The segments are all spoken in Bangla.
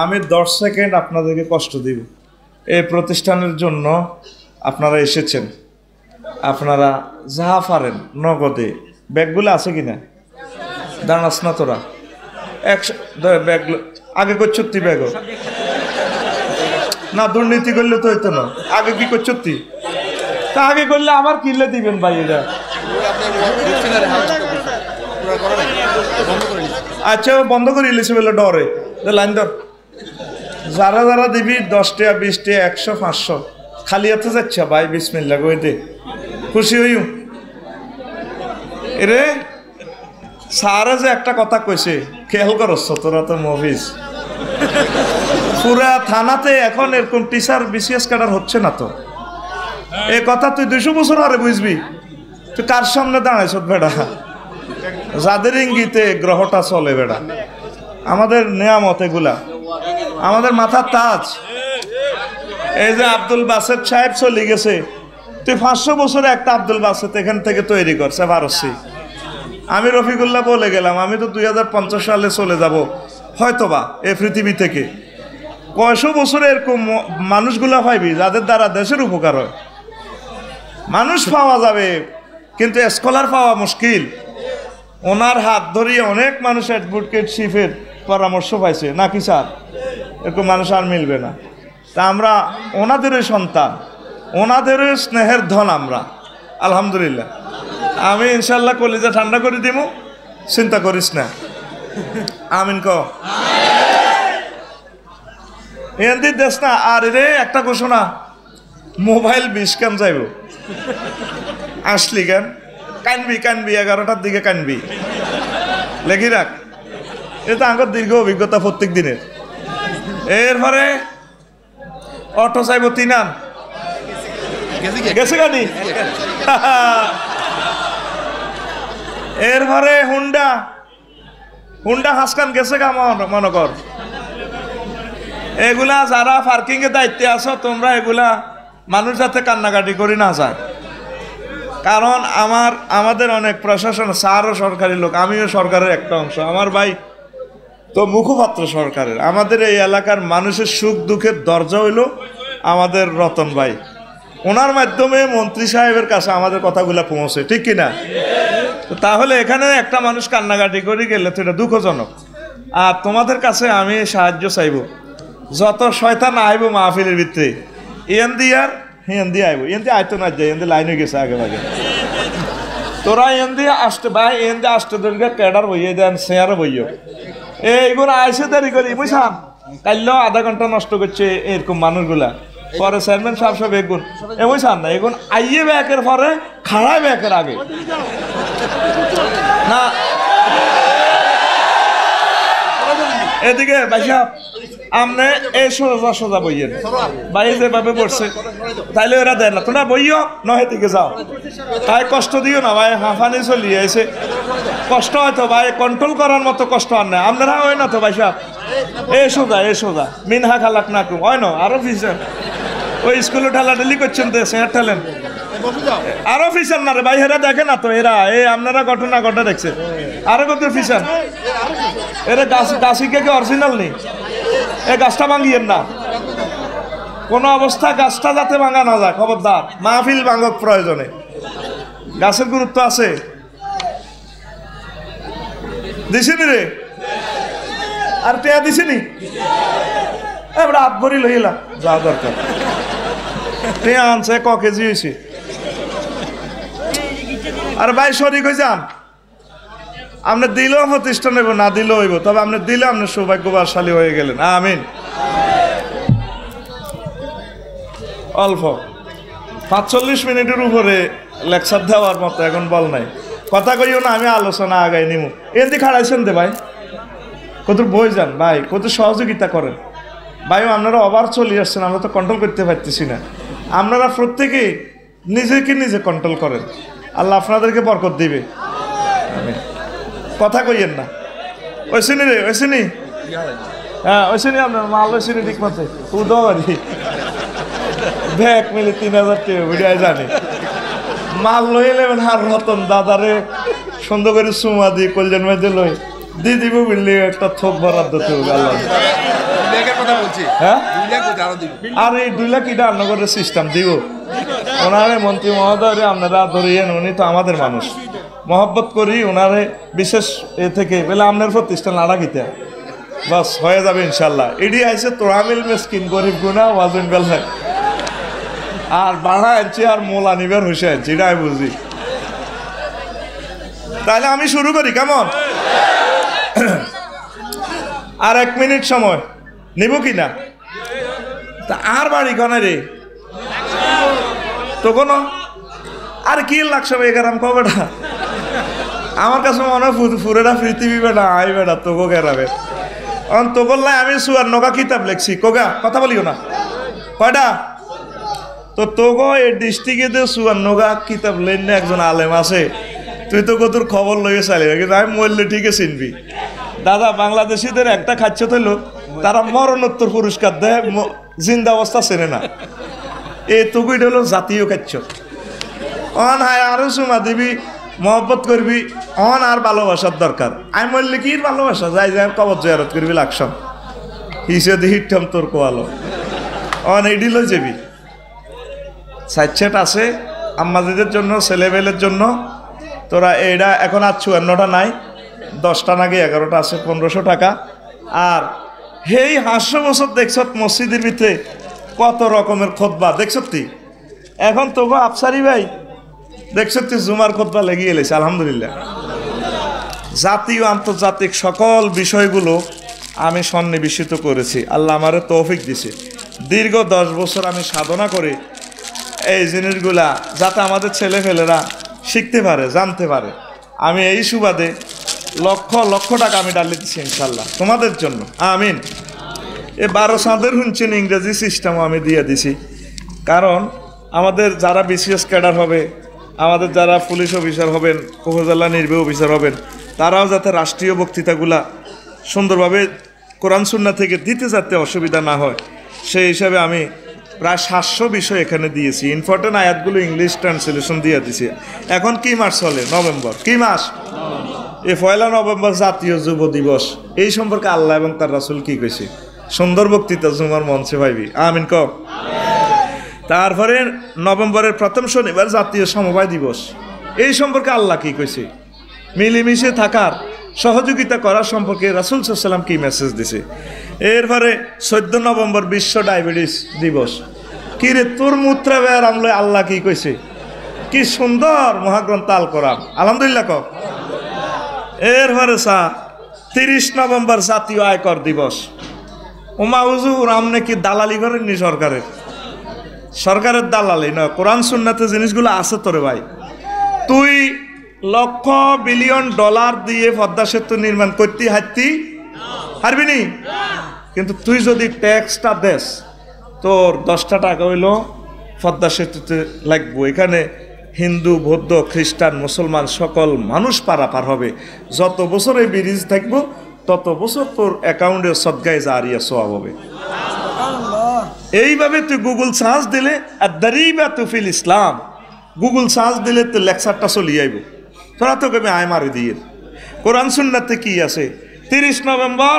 আমি 10 সেকেন্ড আপনাদেরকে কষ্ট দিব। এই প্রতিষ্ঠানের জন্য আপনারা এসেছেন, আপনারা যা পারেন নগদে, ব্যাগগুলো আছে কিনা দাঁড়াস না তোরা, 100 ব্যাগ আগে করছ তুই ব্যাগ না, দুর্নীতি করলে তো হইতো না, আগে কি করছ তুই, তা আগে করলে আবার কিনলে দিবেন ভাই এটা। আচ্ছা বন্ধ করে ইলিশে বলে ডরে লাইন ধর, যারা যারা দিবি 10 টাকা 20 টাকা 100 500 খালি হাতে যাচ্ছে ভাই, বিসমিল্লাহ কই দে, খুশি হইও। এরে স্যারে যে একটা কথা কইছে খেয়াল করছ তোরা তো মফিজ, পুরা থানাতে এখন এরকম টিচার বিসিএস ক্যাডার হচ্ছে না তো, এই কথা তুই 200 বছর আরে বুঝবি, তুই কার সামনে দাঁড়াইছ বেড়া, যাদের ইঙ্গিতে গ্রহটা চলে বেড়া, আমাদের নিয়ামত এগুলা, আমাদের মাথার তাজ। এই যে আব্দুল বাসেত সাহেব চলে গেছে, তুই 500 বছরে একটা আব্দুল বাসেত এখান থেকে তৈরি করছে পারছি। আমি রফিকুল্লাহ বলে গেলাম আমি তো 2050 সালে চলে যাব হয়তোবা এই পৃথিবী থেকে, 100 বছরে এরকম মানুষগুলা পাইবি যাদের দ্বারা দেশের উপকার হয়। মানুষ পাওয়া যাবে কিন্তু স্কলার পাওয়া মুশকিল। ওনার হাত ধরিয়ে অনেক মানুষ অ্যাডভোকেটশিপের পরামর্শ পাইছে, নাকি স্যার এরকম মানুষ আর মিলবে না। তা আমরা ওনাদেরই সন্তান, ওনাদেরই স্নেহের ধন আমরা, আলহামদুলিল্লাহ। আমি ইনশাল্লাহ কলিজা ঠান্ডা করে দিব, চিন্তা করিস না, আমিন ক এন্দি দেশ না। আর রে একটা ঘোষণা, মোবাইল 20 কেন যাইব, আসলি কেন কানবি 11টার দিকে কানবি, লেখি রাখ, এটা আমার দীর্ঘ অভিজ্ঞতা প্রত্যেক দিনের। এরপরে অটো চাইব 3 আন গেছে গানি, এরপরে হুন্ডা হাসকান গেছে গা মনে কর। এগুলা যারা পার্কিং এর দায়িত্বে আছো তোমরা এগুলা মানুষ যাতে কান্নাকাটি করি না যায়, কারণ আমাদের অনেক প্রশাসন, স্যারও সরকারি লোক, আমিও সরকারের একটা অংশ, আমার ভাই তো মুখপাত্র সরকারের। আমাদের এই এলাকার মানুষের সুখ দুঃখের দরজা হইল আমাদের রতন ভাই, ওনার মাধ্যমে মন্ত্রী সাহেবের কাছে আমাদের কথাগুলো পৌঁছে, ঠিক কিনা? তাহলে এখানে একটা মানুষ কান্নাকাটি করে গেলে তো এটা দুঃখজনক। আর তোমাদের কাছে আমি সাহায্য চাইব, যত শয়তান আইব মাহফিলের ভিতরে এন্দি আর হেন্দি আইব, এন্দি আইতো না যায়, এন্দি লাইন হয়ে গেছে আগে ভাগে, তোরা এন্দি আসতে ভাই, এন্দি আসতে দরকার ক্যাডার বইয়ে দেন, শেয়ারও বইও এইগুলো আইসে দেরি করি বুঝলাম, কাইলেও আধা ঘন্টা নষ্ট করছে এরকম মানুষগুলা। পরে চেয়ারম্যান সাহেব সব এগুন এ বুঝান না, এগুন আইয়ে ব্যাকের পরে খাড়ায় ব্যাকের আগে না। এদিকে ভাই সাহেব আমনে এই সোজা বইয়েন ভাই, যেভাবে পড়ছে তাইলে ওরা দেয় না, তোমরা বইও নয় দিকে যাও, তাই কষ্ট দিও না ভাই, হাঁফানি চলিয়ে এসে কষ্ট হয়তো ভাই, কন্ট্রোল করার মতো কষ্ট আর নাই, আপনারা হয় না তো ভাই সাহেব, এ সোজা মিনহা খালাক না কুম হয় না, আরো ফিসেন ওই স্কুলে ঠেলাঠেলি করছেন তো স্যার ঠেলেন, আরো ফিসান না রে ভাই, এরা দেখে না তো, এরা এই আপনারা ঘটনা ঘটা দেখছে, আরো কত ফিসান, এরা গাছিকে কি অরিজিনাল নেই, এই গাছটা ভাঙিয়েন না, কোনো অবস্থা গাছটা যাতে ভাঙা না যায়, খবরদার, মাহফিল ভাঙক প্রয়োজনে, গাছের গুরুত্ব আছে। দিছিনি রে আর টেয়া দিছিনি, এবার হাত ভরি লইলা যা দরকার, টেয়া আনছে ক কেজি হয়েছে, আর ভাই শরিক হয়ে যান, আপনি দিলেও প্রতিষ্ঠান হইব, না দিলেও হইব, তবে আপনি দিলে আপনি সৌভাগ্যবানশালী হয়ে গেলেন, আমিন। অল্প 45 মিনিটের উপরে লেকচার দেওয়ার মতো এখন বল নাই, কথা কইও না, আমি আলোচনা আগাই নিমু। এমনি খাড়াইছেন দে ভাই, কত বই যান ভাই, কত সহযোগিতা করেন ভাই, আপনারা ওভার চলে আসছেন, আমরা তো কন্ট্রোল করতে পারতেছি না, আপনারা প্রত্যেকেই নিজেকে নিজে কন্ট্রোল করেন, আল্লাহ আপনাদেরকে বরকত দিবে, কথা কইয়েন না। ওইসিনি রে ওইসিনি, হ্যাঁ ওইসিনি আপনার মাল ওইসিনি ঠিক মতো উদবারি ব্যাগ মিলে 3000 টাকা ভিডিও জানি, মাল লইয়ে নেবেন, আর রতন দাদারে সুন্দর করে সুমা দিয়ে কলজান মেঝে লই দিয়ে দিব, বুঝলি একটা থোক বরাদ্দ তো আল্লাহ হ্যাঁ আর এই 2 লাখ ইটা আপনাদের সিস্টেম দিব ওনারে মন্ত্রী মহোদয় আপনারা ধরিয়েন উনি তো আমাদের মানুষ মহব্বত করি ওনারে বিশেষ এ থেকে বলে আপনার প্রতিষ্ঠান লাড়া গীতা বাস হয়ে যাবে ইনশাল্লাহ এডি আইসে তোরামিল মেসকিন গরিব গুনা ওয়াজেন বেলহে আর বাড়া আনছে আর মোলা নিবার হইছে আনছে এটা আমি বুঝি তাহলে আমি শুরু করি কেমন আর 1 মিনিট সময় নিব কি না তা আর বাড়ি কনে রে তো কোনো আর কি লাগছে এগারাম কবেটা আমার কাছে মনে হয় পুরোটা পৃথিবী বেটা আই বেটা তোকে গেরাবে তো বললাই আমি সুয়ার নগা কিতাব লিখছি কোগা কথা বলিও না কয়টা তো তোগো এই ডিস্ট্রিক্টে যে সুয়ার নগা কিতাব লেন একজন আলেম আছে তুই তো তোর খবর লইয়ে চালিয়ে কিন্তু আমি মরলে ঠিকই চিনবি দাদা বাংলাদেশিদের একটা খাচ্ছ তৈল তারা মরণোত্তর পুরস্কার দেয় জিন্দা অবস্থা চেনে না এই তোকুইটা হলো জাতীয় খাচ্ছ অন হায় আরো সুমা দিবি মহব্বত করবি অন আর ভালোবাসার দরকার আমি বললে কি ভালোবাসা যাই যাই কবর জয়ারত করবি লাগছম হিসে হিটম তোর কোয়ালো অন এডি লই যাবি সাইড আছে আম্মাদের জন্য ছেলেবেলের জন্য তোরা এইটা এখন আর 54টা নাই 10টা নাকি 11টা আছে 1500 টাকা আর হেই 500 বছর দেখছ মসজিদের ভিতরে কত রকমের খুতবা দেখছ তুই এখন তোকে আফসারি ভাই দেখছ তুই জুমার খুতবা লেগে এলেছে আলহামদুলিল্লাহ জাতীয় আন্তর্জাতিক সকল বিষয়গুলো আমি সন্নিবেশিত করেছি আল্লাহ আমারে তৌফিক দিছে দীর্ঘ 10 বছর আমি সাধনা করে এই জিনিসগুলা যাতে আমাদের ছেলেপেলেরা শিখতে পারে জানতে পারে আমি এই সুবাদে লক্ষ লক্ষ টাকা আমি ডালি দিচ্ছি ইনশাল্লাহ তোমাদের জন্য আমিন এ 12 সাঁদের শুনছেন ইংরেজি সিস্টেমও আমি দিয়ে দিছি কারণ আমাদের যারা বিসিএস ক্যাডার হবে আমাদের যারা পুলিশ অফিসার হবেন উপজেলা নির্বাহী অফিসার হবেন তারাও যাতে রাষ্ট্রীয় বক্তৃতাগুলা সুন্দরভাবে কোরআন সুন্নাহ থেকে দিতে যাতে অসুবিধা না হয় সেই হিসাবে আমি প্রায় 700 বিষয় এখানে দিয়েছি ইম্পর্টেন্ট আয়াতগুলো ইংলিশ ট্রান্সলেশন দিয়ে দিছি এখন কি মাস চলে নভেম্বর কি মাস এই 1 নভেম্বর জাতীয় যুব দিবস এই সম্পর্কে আল্লাহ এবং তার রাসূল কি কইছে সুন্দর বক্তৃতা জুমার মঞ্চে পাইবি আমিন ক তারপরে নভেম্বরের প্রথম শনিবার জাতীয় সমবায় দিবস এই সম্পর্কে আল্লাহ কি কইছে মিলেমিশে থাকার সহযোগিতা করার সম্পর্কে রাসূল সাল্লাল্লাহু আলাইহি ওয়াসাল্লাম কি মেসেজ দিছে এরপরে 14 নভেম্বর বিশ্ব ডায়াবেটিস দিবস কি রে তোর মূত্রা বের আমলে আল্লাহ কি কইছে কি সুন্দর মহাগ্রন্থ আল কোরআন আলহামদুলিল্লাহ ক এরপরে 30 নভেম্বর জাতীয় আয়কর দিবস ওমা হুজুর আমনে কি দালালি করেননি সরকারের দালালি না কোরআন সুন্নাতে জিনিসগুলো আছে তোরে ভাই তুই লক্ষ বিলিয়ন ডলার দিয়ে পদ্মা সেতু নির্মাণ করতে হারবি নি কিন্তু তুই যদি ট্যাক্সটা দেস তোর 10টা টাকা হইল পদ্মা সেতুতে লাগবো এখানে হিন্দু বৌদ্ধ খ্রিস্টান মুসলমান সকল মানুষ পারাপার হবে যত বছর এই ব্রিজ থাকবো তত বছর তোর অ্যাকাউন্টে সদগায়ে জারিয়া সওয়াব হবে এইভাবে তুই গুগল সার্চ দিলে আদ-দারিবাতু ফিল ইসলাম গুগল সার্চ দিলে তো লেকচারটা চলে আইব তোরা তো কবি আয় মারি দিয়ে কোরআন সুন্নাতে কি আছে 30 নভেম্বর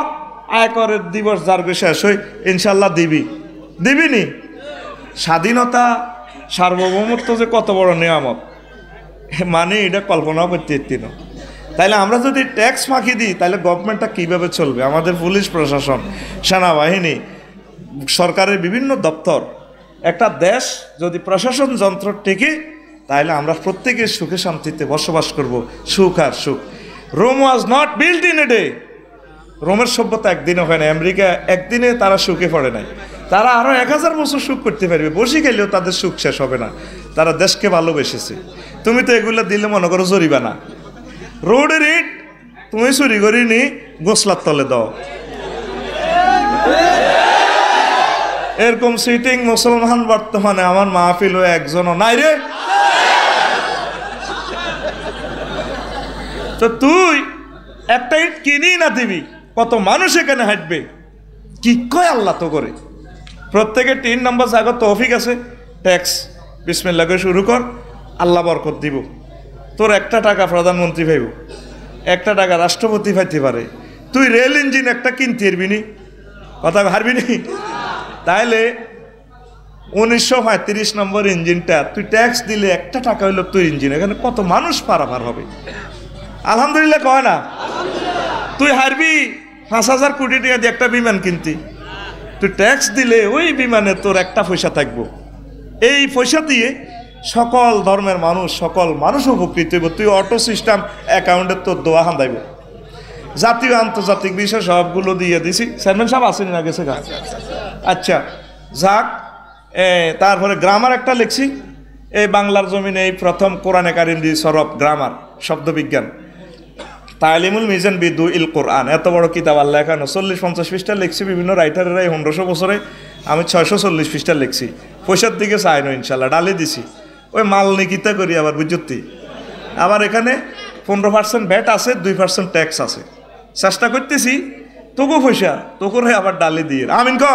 আয়করের দিবস যার শেষ হই ইনশাল্লাহ দিবি নি স্বাধীনতা সার্বভৌমত্ব যে কত বড় নিয়ামত মানে এটা কল্পনাও করতে পারতি না তাইলে আমরা যদি ট্যাক্স ফাঁকি দিই তাহলে গভর্নমেন্টটা কীভাবে চলবে আমাদের পুলিশ প্রশাসন সেনাবাহিনী সরকারের বিভিন্ন দপ্তর একটা দেশ যদি প্রশাসন যন্ত্র টেকে তাহলে আমরা প্রত্যেকের সুখে শান্তিতে বসবাস করব সুখ আর সুখ Rome was not built in a day রোমের সভ্যতা একদিনে হয় না আমেরিকা একদিনে তারা সুখে পড়ে নাই তারা আরও 1000 বছর সুখ করতে পারবে বসে গেলেও তাদের সুখ শেষ হবে না তারা দেশকে ভালোবেসেছে তুমি তো এগুলো দিলে মনে করো জরিমানা রোডের ইট তুমি চুরি করি নি গোসলার তলে দাও এরকম সিটিং মুসলমান বর্তমানে আমার মাহফিল হয়ে একজনও নাই রে তো তুই একটা ইট কিনি না দিবি কত মানুষ এখানে হাঁটবে কি কয় আল্লাহ তো করে প্রত্যেকের 3 নম্বর জায়গা তৌফিক আছে ট্যাক্স বিসমিল্লাহ করে শুরু কর আল্লাহ বরকত দিব তোর 1 টাকা প্রধানমন্ত্রী ভাইব 1 টাকা রাষ্ট্রপতি পাইতে পারে তুই রেল ইঞ্জিন একটা কিনতে পারবি নি কথা হারবি নি? তাইলে 1935 নম্বর ইঞ্জিনটা তুই ট্যাক্স দিলে 1 টাকা হইলো তোর ইঞ্জিন, এখানে কত মানুষ পারাপার হবে। আলহামদুলিল্লাহ কয় না? তুই হারবি 5,000 কোটি টাকা দিয়ে একটা বিমান কিনতি, তুই ট্যাক্স দিলে ওই বিমানে তোর একটা পয়সা থাকবো। এই পয়সা দিয়ে সকল ধর্মের মানুষ, সকল মানুষ উপকৃত হইব। তুই অটো সিস্টেম অ্যাকাউন্টে তোর দোয়া হান্দাইব। জাতীয় আন্তর্জাতিক বিষয় সবগুলো দিয়ে দিছি। চেয়ারম্যান সাহেব আসেনি না গেছে গা? আচ্ছা যাক, তারপরে গ্রামার একটা লিখছি। এই বাংলার জমিনে এই প্রথম কোরআনে কারিম দিয়ে সরব গ্রামার শব্দবিজ্ঞান, তালিমুল মিজান বিদু ইল কোরআন, এত বড় কিতাব আল্লাহ এখানে 40-50 পৃষ্ঠা লিখছি। বিভিন্ন রাইটারেরা এই 1500 বছরে, আমি 640 পৃষ্ঠা লিখছি। পয়সার দিকে চাইনো ইনশাল্লাহ, ডালে দিছি। ওই মাল নিকিতা করি আবার বুঝতি। আবার এখানে 15% ভ্যাট আছে, 2% ট্যাক্স আছে। চেষ্টা করতেছি তোকে পয়সা তোকে আবার ডালে দিয়ে আমিন ক।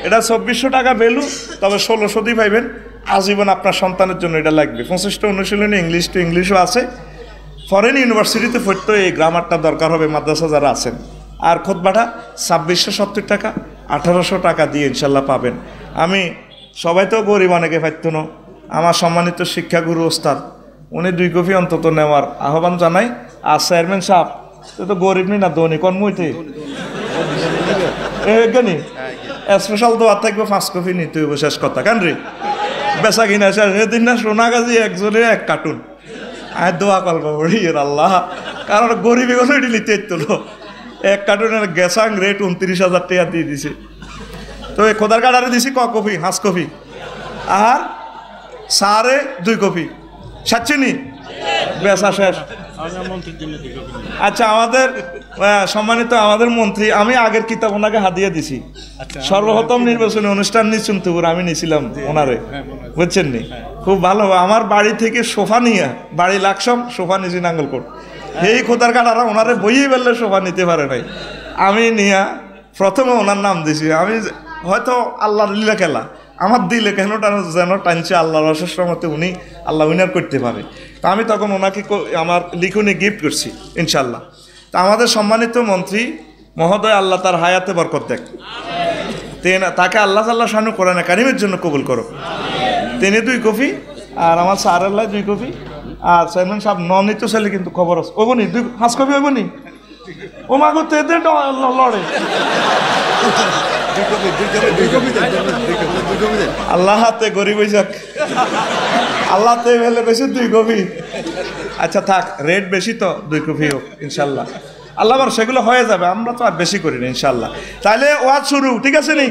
এটা 2400 টাকা ভ্যালু, তবে 1600 দিয়ে পাইবেন আজীবন। আপনার সন্তানের জন্য এটা লাগবে। 25টা অনুশীলনী ইংলিশ টু ইংলিশও আছে। ফরেন ইউনিভার্সিটিতে পড়তে এই গ্রামারটা দরকার হবে মাদ্রাসা যারা আছেন। আর খুতবাটা 2670 টাকা, 1800 টাকা দিয়ে ইনশাল্লাহ পাবেন। আমি সবাই তো গরিব, অনেকে পাইত না। আমার সম্মানিত শিক্ষাগুরু ওস্তাদ উনি 2 কপি অন্তত নেওয়ার আহ্বান জানাই। আর চেয়ারম্যান সাহেব তো গরিব নি না ধনী কোন মুইতে এখানে স্পেশাল দোয়া থাকবে 5 কপি নিতে হইব। শেষ কথা কেন রে বেচা কিনা শেষ সেদিন না সোনা গাছি একজনে 1 কার্টুন আর দোয়া করবো আল্লাহ, কারণ গরিবী কোনো এটি নিতে তোলো। 1 কার্টুনের গ্যাসাং রেট 29,000 টাকা দিয়ে দিছে। তো এই খোদার কাটারে দিছি কপি 5 কপি, আর সারে 2 কপি। সাচ্ছিনি বেচা শেষ। আচ্ছা আমাদের সম্মানিত আমাদের মন্ত্রী, আমি আগের কিতাব ওনাকে হাদিয়া দিছি। সর্বপ্রথম নির্বাচনী অনুষ্ঠান নিশ্চিন্তপুর আমি নিয়েছিলাম ওনারে, বুঝছেন নি? খুব ভালো। আমার বাড়ি থেকে সোফা নিয়ে বাড়ি লাগসম সোফা নিয়েছি নাঙ্গলকোট। এই খোদার কাটারা ওনারে বইয়ে ফেললে সোফা নিতে পারে নাই। আমি নিয়ে প্রথমে ওনার নাম দিছি। আমি হয়তো আল্লাহর লীলা খেলা, আমার দিলে কেন যেন টানছে আল্লাহর অশেষ রহমতে উনি আল্লাহ উইনার করতে পারে। তা আমি তখন ওনাকে আমার লিখুনি গিফট করছি ইনশাল্লাহ। তা আমাদের সম্মানিত মন্ত্রী মহোদয়, আল্লাহ তার হায়াতে বরকত দেখ। তাকে আল্লাহ তাল্লাহ শানু কোরআনে কারিমের জন্য কবুল করো। তিনি 2 কপি, আর আমার স্যারের 2 কপি, আর চেয়ারম্যান সাহেব ননিত ছেলে কিন্তু খবর আছে ওবনি 5 কপি হইবনি। ও মাগো তেদের লড়ে আল্লাহ হাতে গরিব যাক, আল্লাহ তে বেলে বেশি 2 কপি। আচ্ছা থাক, রেট বেশি তো 2 কপি হোক ইনশাল্লাহ। আল্লাহ আমার সেগুলো হয়ে যাবে, আমরা তো আর বেশি করি না ইনশাল্লাহ। তাইলে ওয়াজ শুরু, ঠিক আছে নি?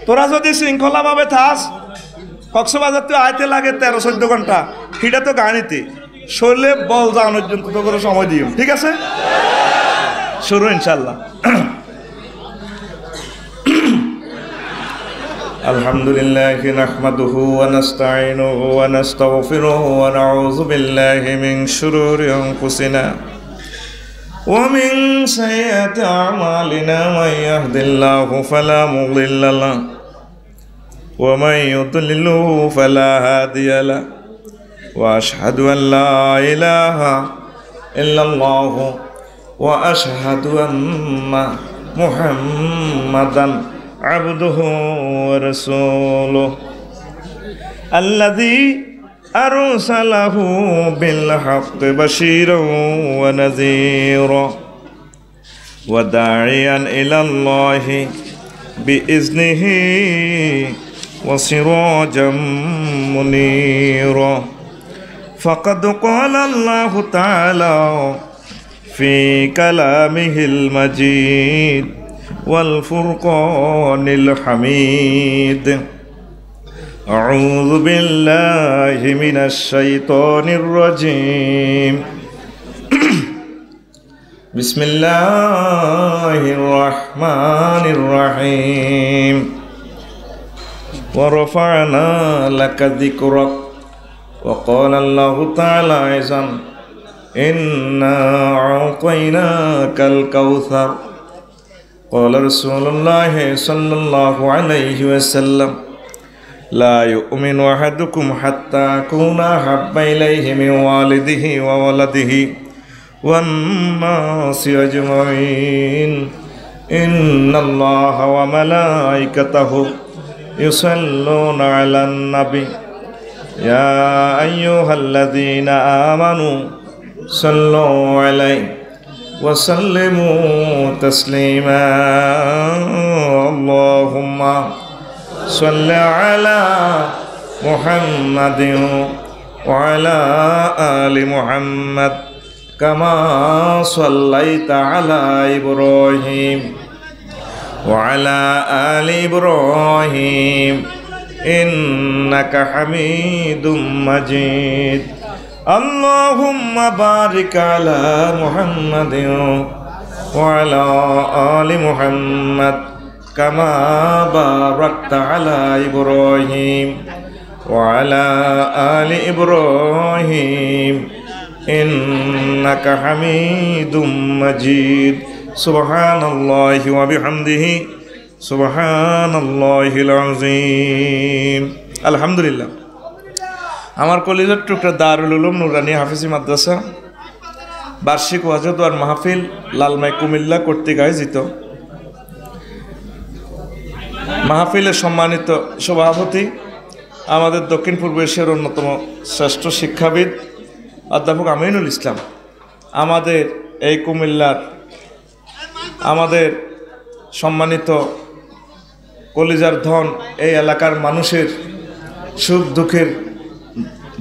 তোরা যদি শৃঙ্খলাভাবে থাস, কক্সবাজার তো আইতে লাগে 13-14 ঘন্টা, সেটা তো গাড়িতে শরীরে বল যাওয়ানোর জন্য তো করে সময় দিও, ঠিক আছে? শুরু ইনশাল্লাহ। আলহামদুলিল্লাহি নাহমাদুহু ওয়া নাস্তাঈনুহু ওয়া নাস্তাগফিরুহু ওয়া নাউযু বিল্লাহি মিন শুরুরি আনফুসিনা ওয়া মিন সাইয়্যাতি আমালিনা মান ইয়াহদিল্লাহু ফালা মুদিল্লা লাহু ওয়া মান ইউদ্লিলহু ফালা হাদিয়া লাহু ওয়া আশহাদু আন লা ইলাহা ইল্লাল্লাহু ওয়া আশহাদু আন্না মুহাম্মাদান আবদুহু ওয়া রাসূলুহু আল্লাযী আরসালাহু বিল হাক্কি বাশীরান ওয়া নাযীরা ওয়া দাঈয়ান ইলাল্লাহি বিইজনিহি ওয়া সিরাজাম মুনীরা ফাকাদ ক্বালা আল্লাহু তাআলা ফি কালামিহিল মাজিদ والفرقان الحميد أعوذ بالله من الشيطان الرجيم بسم الله الرحمن الرحيم ورفعنا لك ذكرك وقال الله تعالى أيضا إنا أعطيناك الكوثر قال رسول الله صلى الله عليه وسلم لا يؤمن أحدكم حتى أكون أحب إليه من والده وولده والناس أجمعين ইন্নাল্লাহা ওয়া মালাইকাতাহু ইউসাল্লুনা আলান নবী ইয়া আইয়ুহাল্লাযীনা আমানু সাল্লু আলাইহি ওয়া সাল্লিমু তাসলিমা আল্লাহুম্মা সাল্লি আলা মুহাম্মাদিন ওয়া আলা আলি মুহাম্মাদ কামা সাল্লাইতা আলা ইব্রাহিম ওয়া আলা আলি ইব্রাহিম ইন্নাকা হামিদুম মাজিদ আল্লাহুম্মা বারিক আলা মুহাম্মাদিন ওয়া আলা আলি মুহাম্মাদ কামা বারাকতা আলা ইব্রাহিম ওয়া আলা আলি ইব্রাহিম ইন্নাকা হামিদুম মাজিদ সুবহানাল্লাহি ওয়া বিহামদিহি সুবহানাল্লাহিল আযীম। আলহামদুলিল্লাহ। আমার কলিজার টুকরা দারুল উলুম নুরানি হাফিজি মাদ্রাসা বার্ষিক ওয়াজ ও মাহফিল লালমাই কুমিল্লা কর্তৃক আয়োজিত মাহফিলের সম্মানিত সভাপতি, আমাদের দক্ষিণ পূর্ব এশিয়ার অন্যতম শ্রেষ্ঠ শিক্ষাবিদ অধ্যাপক আমিনুল ইসলাম, আমাদের এই কুমিল্লার আমাদের সম্মানিত কলিজার ধন, এই এলাকার মানুষের সুখ দুঃখের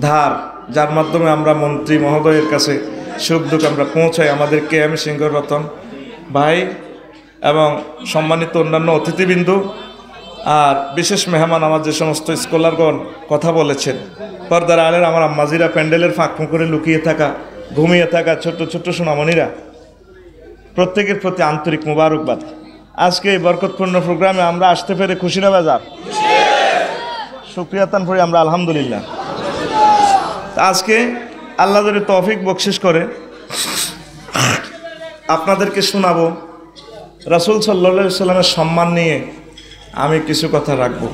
ধার, যার মাধ্যমে আমরা মন্ত্রী মহোদয়ের কাছে সুখ দুঃখ আমরা পৌঁছাই, আমাদের কে এম সিংহ রতন ভাই এবং সম্মানিত অন্যান্য অতিথিবৃন্দ আর বিশেষ মেহমান, আমার যে সমস্ত স্কলারগণ কথা বলেছেন, পর্দার আলের আমার আম্মাজিরা, প্যান্ডেলের ফাঁক ফুঁকরে লুকিয়ে থাকা, ঘুমিয়ে থাকা ছোট্ট ছোট্ট সোনামণিরা, প্রত্যেকের প্রতি আন্তরিক মুবারকবাদ। আজকে এই বরকতপূর্ণ প্রোগ্রামে আমরা আসতে পেরে খুশি না বাজার? শুকরিয়া তান করি আমরা আলহামদুলিল্লাহ। আজকে আল্লাহ যদি তৌফিক বকশিশ করে আপনাদেরকে শোনাবো রাসূল সাল্লাল্লাহু আলাইহি সাল্লামের সম্মান নিয়ে আমি কিছু কথা রাখবো।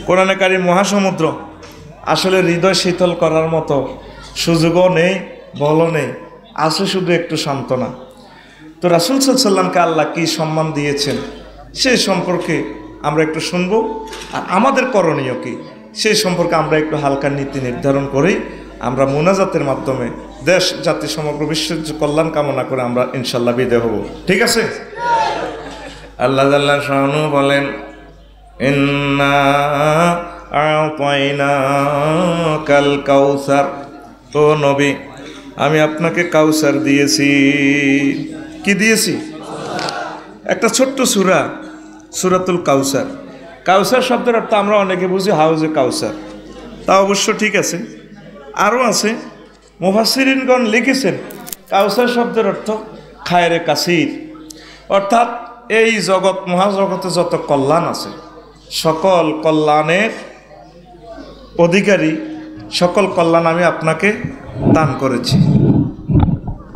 কোরআনে কারীম মহাসমুদ্র, আসলে হৃদয় শীতল করার মতো সুযোগও নেই, বলও নেই, আছে শুধু একটু সান্ত্বনা। তো রাসূল সাল্লাল্লাহু আলাইহি সাল্লামকে আল্লাহ কী সম্মান দিয়েছেন সেই সম্পর্কে আমরা একটু শুনবো, আর আমাদের করণীয় কী সেই সম্পর্কে আমরা একটু হালকা নীতি নির্ধারণ করি। আমরা মুনাজাতের মাধ্যমে দেশ জাতি সমগ্র বিশ্বের কল্যাণ কামনা করে আমরা ইনশাল্লাহ বিদায় হব। ঠিক আছে? আল্লাহ জাল্লা শানু বলেন, ইন্না আ'তাইনাকাল কাউসার, ও নবী আমি আপনাকে কাউসার দিয়েছি। কি দিয়েছি? একটা ছোট্ট সূরা, সূরাতুল কাউসার। কাউসার শব্দের অর্থ আমরা অনেকে বুঝি হাউজে কাউসার, তা অবশ্য ঠিক আছে, আরও আছে। মুফাসসিরিনগণ লিখেছেন কাউসার শব্দের অর্থ খায়রে কাসির, অর্থাৎ এই জগৎ মহাজগতে যত কল্যাণ আছে সকল কল্যাণের অধিকারী, সকল কল্যাণ আমি আপনাকে দান করেছি।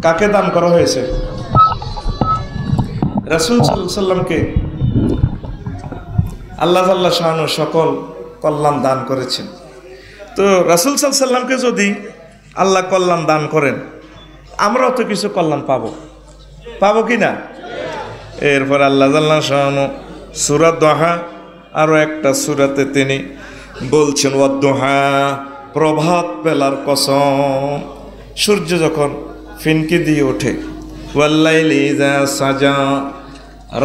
কাকে দান করা হয়েছে? রাসূল সাল্লাল্লাহু আলাইহি সাল্লামকে আল্লাহ তাআলা শানু সকল কল্যাণ দান করেছেন। তো রাসূল সাল্লাল্লাহু আলাইহি সাল্লামকে যদি আল্লাহ কল্যাণ দান করেন, আমরাও তো কিছু কল্যাণ পাবো কি না? এরপর আল্লাহ তাআলা শানু সূরা দুহা আরও একটা সূরাতে তিনি বলছেন, ওয়াদ-দুহা, প্রভাত বেলার কসম, সূর্য যখন ফিনকি দিয়ে ওঠে, ওয়াল-লাইলি ইযা সাজা,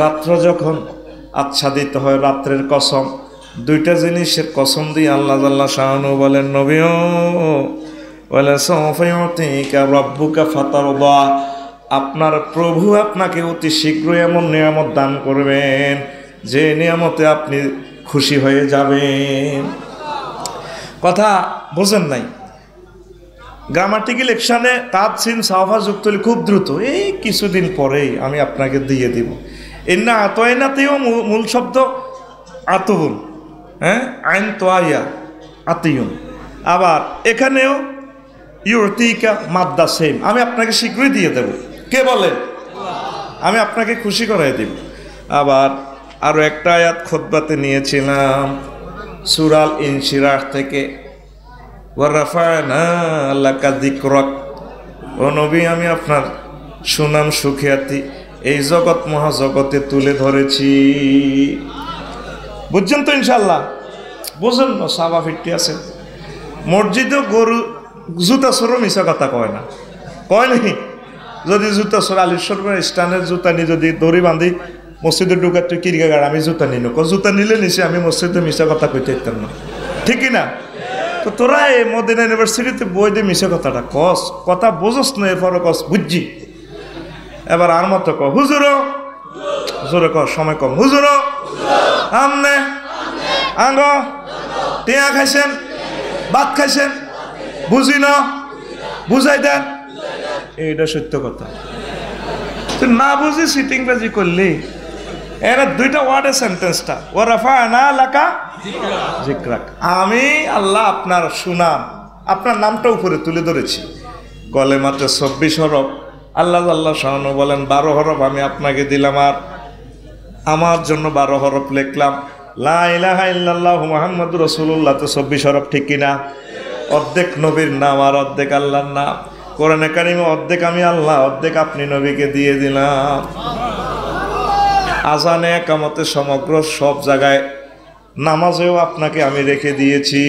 রাত্র যখন আচ্ছাদিত হয়, রাত্রের কসম। দুইটা জিনিসের কসম দিয়ে আল্লাহ জাল্লা শাআনু বলেন, নবীও ওয়ালা সাওফা ইউতিকা রাব্বুকা ফাতারদা, আপনার প্রভু আপনাকে অতি শীঘ্রই এমন নিয়ামত দান করবেন যে নিয়ামতে আপনি খুশি হয়ে যাবেন। কথা বোঝেন নাই? গ্রামাটিক্যাল অ্যাকশনে কাদ সিন সাওফা যুক্ত হলে খুব দ্রুত, এই কিছুদিন পরেই আমি আপনাকে দিয়ে দিব। ইন্না আতয়নাতেও মূল শব্দ আতুন, হ্যাঁ, আইন তোয়া আতিউন। আবার এখানেও ইউতিকা মাদ্দা সেম, আমি আপনাকে শীঘ্রই দিয়ে দেব। কে বলেন? আমি আপনাকে খুশি করাই দেব। আবার আরও একটা আয়াত খুতবাতে নিয়েছিলাম সূরা ইনশিরাহ থেকে, ওয়া রাফা'না লাকা যিকরাক, ও নবী আমি আপনার সুনাম সুখিয়াতি এই জগৎ মহাজগতে তুলে ধরেছি। বুঝছেন তো ইনশাল্লাহ? বুঝেন না? সাবা ফিরতে আছেন মসজিদে গরু জুতা সরো মিশা কথা কয় না, কয় নাকি? যদি জুতা সর আলিশ্বর স্টানের জুতা নিয়ে যদি দড়ি বাঁধি মসজিদে ঢুকার তুই কিরগা গাড় আমি জুতা নিল, জুতা নিলে নিছে আমি মসজিদে মিশা কথা কইতে পারতাম না, ঠিক না? তো তোরা এই মদিনা ইউনিভার্সিটিতে বই দিয়ে মিশা কথাটা কস, কথা বোঝস না, এরপরে কস বুঝছি। এবার আর মতো ক হুজুর, হুজুরে ক সময় কম, হুজুর আমনে আঙ্গ টিয়া খাইছেন, ভাত খাইছেন, বুঝি না, বুঝাই দেন, এইটা সত্য কথা। তুই না বুঝি সিটিং বাজি করলি, এরা দুইটা ওয়ার্ডের সেন্টেন্সটা, ও রাফা না লাকা জিকরাক, আমি আল্লাহ আপনার সুনাম, আপনার নামটা উপরে তুলে ধরেছি। কলেমাতে 26 হরফ, আল্লাহ আল্লাহ শাহানু বলেন 12 হরফ আমি আপনাকে দিলাম, আর আমার জন্য 12 হরফ লিখলাম। লা ইলাহা ইল্লাল্লাহু মুহাম্মাদুর রাসূলুল্লাহ তো 24 হরফ, ঠিক কিনা? অর্ধেক নবীর নাম আর অর্ধেক আল্লাহর নাম। কোরআনে কারিমে অর্ধেক আমি আল্লাহ, অর্ধেক আপনি নবীকে দিয়ে দিলাম। আজানে একামতে সমগ্র সব জায়গায়, নামাজেও আপনাকে আমি রেখে দিয়েছি।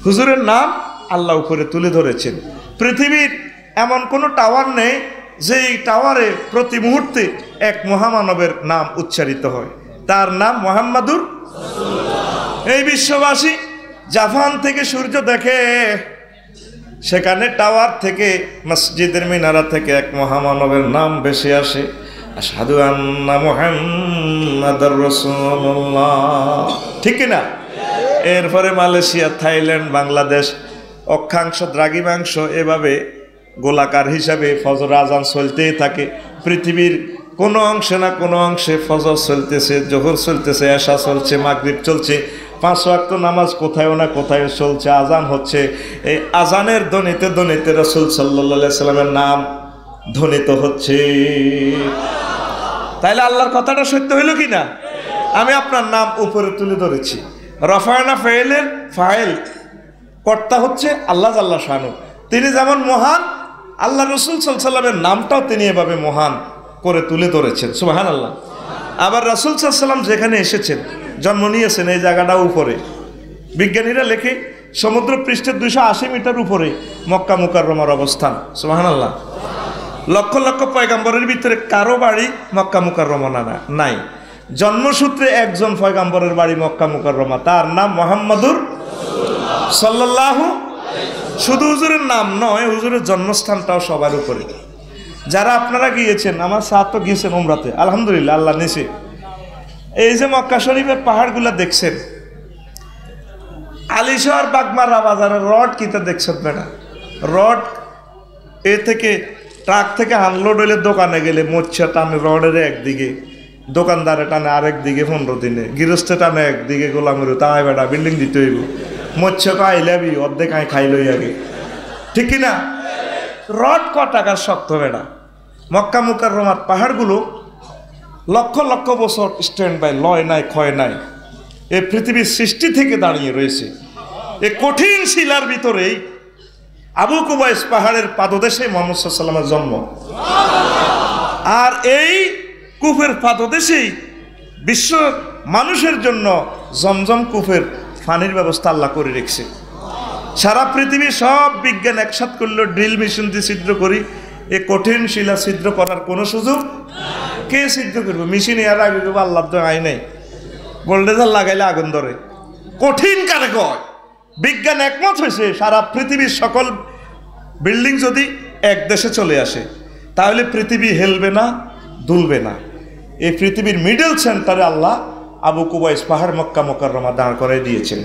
হুজুরের নাম আল্লাহ উপরে তুলে ধরেছেন। পৃথিবীর এমন কোনো টাওয়ার নেই যেই টাওয়ারে প্রতি মুহূর্তে এক মহামানবের নাম উচ্চারিত হয়, তার নাম মুহাম্মাদুর। এই বিশ্ববাসী জাপান থেকে সূর্য দেখে, সেখানে টাওয়ার থেকে মসজিদের মিনারা থেকে এক মহামানবের নাম ভেসে আসে, আশহাদু আন্না মুহাম্মাদুর রাসূলুল্লাহ, ঠিক না? এরপরে মালয়েশিয়া, থাইল্যান্ড, বাংলাদেশ, অক্ষাংশ দ্রাঘিমাংশ এভাবে গোলাকার হিসাবে ফজর আজান চলতেই থাকে। পৃথিবীর কোনো অংশে না কোনো অংশে ফজর চলতেছে, জোহর চলতেছে, এশা চলছে, মাগরিব চলছে, 5 ওয়াক্ত নামাজ কোথাও না কোথাও চলছে, আজান হচ্ছে। এই আজানের ধ্বনিতে ধ্বনিতে রাসূল সাল্লাল্লাহু আলাইহি সাল্লামের নাম ধ্বনিত হচ্ছে। তাইলে আল্লাহর কথাটা সত্য হইল কি না? আমি আপনার নাম উপরে তুলে ধরেছি। রফায়না ফাইলের ফাইল কর্তা হচ্ছে আল্লাহ আল্লাহ শানু। তিনি যেমন মহান, আল্লাহ রসুল সাল্লাল্লাহু আলাইহি সাল্লামের নামটাও তিনি এভাবে মহান করে তুলে ধরেছেন। সুবহানাল্লাহ। আবার রাসূল সাল্লাল্লাহু আলাইহি সাল্লাম যেখানে এসেছেন, জন্ম নিয়েছেন, এই জায়গাটা উপরে, বিজ্ঞানীরা লেখে সমুদ্র পৃষ্ঠের 280 মিটার উপরে মক্কা মুকাররমার অবস্থান। সুবহানাল্লাহ। লক্ষ লক্ষ পয়গাম্বরের ভিতরে কারো বাড়ি মক্কা মুকাররমা নাই, জন্মসূত্রে একজন পয়গাম্বরের বাড়ি মক্কা মুকাররমা, তার নাম মুহাম্মাদুর সাল্লাল্লাহু। শুধু হুজুরের নাম নয়, হুজুরের জন্মস্থানটাও সবার উপরে। যারা আপনারা গিয়েছেন, আমার সাথ তো গিয়েছেন উমরাতে, আলহামদুলিল্লাহ, আল্লাহ নিছে। এই যে মক্কা শরীফের পাহাড়গুলো দেখছেন, আলিশহর বাগমারা বাজারের রড কিতা দেখছেন বেটা? রড এ থেকে ট্রাক থেকে আনলোড হইলে দোকানে গেলে মোচ্ছা টানে রডের একদিকে, দোকানদারে টানে আরেক দিকে, 15 দিনে গৃহস্থে টানে একদিকে, গোলামের তাই বেটা বিল্ডিং দিতে হইব, মোচ্ছা আইলাবি অর্ধেক আই খাই লই আগে, ঠিক কিনা? রড ক টাকার শক্ত বেটা? মক্কা মুকাররমার পাহাড়গুলো লক্ষ লক্ষ বছর স্ট্যান্ড বাই, লয় নাই, ক্ষয় নাই, এই পৃথিবীর সৃষ্টি থেকে দাঁড়িয়ে রয়েছে। এই কঠিন শিলার ভিতরেই আবু কুবাইস পাহাড়ের পাদদেশে মুহাম্মদ সাল্লাল্লাহু আলাইহি ওয়াসাল্লামের জন্ম। আর এই কুফের পাদদেশেই বিশ্ব মানুষের জন্য জমজম কুফের পানির ব্যবস্থা আল্লাহ করে রেখেছে। সারা পৃথিবী সব বিজ্ঞান একসাথ করলো, ড্রিল মেশিন দিয়ে ছিদ্র করি, এই কঠিন শিলা ছিদ্র করার কোনো সুযোগ কে ছিদ্র করবে? মেশিন এর আগে আল্লাহর তো আই নাই, বোল্ডেজার লাগাইলে আগুন ধরে। কঠিন কারে কয়? বিজ্ঞান একমত হয়েছে সারা পৃথিবীর সকল বিল্ডিং যদি এক দেশে চলে আসে তাহলে পৃথিবী হেলবে না, দুলবে না। এই পৃথিবীর মিডল সেন্টারে আল্লাহ আবু কুবাইস পাহাড় মক্কা মুকাররমা দাঁড় করে দিয়েছেন।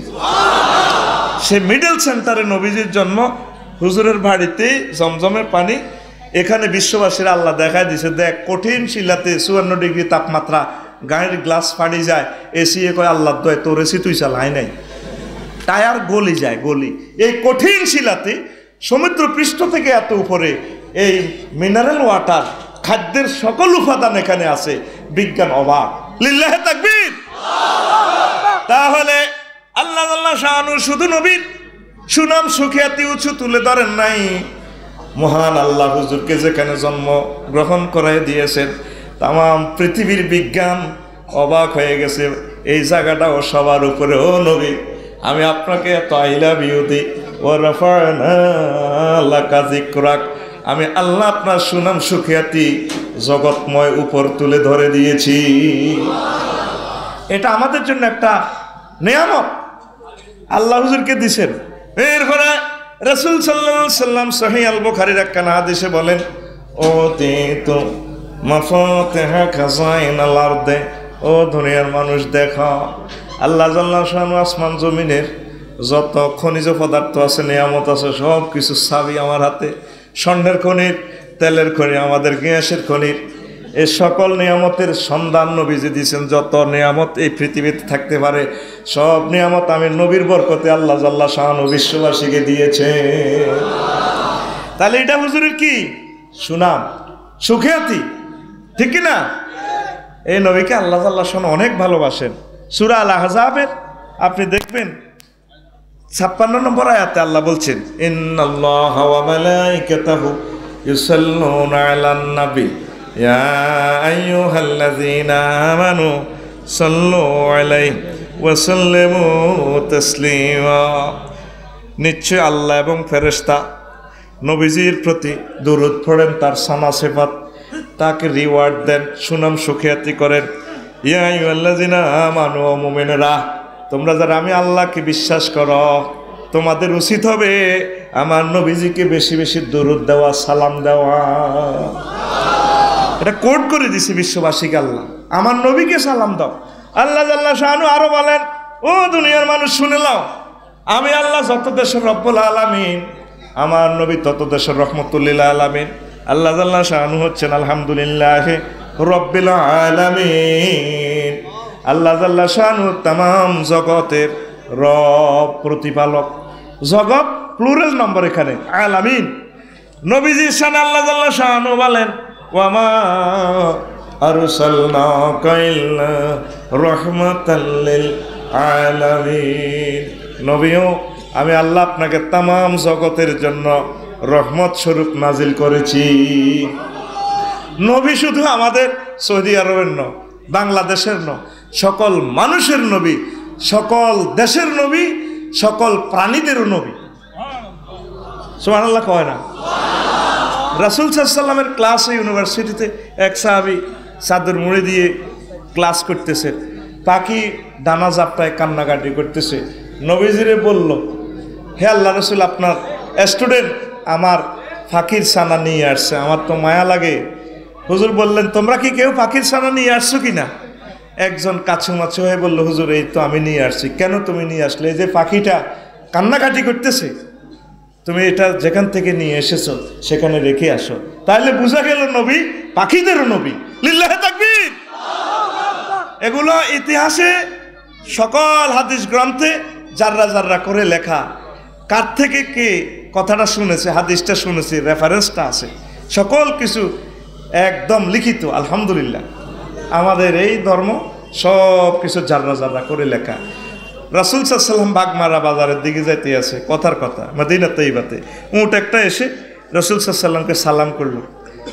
সে মিডল সেন্টারে নবীজির জন্ম, হুজুরের বাড়িতে জমজমের পানি। এখানে বিশ্ববাসীর আল্লাহ দেখায় দিছে, দেখ কঠিন শিলাতে 54 ডিগ্রি তাপমাত্রা, গায়ের গ্লাস ফাড়ি যায়, এসি এ কয় আল্লাহ দয় তোর এসি তুই চালাই নাই, টায়ার গলি যায়, গলি। এই কঠিন শিলাতে সমুদ্র পৃষ্ঠ থেকে এত উপরে এই মিনারেল ওয়াটার, খাদ্যের সকল উপাদান এখানে আছে। বিজ্ঞান অবাক। লিল্লাহে তাকবীর। তাহলে আল্লাহ আল্লাহ শাহানু শুধু নবীর সুনাম সুখিয়াতি উঁচু তুলে ধরেন নাই, মহান আল্লাহ হুজুরকে যেখানে জন্ম গ্রহণ করে দিয়েছেন, তাম পৃথিবীর বিজ্ঞান অবাক হয়ে গেছে। এই জায়গাটাও সবার উপরে। ও নবী, আমি আপনাকে এত আই লাভ ইউ দিই, ও রাফা'না লাকা যিকরাক, আমি আল্লাহ আপনার সুনাম সুখিয়াতি জগৎময় উপর তুলে ধরে দিয়েছি। এটা আমাদের জন্য একটা নিয়ামত আল্লাহ হুজুরকে দিছেন। এরপরে রাসূল সাল্লাল্লাহু আলাইহি সাল্লাম সহিহ আল বুখারীর একটা হাদিসে বলেন, ও তিতু মাফাতিহা খাযাইনাল আরদে, ও দুনিয়ার মানুষ দেখো, আল্লাহ জাল্লা শানু আসমান জমিনের যত খনিজ পদার্থ আছে, নিয়ামত আছে, সব কিছু চাবি আমার হাতে। স্বর্ণের খনির, তেলের খনি, আমাদের গ্যাসের খনির, এই সকল নিয়ামতের সন্ধান নবীজি দিয়েছেন। যত নিয়ামত এই পৃথিবীতে থাকতে পারে, সব নিয়ামত আমি নবীর বরকতে আল্লাহ জাল্লা শানু বিশ্ববাসীকে দিয়েছে। তাহলে এটা হুজুরের কি সুনাম সুখিয়াতি, ঠিক কি না? এই নবীকে আল্লাহ জাল্লা শানু অনেক ভালোবাসেন। সূরা আল আহজাবের আপনি দেখবেন 56 নম্বর আয়াতে আল্লাহ বলছেন, ইন্নাল্লাহা ওয়া মালাইকাতাহু ইউসাল্লুনা আলান নবী ইয়া আইয়ুহাল্লাযীনা আমানু সাল্লু আলাইহি ওয়া সাল্লিমু তাসলিমা। নিশ্চয় আল্লাহ এবং ফেরেশতা নবীজির প্রতি দরুদ পড়েন, তার সানা সিফাত, তাকে রিওয়ার্ড দেন, সুনাম সুখিয়াতি করেন। ইয়া আইয়ুহাল্লাযীনা আমানু, ও মুমিনেরা, তোমরা যারা আমি আল্লাহকে বিশ্বাস করো, তোমাদের উচিত হবে আমার নবীজিকে বেশি বেশি দরুদ দেওয়া, সালাম দেওয়া। এটা কোড করে দিছে বিশ্ববাসীকে আল্লাহ, আমার নবীকে সালাম দাও। আল্লাহ জাল্লা শানু আরো বলেন, ও দুনিয়ার মানুষ শুনে নাও, আমি আল্লাহ যত দেশের রব্বুল আলামিন, আমার নবী তত দেশের রহমতুল লিল আলামিন। আল্লাহ জাল্লা শানু হচ্ছেন আলহামদুলিল্লাহ রব্বিল আলামিন। আল্লাহ জাল্লা শানু তামাম জগতের রব, প্রতিপালক। জগৎ প্লুরাল নম্বর এখানে, আলামিন। নবীজির শানে আল্লাহ জাল্লা শানু বলেন, ওয়ামা আরসালনাকা ইল্লা রাহমাতাল লিল আলামিন। নবীও, আমি আল্লাহ আপনাকে তামাম জগতের জন্য রহমত স্বরূপ নাজিল করেছি। নবী শুধু আমাদের সৌদি আরবের নয়, বাংলাদেশের নয়, সকল মানুষের নবী, সকল দেশের নবী, সকল প্রাণীদেরও নবী। সুবহানাল্লাহ কয় না? রাসূল সাল্লাল্লাহু আলাইহি ওয়াসাল্লামের ক্লাসে ইউনিভার্সিটিতে এক সাহাবী চাদর মুড়ি দিয়ে ক্লাস করতেছে, পাখি ডানা জাপটায় কান্নাকাটি করতেছে। নবীজিরে বলল, হে আল্লাহ রাসূল, আপনার স্টুডেন্ট আমার পাখির ছানা নিয়ে আসছে, আমার তো মায়া লাগে। হুজুর বললেন, তোমরা কি কেউ পাখির ছানা নিয়ে আসছো কিনা? একজন কাছুমাছু হয়ে বলল, হুজুর এই তো আমি নিয়ে আসছি। কেন তুমি নিয়ে আসলে? এই যে পাখিটা কান্নাকাটি করতেছে, তুমি এটা যেখান থেকে নিয়ে এসেছো সেখানে রেখে আসো। তাহলে বোঝা গেল নবী পাখিদেরও নবী। লিল্লাহি তাকবীর। এগুলো ইতিহাসে সকল হাদিস গ্রন্থে জাররা জাররা করে লেখা। কার থেকে কে কথাটা শুনেছে, হাদিসটা শুনেছে, রেফারেন্সটা আছে, সকল কিছু একদম লিখিত। আলহামদুলিল্লাহ, আমাদের এই ধর্ম সব কিছু জাররা জাররা করে লেখা। রাসূল সাল্লাল্লাহু আলাইহি ওয়াসাল্লাম বাগমারা বাজারের দিকে যাইতে আছে, কথার কথা, মদিনা তৈবাতে উট একটা এসে রাসূল সাল্লাল্লাহু আলাইহি ওয়াসাল্লামকে সালাম করলো।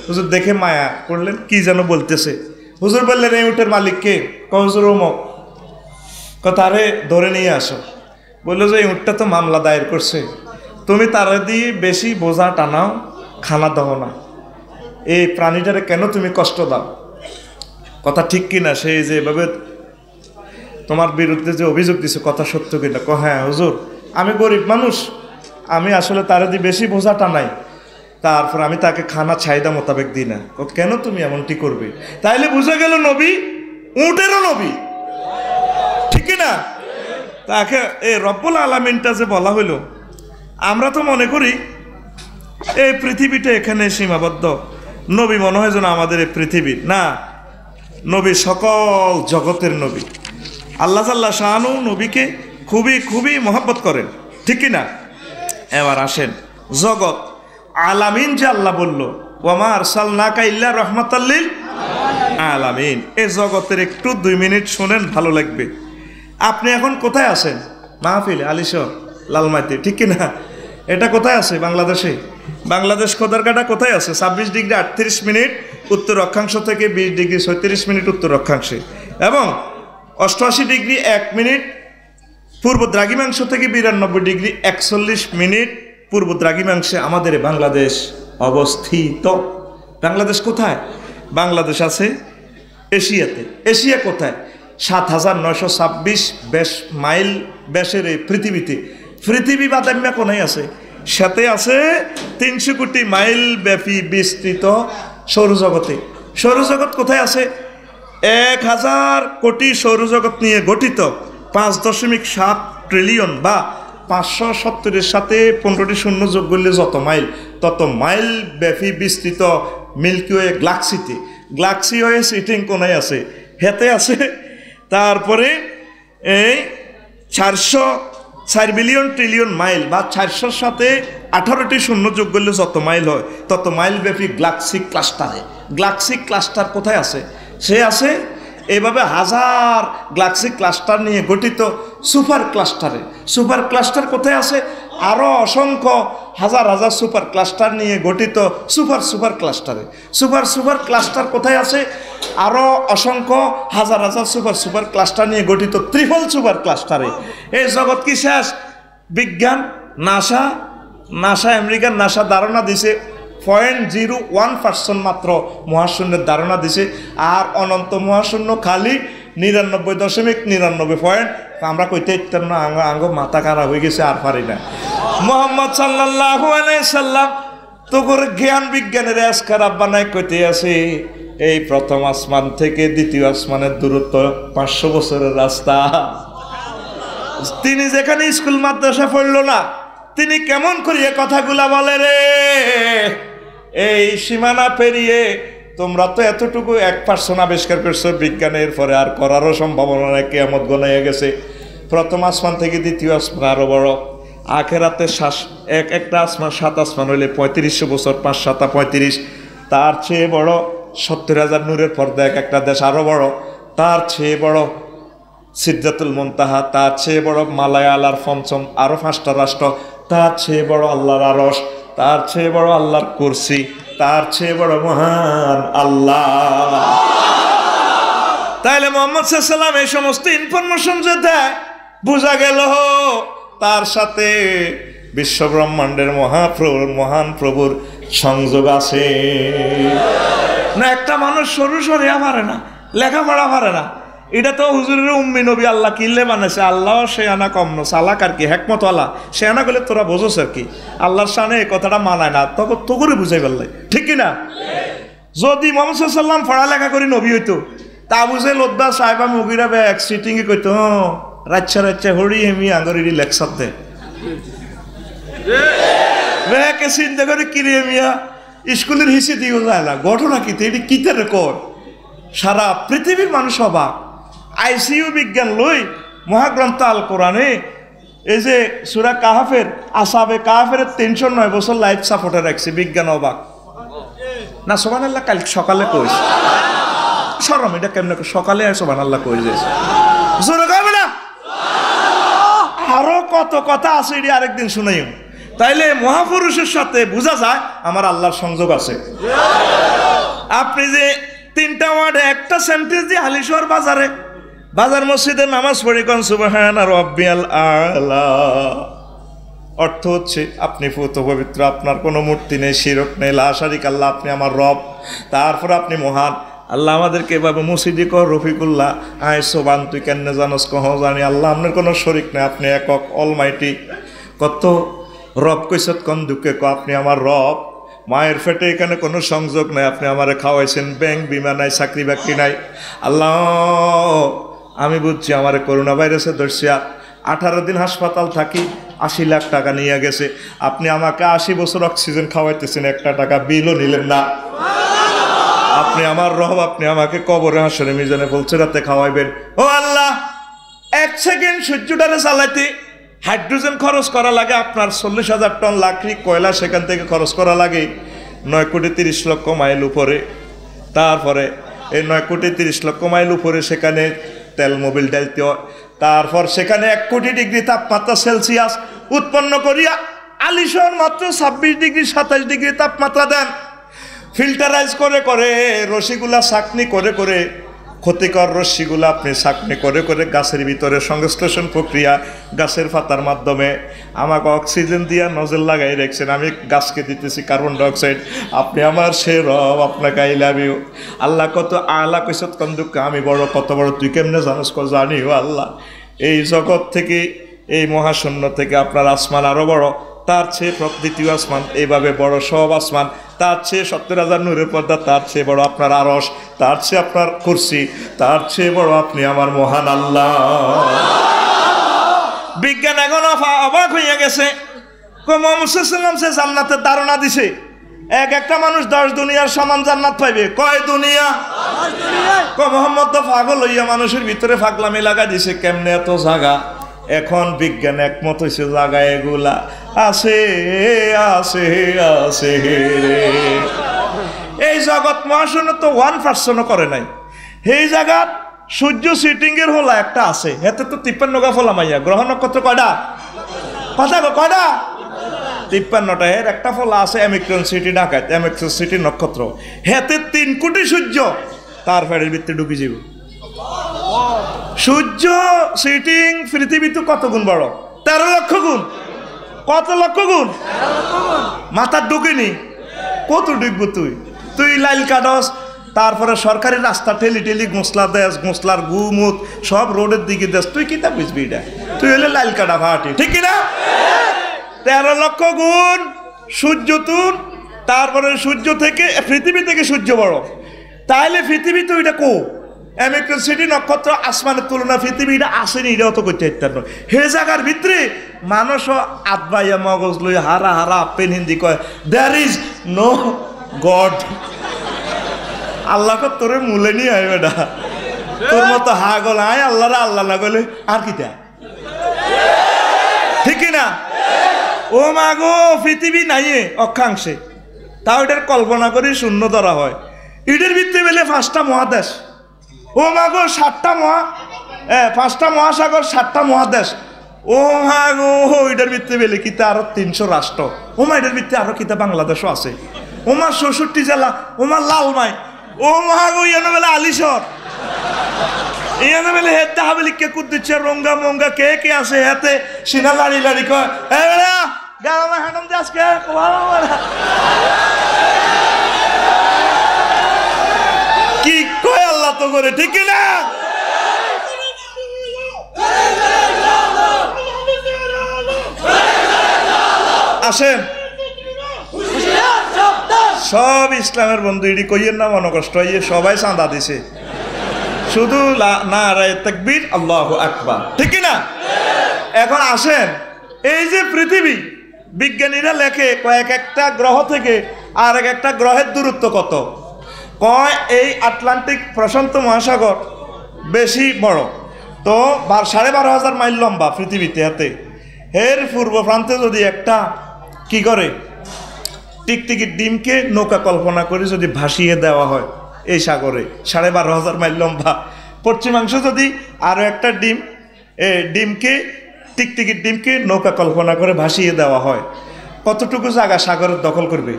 হুজুর দেখে মায়া করলেন, কি যেন বলতেছে। হুজুর বললেন, এই উটের মালিক কে? হুজুর অমুক। তারে ধরে নিয়ে আসো। বললো যে এই উটটা তো মামলা দায়ের করছে, তুমি তারা দিয়ে বেশি বোঝা টানাও, খানা দাও না, এই প্রাণীটারে কেন তুমি কষ্ট দাও? কথা ঠিক কিনা? সেই যে এভাবে তোমার বিরুদ্ধে যে অভিযোগ দিছে, কথা সত্য কিনা? হ্যাঁ হুজুর, আমি গরিব মানুষ, আমি আসলে তারা দিয়ে বেশি বোঝা টানাই, তারপর আমি তাকে খানা চাহিদা মোতাবেক দিই না। কেন তুমি এমনটি করবে? তাইলে বুঝা গেল নবী উটেরও নবী, ঠিক কিনা? তাকে এই রব্বুল আলামিনটা যে বলা হইল, আমরা তো মনে করি এই পৃথিবীটা এখানে সীমাবদ্ধ। নবী মনে হয় যেন আমাদের এই পৃথিবীর না, নবী সকল জগতের নবী। আল্লাহ জাল্লা শানু নবীকে খুবই খুবই মহব্বত করেন, ঠিক কিনা? এবার আসেন জগৎ আলামিন যে আল্লাহ বলল, ওয়ামা আরসালনাকা ইল্লা রাহমাতাল লিল আলামিন। এই জগতের একটু 2 মিনিট শুনেন, ভালো লাগবে। আপনি এখন কোথায় আছেন? মাহফিলে, আলিশহর, লালমাইতে, ঠিক কিনা? এটা কোথায় আছে? বাংলাদেশে। বাংলাদেশ খোদার কাটা কোথায় আছে? 26 ডিগ্রি 38 মিনিট উত্তর অক্ষাংশ থেকে 20 ডিগ্রি 36 মিনিট উত্তর অক্ষাংশে, এবং 88 ডিগ্রি 1 মিনিট পূর্ব দ্রাঘিমাংশ থেকে 92 ডিগ্রি 41 মিনিট পূর্ব দ্রাঘিমাংশে আমাদের বাংলাদেশ অবস্থিত। বাংলাদেশ কোথায়? বাংলাদেশ আছে এশিয়াতে। এশিয়া কোথায়? 7926 মাইল ব্যাসের এই পৃথিবীতে। পৃথিবী বাদাম্যা কোনায় আছে? সাথে আছে 300 কোটি মাইল ব্যাপী বিস্তৃত সৌরজগতে। সৌরজগৎ কোথায় আছে? 1000 কোটি সৌরজগৎ নিয়ে গঠিত 5.7 ট্রিলিয়ন বা 570-এর সাথে 15টি শূন্য যোগ করলে যত মাইল, তত মাইল ব্যাপী বিস্তৃত মিল্কি ওয়ে গ্যালাক্সিতে। গ্যালাক্সি হয়ে সিটিং কোনায় আছে? হেতে আছে। তারপরে এই 404 বিলিয়ন ট্রিলিয়ন মাইল বা 400-র সাথে 18টি শূন্য যোগ করলে যত মাইল হয়, তত মাইল ব্যাপী গ্যালাক্সিক ক্লাস্টারে। গ্যালাক্সিক ক্লাস্টার কোথায় আছে? সে আছে এভাবে 1000 গ্যালাক্সিক ক্লাস্টার নিয়ে গঠিত সুপার ক্লাস্টারে। সুপার ক্লাস্টার কোথায় আছে? আরও অসংখ্য হাজার হাজার সুপার ক্লাস্টার নিয়ে গঠিত সুপার ক্লাস্টারে। সুপার ক্লাস্টার কোথায় আছে? আরও অসংখ্য হাজার হাজার সুপার ক্লাস্টার নিয়ে গঠিত ত্রিফল সুপার ক্লাস্টারে। এই জগৎ কি শেষ? বিজ্ঞান, নাসা আমেরিকার নাসা ধারণা দিছে 0.01% মাত্র মহাশূন্যের ধারণা দিছে, আর অনন্ত মহাশূন্য খালি 99.99 আমরা কইতে ইত্যার না, আঙ্গ মাথা খারাপ হয়ে গেছে, আর পারি না। মোহাম্মদ সাল্লাল্লাহু আলাইহি সাল্লাম তো করে জ্ঞান বিজ্ঞানের আজকার আব্বানায় কইতে আছে এই প্রথম আসমান থেকে দ্বিতীয় আসমানের দূরত্ব 500 বছরের রাস্তা। তিনি যেখানে স্কুল মাদ্রাসা পড়লো না, তিনি কেমন করিয়ে কথাগুলা বলে রে? এই সীমানা পেরিয়ে তোমরা তো এতটুকু 1% আবিষ্কার করছো বিজ্ঞানের, পরে আর করারও সম্ভাবনা নাই, কিয়ামত গনাইয়া গেছে। প্রথম আসমান থেকে দ্বিতীয় আসমান আরো বড়। আখেরাতে একটা আসমান 7 আসমান হইলে 3500 বছর, 5-7 35। তার চেয়ে বড় 70,000 নূরের পর্দা একটা দেশ আরো বড়। তার চেয়ে বড় সিদরাতুল মুনতাহা, তার চেয়ে বড় মালায়ালার পঞ্চম আরো 5টা রাষ্ট্র, তার চেয়ে বড় আল্লাহর আরশ, তার চেয়ে বড় আল্লাহর কুরসি, তার চেয়ে বড় মহান আল্লাহ। তাইলে মুহাম্মদ সাল্লাল্লাহু আলাইহি ওয়াসাল্লাম এই সমস্ত ইনফরমেশন যে দেয়, বোঝা গেল তার সাথে বিশ্ব ব্রহ্মাণ্ডের মহান প্রভুর সংযোগ আছে। না একটা মানুষ সরু সরিয়া পারে না, লেখাপড়া পারে না, এটা তো হুজুরের উম্মি নবী আল্লাহ কিনলে বানাইছে। আল্লাহ সে আনা কম ন চালাক আর কি, হেকমত আল্লাহ সে আনা করলে তোরা বোঝোস আর কি। আল্লাহর সামনে এই কথাটা মানায় না, তখন তো করে বুঝাই পারলে, ঠিক কিনা? যদি মোহাম্মদ সাল্লাল্লাহু আলাইহি ওয়াসাল্লাম পড়ালেখা করে নবী হইতো, তা বুঝে লোদ্দা সাহেবা মুগিরা ব্যাগ সিটিংয়ে কইতো রাচ্চা হরি এমি আঙ্গরি লেকচার দে ব্যাকে চিন্তা করে কিরে মিয়া স্কুলের হিসে দিও যায় না, ঘটনা কি এটি কিতে রেকর্ড? সারা পৃথিবীর মানুষ অবাক। আইসিইউ বিজ্ঞান লই মহাগ্রন্থ আল কোরআনে এই যে সূরা কাহাফের আসাবে কাহাফের 309 বছর লাইফ সাপোর্টে রাখছে, বিজ্ঞান অবাক না। সুবহানাল্লাহ কাল সকালে কইছে, শরম এটা কেমনে সকালে আর সুবহানাল্লাহ কই যাইছে, জোরে কইবে না? আরো কত কথা আছে, এটি আরেকদিন শুনাইও। তাইলে মহাপুরুষের সাথে বোঝা যায় আমার আল্লাহর সংযোগ আছে। আপনি যে 3টা ওয়ার্ডে একটা সেন্টেন্স দিয়ে হালিশহর বাজার মসজিদে নামাজ পড়ি কোন সুবহানা রাব্বিয়াল আলা, অর্থ হচ্ছে আপনি পুত পবিত্র, আপনার কোনো মূর্তি নেই, শিরক নেই, লা শারিকা আল্লাহ, আপনি আমার রব। তারপর আপনি মহান আল্লাহ। আমাদেরকে এভাবে মসজিদে কর রফিকুল্লাহ আয় সোবান, তুই কেন জানোস? কহ জানি আল্লাহ আপনার কোনো শরিক নেই, আপনি একক অলমাইটি। কত রব কইসত কোন দুঃখে ক আপনি আমার রব। মায়ের পেটে এখানে কোনো সংযোগ নাই, আপনি আমারে খাওয়াইছেন, ব্যাংক বিমা নাই, চাকরি বাকরি নাই। আল্লাহ আমি বুঝছি আমার করোনা ভাইরাসে ধরছিয়া 18 দিন হাসপাতাল থাকি, 80 লাখ টাকা নিয়ে গেছে। আপনি আমাকে 80 বছর অক্সিজেন খাওয়াইতেছেন, 1 টাকা বিলও নিলেন না। আপনি আমার রব, আপনি আমাকে কবরে হাসরে মিজানে বলছে রাতে খাওয়াইবেন। ও আল্লাহ, 1 সেকেন্ড সূর্যটারে চালাইতে হাইড্রোজেন খরচ করা লাগে আপনার 40,000 টন লাকড়ি কয়লা, সেখান থেকে খরচ করা লাগে 9,30,00,000 মাইল উপরে। তারপরে এই 9,30,00,000 মাইল উপরে সেখানে তেল মোবিল ডালতে হয়। তারপর সেখানে 1 কোটি ডিগ্রি তাপমাত্রা সেলসিয়াস উৎপন্ন করিয়া আলিশান মাত্র 26 ডিগ্রি 27 ডিগ্রি তাপমাত্রা দেন, ফিল্টারাইজ করে করে রশিগুলা ছাঁকনি করে করে, ক্ষতিকর রশ্মিগুলো আপনি ছাঁকনি করে করে গাছের ভিতরে সংশ্লেষণ প্রক্রিয়া, গাছের পাতার মাধ্যমে আমাকে অক্সিজেন দিয়া নজল লাগাই রাখছেন, আমি গাছকে দিতেছি কার্বন ডাইঅক্সাইড, আপনি আমার সে রব, আপনাকে আই লাভ ইউ। আল্লাহ কত আলা কৈসত কন্দুক, আমি বড় কত বড়, তুই কেমনে জানোস? জানি ও আল্লাহ, এই জগৎ থেকে, এই মহাশূন্য থেকে আপনার আসমান আরো বড়, তার চেয়ে দ্বিতীয় আসমান এইভাবে বড়, সব আসমান তার চেয়ে 70,000 নূরের পর্দা, তার চেয়ে বড় আপনার আরশ, তার চেয়ে আপনার কুরসি, তার চেয়ে বড় আপনি আমার মহান আল্লাহ। বিজ্ঞান এখন অবাক হইয়া গেছে। মুহাম্মদ সাল্লাল্লাহু আলাইহি ওয়াসাল্লাম জান্নাতের ধারণা দিছে, একটা মানুষ 10 দুনিয়ার সমান জান্নাত পাইবে। কয় দুনিয়া? মুহাম্মদ তো পাগল হইয়া মানুষের ভিতরে পাগলামি লাগা দিছে, কেমনে এত জায়গা? এখন বিজ্ঞান একমত হয়েছে, জায়গা এগুলা আছে আছে আছে রে। এই জগৎ মহাশূন্য তো 1% করে নাই। এই জায়গাত সূর্য সিটিং এর হলা একটা আছে, হেতে তো 53 গা ফলা মাইয়া। গ্রহ নক্ষত্র কয়টা? কথা কয়টা? 53টা। এর একটা ফলা আছে অমিক্রন সিটি ঢাকায়, অমিক্রন সিটি নক্ষত্র, হেতে 3 কোটি সূর্য তার ফেরের ভিতরে ঢুকে যাবে। সূর্য সিটিং পৃথিবী তো কত গুণ বড়? 13 লক্ষ গুণ। কত লক্ষ গুণ? মাথার ঢুকিনি, কত ঢুকবো তুই? তুই লাইল কাটস, তারপরে সরকারি রাস্তা ঠেলি ঠেলি গোসলা দেশ, গোসলার গুমুত সব রোডের দিকে দেশ, তুই কিতা বুঝবি? এটা তুই হলে লাইল কাটা ভাটি, ঠিক কিনা? 13 লক্ষ গুণ সূর্য তুন, তারপরে সূর্য থেকে, পৃথিবী থেকে সূর্য বড়। তাইলে পৃথিবী তো এটা কো অ্যামেরিকান সিটি নক্ষত্র আসমানের তুলনা পৃথিবীটা আসেনি, এটা অত করতে ইত্যাদ। হে জায়গার ভিতরে মানুষও আদবাইয়া মগজ লই হারা হারা পেন হিন্দি কয়, দেয়ার ইজ নো গড। আল্লাহকে তোরে মূলে নিয়ে আয় বেটা, তোর মতো হাগল আয় আল্লাহরা আল্লাহ না গলে আর কিটা, ঠিক না? ও মাগো পৃথিবী নাইয়ে অক্ষাংশে, তাও এটার কল্পনা করে শূন্য ধরা হয়। এটার ভিতরে বেলে 5টা মহাদেশ, ও মাগো 5টা মহাসাগর, 7টা মহাদেশ, ও মাগো এটার ভিতরে বেলে কিতা আরো 300 রাষ্ট্র, ও মা এটার ভিতরে আরো কিতা বাংলাদেশও আছে, ও মা 64 জেলা, ও মা লালমাই, ও মাগো ইয়ানো বেলে আলিশর, ইয়ানো বেলে হেতে হাবেলিকে কুদ্দিচ্ছে রঙ্গা মঙ্গা, কে কে আছে হেতে সিনা লাড়ি লাড়ি কয়, এ বেলা গামা হানম দাসকে কি কয় আল্লাহ তো করে, ঠিক না? আসেন সব ইসলামের বন্ধু, ইডি কইয়ের না মনে কষ্ট হইয়ে সবাই চাঁদা দিছে, শুধু নারায়ে তাকবীর আল্লাহু আকবার, ঠিক না? এখন আসেন, এই যে পৃথিবী, বিজ্ঞানীরা লেখে কয়েক একটা গ্রহ থেকে আর একটা গ্রহের দূরত্ব কত, কয় এই আটলান্টিক প্রশান্ত মহাসাগর বেশি বড়, তো 12,500 মাইল লম্বা পৃথিবীতে। হাতে এর পূর্ব প্রান্তে যদি একটা কি করে টিকটিকির ডিমকে নৌকা কল্পনা করে যদি ভাসিয়ে দেওয়া হয় এই সাগরে, 12,500 মাইল লম্বা, পশ্চিমাংশে যদি আরও একটা ডিমকে টিকটিকির ডিমকে নৌকা কল্পনা করে ভাসিয়ে দেওয়া হয়, কতটুকু জায়গা সাগরের দখল করবে?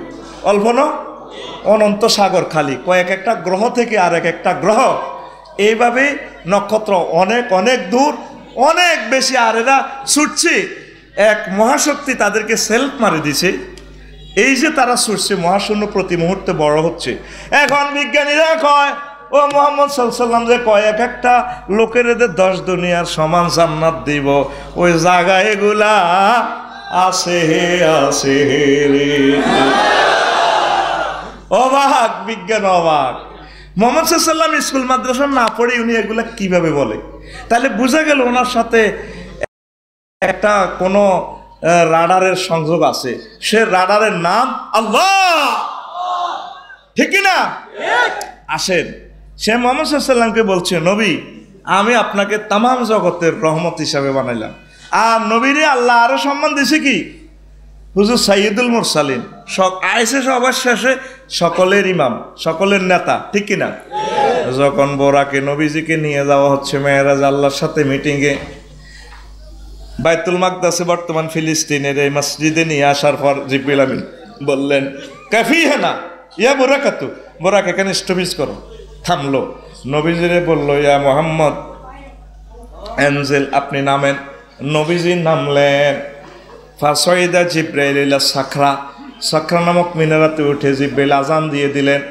অল্প না, অনন্ত সাগর খালি। কয়েক একটা গ্রহ থেকে আর একটা গ্রহ, এইভাবে নক্ষত্র অনেক অনেক দূর, অনেক বেশি। আর এরা ছুটছে, এক মহাশক্তি তাদেরকে সেলফ মারি দিছে, এই যে তারা ছুটছে, মহাশূন্য প্রতি মুহূর্তে বড় হচ্ছে। এখন বিজ্ঞানীরা কয়, ও মুহাম্মদ সাল্লাল্লাহু আলাইহি ওয়াসাল্লাম যে কয়েক একটা লোকের এদের 10 দুনিয়ার সমান জান্নাত দিব, ওই জায়গা এগুলা আছে আছে রে। অবাক বিজ্ঞান, অবাক। মুহাম্মদ সাল্লাল্লাহু আলাইহি ওয়াসাল্লাম স্কুল মাদ্রাসা না পড়ে উনি এগুলা কিভাবে বলে? তাহলে বোঝা গেল ওনার সাথে একটা কোনো রাডারের সংযোগ আছে, সে রাডারের নাম আল্লাহ, ঠিক না? আসেন, সে মুহাম্মদ সাল্লাল্লাহু আলাইহি ওয়াসাল্লামকে বলছে, নবী আমি আপনাকে তামাম জগতের রহমত হিসাবে বানাইলাম, আর নবীরে আল্লাহ আরো সম্মান দিছে কি? হুজুর সাইয়্যিদুল মুরসালিন, আইসে সবার শেষে সকলের ইমাম, সকলের নেতা, ঠিক কিনা? যখন বোরাকে নবীজিকে নিয়ে যাওয়া হচ্ছে মেরাজ আল্লাহর সাথে মিটিংয়ে, বাইতুল মাকদাসে বর্তমান ফিলিস্তিনের এই মসজিদে নিয়ে আসার পর জিবরিল আমিন বললেন কাফি না ইয়া বুরাকাতু, বুরাক এখানে স্টপিজ করো। থামলো। নবীজিরে বলল ইয়া মুহাম্মদ এনজেল, আপনি নামেন। নবীজি নামলেন। ফাসয়দা জিব্রাইল ইলা সাখরা, সাখরা নামক মিনারাতে উঠে জিব্রাইল আজান দিয়ে দিলেন।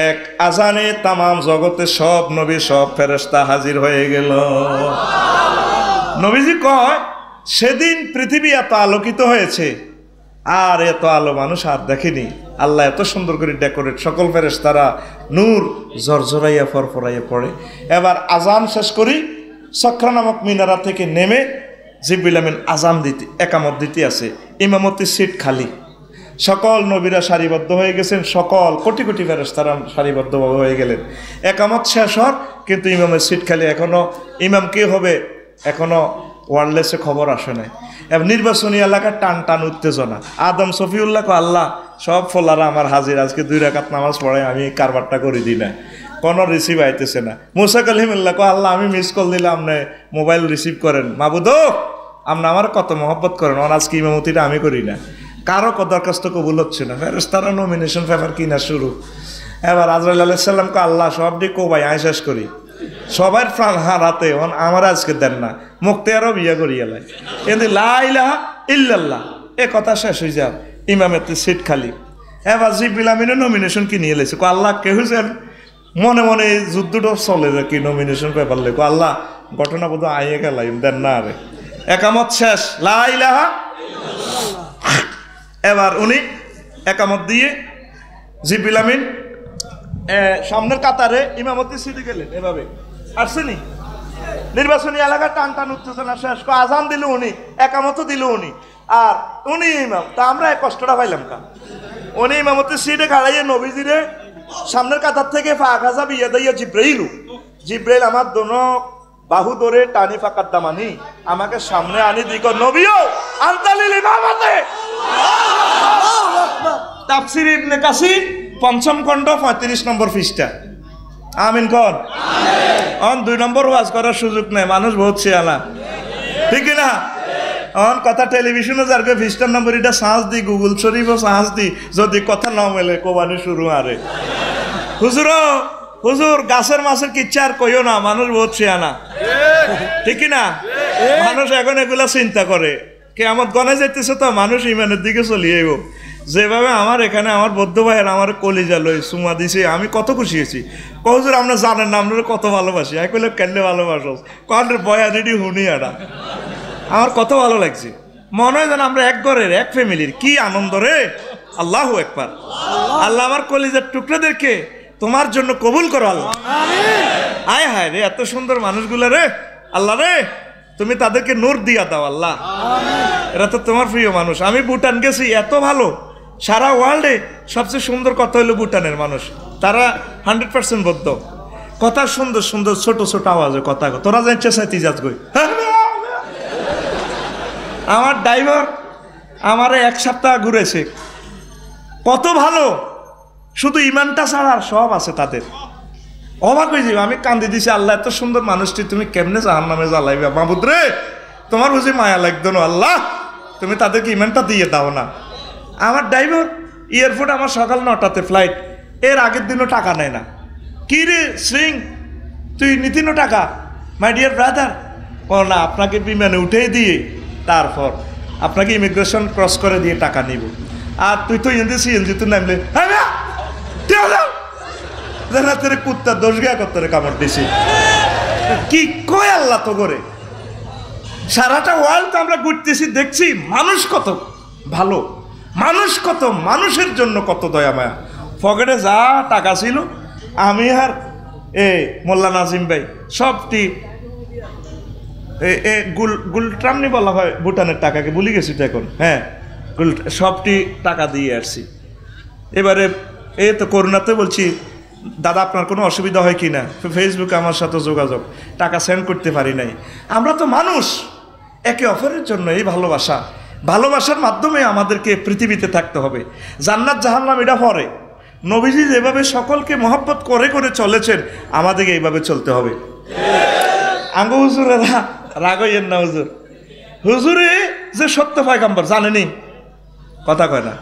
এক আজানে তামাম জগতে সব নবী সব ফেরেশতা হাজির হয়ে গেল। নবীজি কয় সেদিন পৃথিবী এত আলোকিত হয়েছে আর এত আলো মানুষ আর দেখেনি। আল্লাহ এত সুন্দর করে ডেকোরেট, সকল ফেরেশতারা নূর ঝরঝরাইয়া ফরফরাইয়া পড়ে। এবার আজান শেষ করি, সাখরা নামক মিনারা থেকে নেমে জিবরিল আমিন আজান দিতে একামত দিতে আছে। ইমামতির সিট খালি, সকল নবীরা সারিবদ্ধ হয়ে গেছেন, সকল কোটি কোটি ফেরেশতারা সারিবদ্ধভাবে হয়ে গেলেন। একামত শেষ হওয়ার কিন্তু ইমামের সিট খালি। এখনো ইমাম কে হবে এখনো ওয়ারলেসে খবর আসে নাই। নির্বাচনী এলাকার টান টান উত্তেজনা। আদম শফিউল্লাহ কো আল্লাহ সব ফোলারা আমার হাজির, আজকে 2 রাকাত নামাজ পড়ে আমি কারবারটা করে দিই না, কোনো রিসিভ আইতেছে না। মুসা কালিমুল্লাহ কো আল্লাহ আমি মিস কল দিলাম, আপনি মোবাইল রিসিভ করেন। মাবুদ আপনি আমার কত মহব্বত করেন, আজকে ইমামতিটা আমি করি না। কারো দরখাস্ত কবুল হচ্ছে না, ফেরেশতারা নমিনেশন পেপার কিনা শুরু। এবার আজরাইল আলাইহিস সালাম কো আল্লাহ সব দিক কো ভাই আয় শেষ করি, সবার প্রাণ হারাতে আমার আজকে দেন না, মুক্তি আরো বিয়ে করিয়া লাই। কিন্তু লা ইলাহা ইল্লাল্লাহ এ কথা শেষ হয়ে যায়, ইমামের সিট খালি। এবার জিবরিল আমিনের নমিনেশন কি নিয়ে লেছে, আল্লাহ কেউ যেন মনে মনে এই যুদ্ধটা চলে যায় কি নমিনেশন পেপার লেখো, আল্লাহ ঘটনা বোধ আইয়ে গেলাই দেন না আরে। একামত শেষ, লা ইলাহা। এবার উনি একামত দিয়ে জিবরিল আমিন সামনের কাতারে ইমামতি সিটে গেলেন। এভাবে আসছেনি নির্বাচনী এলাকার টান টান উত্তেজনা শেষ, আজান দিল উনি, একামত দিল উনি, আর উনি ইমাম। তা আমরা এই কষ্টটা পাইলাম কা, উনি ইমামতি সিটে খাড়াইয়ে নবীজিরে সামনের কাতার থেকে ফাঁকা বিয়ে দিয়ে জিব্রাইল আমার দোনো বাহু ধরে টানি ফাঁকার দামানি আমাকে সামনে আনি দিক নবীও আনতালিল ইমামাতে। তাফসীর ইবনে কাসির 5ম খণ্ড 35 নম্বর পৃষ্ঠা। আমিন কোন অন 2 নম্বর ওয়াজ করার সুযোগ নেই, মানুষ বহুত শিয়ালা, ঠিক না? অন কথা টেলিভিশনে যারকে 20 নম্বর এটা সার্চ দি, গুগল শরীফও সার্চ দি, যদি কথা না মেলে কোবানি শুরু আরে হুজুর গাছের মাছের কিচ্ছা আর কইও না, মানুষ বহুত শিয়ানা, ঠিক না? মানুষ এখন এগুলা চিন্তা করে, কিয়ামত গনে যাইতেছে তো মানুষ ইমানের দিকে চলে আইব। যেভাবে আমার এখানে আমার বৌদ্ধ ভাইয়ের আমার কলিজা লই সুমা দিছে, আমি কত খুশি হয়েছি। কহুজুর আপনার জানেন না আপনারা কত ভালোবাসি, আমি কইলে কেন ভালোবাসো কন্ডের বয়ানিটি হুনি আডা, আমার কত ভালো লাগছে। মনে হয় যেন আমরা এক ঘরের এক ফ্যামিলির, কি আনন্দ রে। আল্লাহু আকবার। আল্লাহ আমার কলিজার টুকরাদেরকে তোমার জন্য কবুল করো আল্লাহ। আয় হায় রে, এত সুন্দর মানুষগুলো রে আল্লাহ রে, তুমি তাদেরকে নূর দিয়া দাও আল্লাহ, এরা তো তোমার প্রিয় মানুষ। আমি ভুটান গেছি, এত ভালো, সারা ওয়ার্ল্ডে সবচেয়ে সুন্দর কথা হলো ভুটানের মানুষ, তারা 100% বৌদ্ধ, কথা সুন্দর সুন্দর ছোট ছোট আওয়াজে কথা, তোরা জানছে সাথী যাচ গই। আমার ড্রাইভার আমারে 1 সপ্তাহ ঘুরেছে, কত ভালো, শুধু ইমানটা ছাড়া আর সব আছে তাদের। অবাক হয়ে যাবে, আমি কান্দি দিছি, আল্লাহ এত সুন্দর মানুষটি তুমি কেমনে জাহান্নামে জ্বালাইবে, মাহবুদ রে তোমার বুঝি মায়া লাগতো না আল্লাহ, তুমি তাদেরকে ইমানটা দিয়ে দাও না। আমার ড্রাইভার এয়ারপোর্ট, আমার সকাল 9টাতে ফ্লাইট, এর আগের দিনও টাকা নেয় না। কি রে সিং তুই নিতিনও টাকা, মাই ডিয়ার ব্রাদার, ও না আপনাকে বিমানে উঠেই দিয়ে তারপর আপনাকে ইমিগ্রেশন ক্রস করে দিয়ে টাকা নিব, আর তুই তো সিএনজি তো নামলে তোর কুত্তা দোষ গিয়া করতে কামড় দিছি, কি কয় আল্লাহ তো করে। সারাটা ওয়ার্ল্ড আমরা ঘুরতেছি, দেখছি মানুষ কত ভালো, মানুষ কত মানুষের জন্য কত দয়া মায়া। পকেটে যা টাকা ছিল আমি আর মোল্লা নাজিম ভাই সবটি গুলট্রামনি বলা হয় ভুটানের টাকাকে, ভুলে গেছি তো এখন, হ্যাঁ সবটি টাকা দিয়ে আসছি। এবারে এই তো করোনাতে বলছি দাদা আপনার কোনো অসুবিধা হয় কি না, ফেসবুকে আমার সাথে যোগাযোগ, টাকা সেন্ড করতে পারি নাই। আমরা তো মানুষ, একে অপরের জন্য এই ভালোবাসা, ভালোবাসার মাধ্যমে আমাদেরকে পৃথিবীতে থাকতে হবে। জান্নাত জাহান্নাম এটা পরে, নবীজি যেভাবে সকলকে মহব্বত করে করে চলেছেন আমাদেরকে এইভাবে চলতে হবে। আঙ্গ হুজুরেরা রাগ হইয়েন না, হুজুর হুজুরে যে সত্য পয়গম্বর জানেনি, কথা কয় না,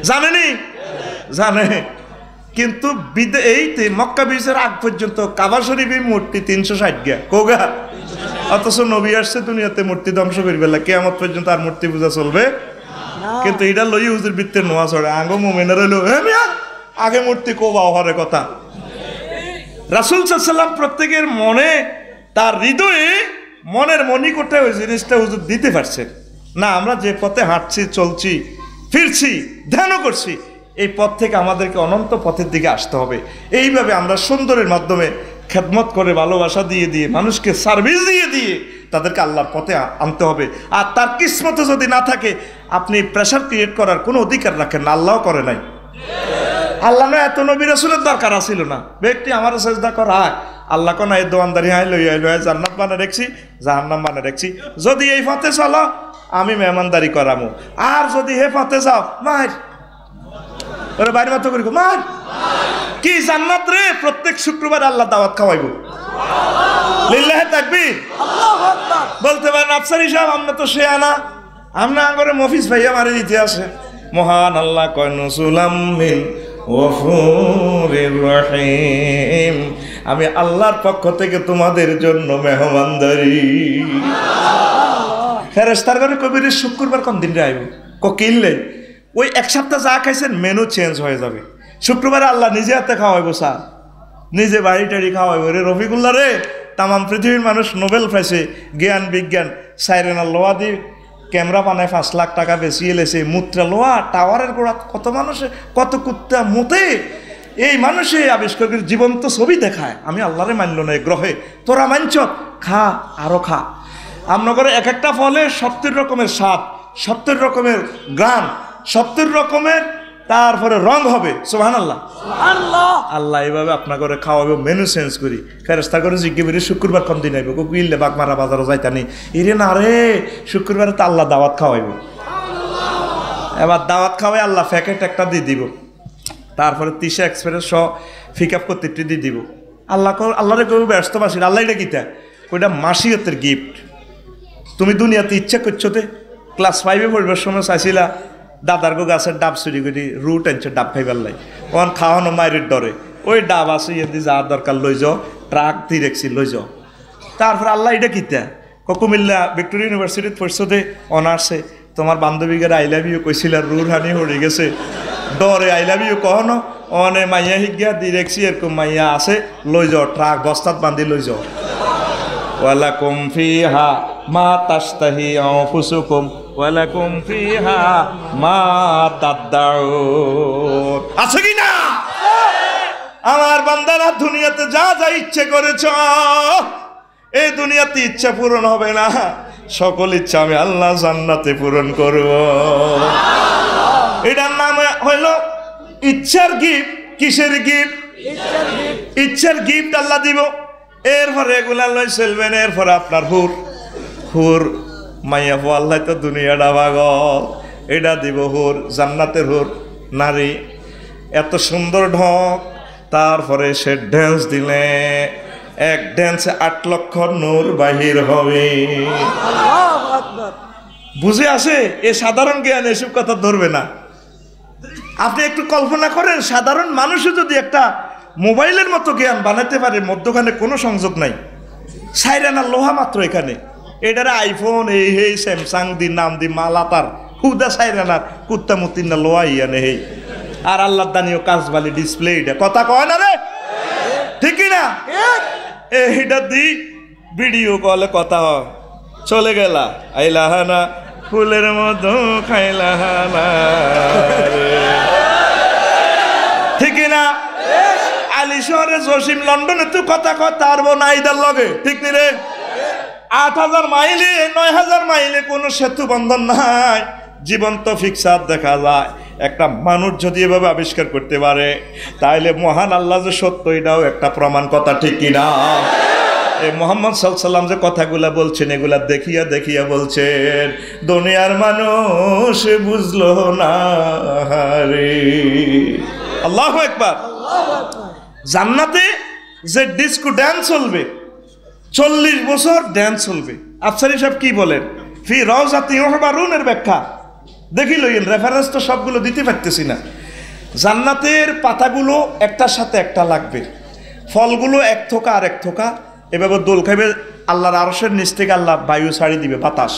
জানেনি, জানে, কিন্তু এইতে মক্কা বিজয়ের আগ পর্যন্ত কাবা শরীফের মূর্তি 360 গা কোগা, অথচ নবী আসছে দুনিয়াতে মূর্তি ধ্বংস করবে না, কিয়ামত পর্যন্ত আর মূর্তি পূজা চলবে। কিন্তু এটা লই হুজুর বৃত্তের নোয়া চড়ে আঙ্গ মোমেনার হইলো আগে মূর্তি কোবা হরে কথা। রাসূল সাল্লাল্লাহু আলাইহি ওয়াসাল্লাম প্রত্যেকের মনে, তার হৃদয়ে, মনের মণিকোঠে ওই জিনিসটা হুজুর দিতে পারছেন না। আমরা যে পথে হাঁটছি, চলছি, ফিরছি, ধ্যানও করছি, এই পথ থেকে আমাদেরকে অনন্ত পথের দিকে আসতে হবে। এইভাবে আমরা সুন্দরের মাধ্যমে খেদমত করে, ভালোবাসা দিয়ে দিয়ে, মানুষকে সার্ভিস দিয়ে দিয়ে তাদেরকে আল্লাহর পথে আনতে হবে। আর তার কিসমতে যদি না থাকে, আপনি প্রেশার ক্রিয়েট করার কোনো অধিকার রাখেন না, আল্লাহও করে নাই। আল্লাহ না এত নবী রাসূলের দরকার আছিল না, ব্যক্তি আমার সেজদা করায় আল্লাহ কোন এই দোয়ানদারি হাই লই আইলো, জান্নাত মানে দেখছি, জাহান্নাম মানে দেখছি, যদি এই পথে চলো আমি মেহমানদারি করামু, আর যদি হে পথে যাও মার ওরে বাইরে মতো করি মার। কি জান্নাত রে, প্রত্যেক শুক্রবার আল্লাহ দাওয়াত খাওয়াইব। লিল্লাহি তাকবীর, আল্লাহু আকবার। বলতে পারেন আফসারি সাহেব আমরা তো সে আনা, আমরা আঙ্গরে মফিজ ভাইয়া মারে দিতে আসে। মহান আল্লাহ কয় নুসুলাম মিন গফুরির রহিম, আমি আল্লাহর পক্ষ থেকে তোমাদের জন্য মেহমানদারি। ফেরেশতার ঘরে কবিরের শুক্রবার কোন দিন আইব কিনলে ওই এক সপ্তাহ যা খাইছেন মেনু চেঞ্জ হয়ে যাবে। শুক্রবারে আল্লাহ নিজে হাতে খাওয়াইব, স্যার নিজে বাড়ি টাড়ি খাওয়াইব। রে রফিকুল্লাহ রে, তামাম পৃথিবীর মানুষ নোবেল পাইছে জ্ঞান বিজ্ঞান, সাইরেনা লোয়া দিয়ে ক্যামেরা বানায় 5 লাখ টাকা বেশি এলেছে, মুত্রা লোয়া টাওয়ারের গোড়া কত মানুষে কত কুত্তা মুতে, এই মানুষে আবিষ্কার করে জীবন্ত ছবি দেখায়। আমি আল্লাহরে মানল না এই গ্রহে, তোরা মানছ খা আরো খা। আমরা করে এক একটা ফলে 70 রকমের স্বাদ, 70 রকমের গ্রাম, 70 রকমের তারপরে রং হবে। সুবহানাল্লাহ, সুবহানাল্লাহ। আল্লাহ এইভাবে আপনার করে খাওয়াবে, মেনু চেঞ্জ করি। ফেরেশতা করে জিজ্ঞেস শুক্রবার কোন দিন আইব, কুইলে বাগমারা বাজারও যাইতানি, ইরে না রে শুক্রবারে তো আল্লাহ দাওয়াত খাওয়াইব। এবার দাওয়াত খাওয়াই আল্লাহ প্যাকেট একটা দিয়ে দিব, তারপরে 30 এক্সপ্রেস সহ পিকআপ করতে দিয়ে দিব। আল্লাহরে কেউ ব্যস্তবাসী, আল্লাহ এটা কিতা ওইটা মাসিয়তের গিফট। তুমি দুনিয়াতে ইচ্ছা করছো তে ক্লাস 5-এ পড়বার সময় চাইছিলা দাদার গো গাছের ডাব চুরি করি, রুট আনছে ডাব খাইবার লাই, ওখান খাওয়ানো মায়ের ডরে, ওই ডাব আছে এদি যাওয়ার দরকার লই যাও, ট্রাক দিয়ে রেখছি লই যাও। তারপর আল্লাহ এটা কিতা কুমিল্লা ভিক্টোরিয়া ইউনিভার্সিটিতে পড়ছো দে অনার্সে, তোমার বান্ধবীকে আই লাভ ইউ কইছিল, রুর হানি হয়ে গেছে, ডরে আই লাভ ইউ কহনো অনে মাইয়া হিগিয়া দিয়ে রেখছি, এরকম মাইয়া আছে লই যাও, ট্রাক বস্তাত বান্ধি লই যাও। ওয়ালাকুম ফিহা মা তাশতাহি আনফুসুকুম ওয়ালাকুম ফিহা মা তাদদাউন। আছে কি না? আমার বান্দারা দুনিয়াতে যা যা ইচ্ছে করেছ, এই দুনিয়াতে ইচ্ছা পূরণ হবে না, সকল ইচ্ছা আমি আল্লাহ জান্নাতে পূরণ করব। এটার নাম হইল ইচ্ছার গিফট। কিসের গিফট? ইচ্ছার গিফট আল্লাহ দিব। এরপরে এগুলা লই চলবেন। এরপরে আপনার হুর মাইয়া আল্লাহ তো দুনিয়াটা পাগল, এটা দিব হুর, জান্নাতের হুর নারী, এত সুন্দর ঢং। তারপরে সে ড্যান্স দিলে এক ড্যান্সে 8 লক্ষ নূর বাহির হবে। বুঝে আসে? এ সাধারণ জ্ঞান এসব কথা ধরবে না। আপনি একটু কল্পনা করেন, সাধারণ মানুষও যদি একটা মোবাইলের মতো জ্ঞান বানাতে পারে, মধ্যখানে কোনো সংযোগ নাই, সাইরানা লোহা মাত্র এখানে, এটারে আইফোন এই স্যামসাং দি নাম দি মালা তার হুদা সাইরানার কুত্তা মুতির না লোহা ইয়ানে হেই, আর আল্লাহ দানিও কাজবালি ডিসপ্লে, এটা কথা কয় না রে, ঠিক না? এইটা দি ভিডিও কলে কথা হয়, চলে গেলা আইলাহানা ফুলের মতো খাইলাহানা, ঠিক না? আলি শহরে জসিম লন্ডনে তুই কথা কথা আর নাইদার লগে, ঠিক নি রে? 8000 মাইলে 9000 মাইলে কোনো সেতু বন্ধন নাই, জীবন্ত ফিক্সার দেখা যায়। একটা মানুষ যদি এভাবে আবিষ্কার করতে পারে, তাহলে মহান আল্লাহ যে সত্য, এটাও একটা প্রমাণ, কথা ঠিক কিনা? এই মোহাম্মদ সাল্লাল্লাহু আলাইহি ওয়াসাল্লাম যে কথাগুলা বলছেন, এগুলা দেখিয়া দেখিয়া বলছেন, দুনিয়ার মানুষ বুঝলো না রে। আল্লাহু আকবার। জান্নাতে যে ডিস্কো ড্যান্স চলবে, 40 বছর ড্যান্স চলবে। আফসারি সাহেব কি বলেন? ফি রাউজাতি ইউহবারুনের ব্যাখ্যা দেখি লইন, রেফারেন্স তো সবগুলো দিতে পারতেছি না। জান্নাতের পাতাগুলো একটার সাথে একটা লাগবে, ফলগুলো এক থোকা আর এক থোকা এভাবে দোল খাইবে। আল্লাহর আরশের নিচ থেকে আল্লাহ বায়ু ছাড়ি দিবে, বাতাস।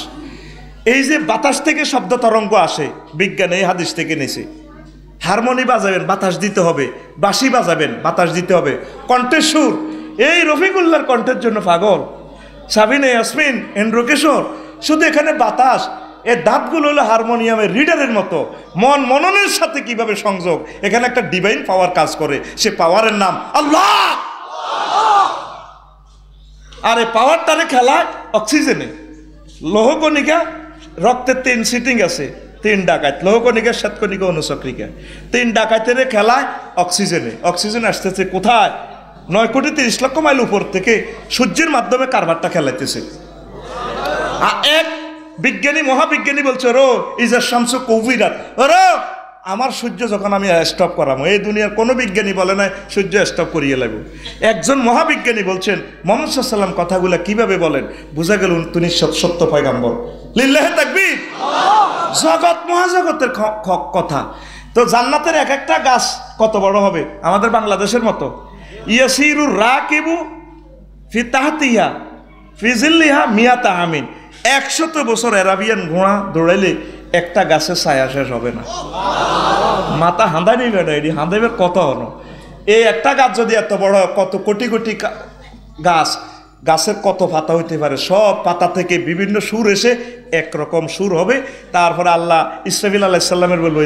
এই যে বাতাস থেকে শব্দ তরঙ্গ আসে, বিজ্ঞান এই হাদিস থেকে নিছে। হারমোনি বাজাবেন, বাতাস দিতে হবে। বাঁশি বাজাবেন, বাতাস দিতে হবে। কণ্ঠের সুর, এই রফিকুল্লাহর কণ্ঠের জন্য পাগল, সাবিনা ইয়াসমিন, এন্দ্রকিশোর, শুধু এখানে বাতাস। এর দাঁতগুলো হলো হারমোনিয়ামের রিডারের মতো, মন মননের সাথে কিভাবে সংযোগ। এখানে একটা ডিভাইন পাওয়ার কাজ করে, সে পাওয়ারের নাম আল্লাহ। আর এই পাওয়ারটারে খেলায় অক্সিজেনে। লৌহকণিকা, রক্তের 3 সিটিং আছে, 3 ডাকাত, লৌহকণিকা, শ্বেতকণিকা, অনুচক্রিকা, 3 ডাকাতের খেলায় অক্সিজেনে। অক্সিজেন আসতেছে কোথায়? 9,30,00,000 মাইল উপর থেকে সূর্যের মাধ্যমে কারবারটা খেলাইতেছে। আর এক বিজ্ঞানী, মহাবিজ্ঞানী বলছে, রো ইজ আ শামসু কৌভিরাত, রো আমার সূর্য যখন আমি স্টপ করাবো, এই দুনিয়ার কোনো বিজ্ঞানী বলে না সূর্য স্টপ করিয়ে লাগবো। একজন মহাবিজ্ঞানী বলছেন মুহাম্মদ সাল্লাল্লাহু আলাইহি ওয়াসাল্লাম কথাগুলো কিভাবে বলেন, বুঝা গেল তিনি সত্য পয়গাম্বর। লিল্লাহি তাকবীর। জগৎ মহাজগতের কথা। তো জান্নাতের এক একটা গাছ কত বড় হবে? আমাদের বাংলাদেশের মতো। ইয়াসিরুর রাকিবু ফি তাহতিহা ফি জিল্লিহা মিয়াতা আমিন। 100 বছর অ্যারাবিয়ান ঘোড়া দৌড়াইলে একটা গাছের ছায়া শেষ হবে না। মাথা হাঁদানি বেড়া, এটি হাঁদাইবের কত হলো। এই একটা গাছ যদি এত বড় হয়, কত কোটি কোটি গাছ, গাছের কত পাতা হইতে পারে। সব পাতা থেকে বিভিন্ন সুর এসে একরকম সুর হবে। তারপরে আল্লাহ ইসরাফিল আলাইহিস সালামের বলবো,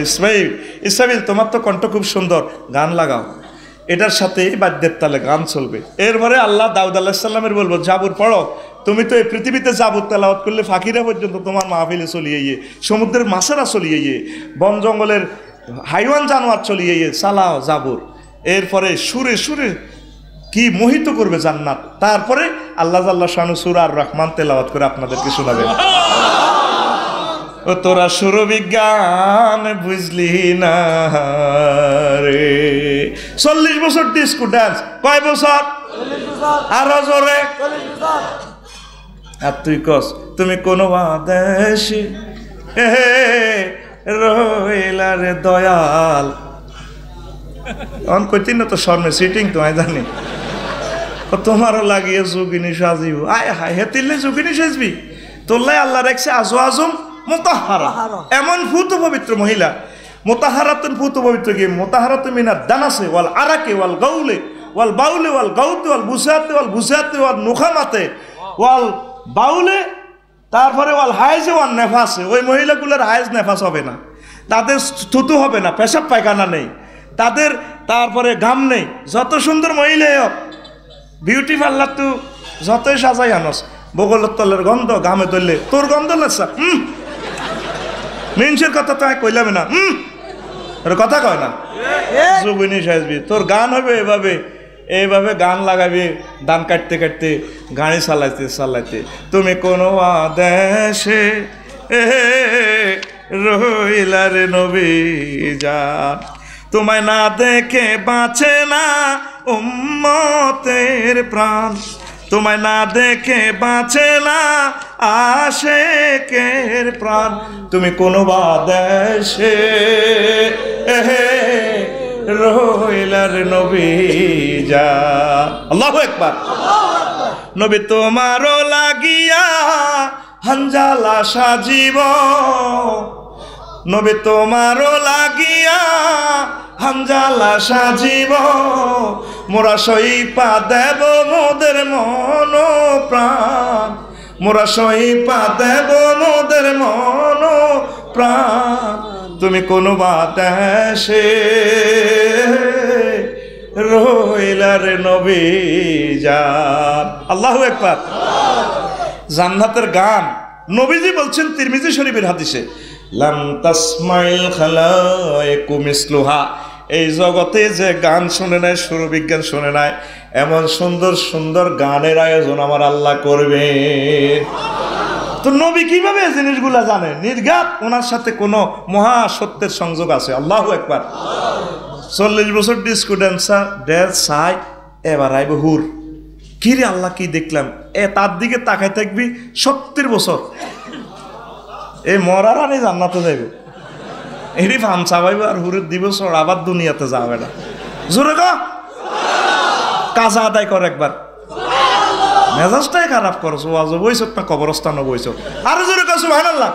ইসরাফিল তোমার তো কণ্ঠ খুব সুন্দর, গান লাগাও। এটার সাথে বাদ্যের তালে গান চলবে। এরপরে আল্লাহ দাউদ আলাইহিস সালামের বলবো, জাবুর পড়ো। তুমি তো এই পৃথিবীতে জাবুর তেলাওয়াত করলে ফাকিরা পর্যন্ত তোমার মাহফিলে চলিয়ে গিয়ে, সমুদ্রের মাছেরা চলিয়ে গিয়ে, বন জঙ্গলের হাইওয়ান জানোয়ার চলিয়ে গিয়ে চালাও জাবুর। এরপরে সুরে সুরে কি মোহিত করবে জান্নাত। তারপরে আল্লাহ জাল্লা শানু সূরা আর রহমান তেলাওয়াত করে আপনাদেরকে শোনাবেন। ও তোরা সুরবিজ্ঞান বুঝলি না রে। 40 বছর ডিস্কো ডান্স, কয় বছর? আরো জোরে। আর তুই কস তুমি কোন দেশে রইলা রে দয়াল। অন কইতি না তো শর্মে সিটিং তো আই জানি। তোমারও লাগিয়ে যোগিনী সাজিব। আয় হায়, হেতিলে যোগিনী সাজবি? তোল্লাই আল্লাহ রাখছে আজো আজম মুতাহারা, এমন ফুত পবিত্র মহিলা। মুতাহারাতুন ফুত পবিত্র কি? মুতাহারাতুন মিনাদ দানাসে ওয়াল আরাকে ওয়াল গাউলে ওয়াল বাউলে ওয়াল গাউতে ওয়াল বুসাতে ওয়াল বুসাতে ওয়াল নুখামাতে ওয়াল বাউলে, তারপরে ওয়াল হাইজে ওয়াল নেফাসে। ওই মহিলাগুলোর হাইজ নেফাস হবে না, তাদের থুতু হবে না, পেশাব পায়খানা নেই তাদের, তারপরে ঘাম নেই। যত সুন্দর মহিলা হোক, বিউটি পার্লার তো যতই সাজাই আনস, বগলের তলের গন্ধ ঘামে ধরলে তোর গন্ধ লাগছে। মিনসের কথা তো কইলাম না, কথা কয় না। যোগিনী সাজবি, তোর গান হবে এভাবে, এইভাবে গান লাগাবি, ধান কাটতে কাটতে, গাড়ি চালাইতে চালাইতে। তুমি কোনো দেশে রইলা রে নবী জান, তোমায় না দেখে বাঁচে না উম্মতের প্রাণ, তোমায় না দেখে বাঁচে না আশেকের প্রাণ। তুমি কোনো দেশে রইলার নবী জান। আল্লাহু আকবার। নবী তোমারও লাগিয়া হানজালা সাজিব, নবী তোমারও লাগিয়া হানজালা সাজিব, মোরা সইপা দেব মোদের মন প্রাণ, মোরা সইপা দেব মোদের মন প্রাণ। তুমি কোনো দেশে রইলার নবী জান। আল্লাহু আকবার। জান্নাতের গান নবীজি বলছেন তিরমিজি শরীফের হাদিসে, লাম তাসমাইল খালায়েকু মিসলুহা। এই জগতে যে গান শুনে নাই, সুরবিজ্ঞান শুনে নাই, এমন সুন্দর সুন্দর গানের আয়োজন আমার আল্লাহ করবে। তো নবী কিভাবে এই জিনিসগুলা জানে? নির্ঘাত ওনার সাথে কোনো মহা সত্যের সংযোগ আছে। আল্লাহু আকবার। 40 বছর ডিস্কো ড্যান্সার ড্যান্স চাই, এবার আইব হুর। কি রে আল্লাহ কি দেখলাম? তার দিকে তাকাই থাকবি 70 বছর। এই মরার আনি জান্নাতে যাইব, এটি ফাম চাবাইব আর হুরে দিবস আবার দুনিয়াতে যাবে না। জোরে ক কাজা আদায় কর একবার, মেজাজটাই খারাপ করছো, আজ বইছ না কবরস্থানও বইছ, আর জোরে ক সুবহানাল্লাহ।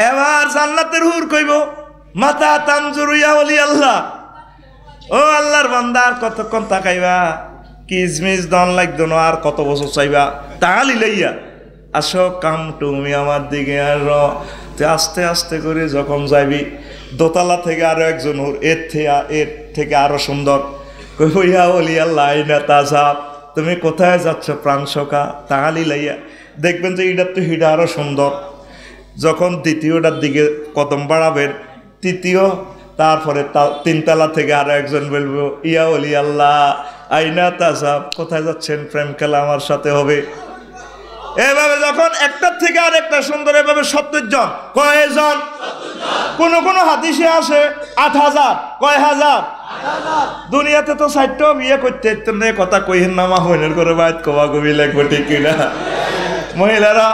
এবার জান্নাতের হুর কইব মাতা তানজুরু ইয়া ওলি আল্লাহ, ও আল্লাহর বান্দা আর কতক্ষণ তাকাইবা, কিসমিস দন লাগতো না, আর কত বছর চাইবা, তালি লইয়া আসো কাম তুমি আমার দিকে। আর আস্তে আস্তে করে যখন যাইবি দোতলা থেকে আরো একজন হুর এর থেকে আরো সুন্দর, কইয়া ওলি আল্লাহ আইনা তাজাব, তুমি কোথায় যাচ্ছ প্রাণ সখা, তালি লইয়া দেখবেন যে এটার তো হিডা আরো সুন্দর। যখন দ্বিতীয়টার দিকে কদম বাড়াবেন, তৃতীয়, তারপরে তিনতলা থেকে আরো একজন বলবো ইয়া ওলি আল্লাহ আইনা তাজাব, কোথায় যাচ্ছেন, প্রেম খেলা আমার সাথে হবে। এভাবে যখন একটার থেকে আর একটা সুন্দর, এভাবে 70 জন, কয়জন, কোন কোন হাদিসে আসে 8000, কয় হাজার। দুনিয়াতে তো 60টা বিয়ে করতে কথা কইহেন না, মা হইনের করে বাইত কবা কবি লাগবে, ঠিক কিনা? মহিলারা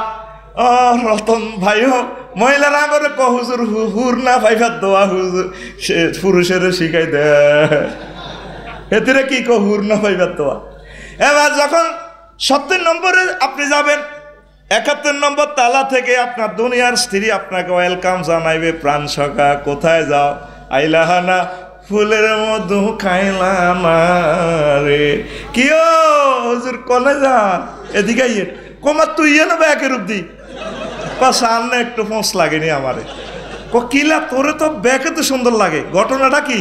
ও রতন ভাইও, মহিলারা করে হুজুর হুর না ভাইফার দোয়া হুজুর সে পুরুষের শিখাই দে, এতে কি হুর না ভাইফার দোয়া। এবার যখন 70 নম্বরে আপনি যাবেন, 71 নম্বর তালা থেকে আপনার দুনিয়ার স্ত্রী আপনাকে ওয়েলকাম জানাইবে, প্রাণ সখা কোথায় যাও, আইলাহানা ফুলের মধু খাইলানা রে, কি ও হুজুর কলে যা, এদিকে আইয়ে কমা তুই নেবে একের অব্দি সামনে একটু ফোঁস লাগেনি আমারে, কিলা তোরে তো ব্যাকে তো সুন্দর লাগে, ঘটনাটা কি,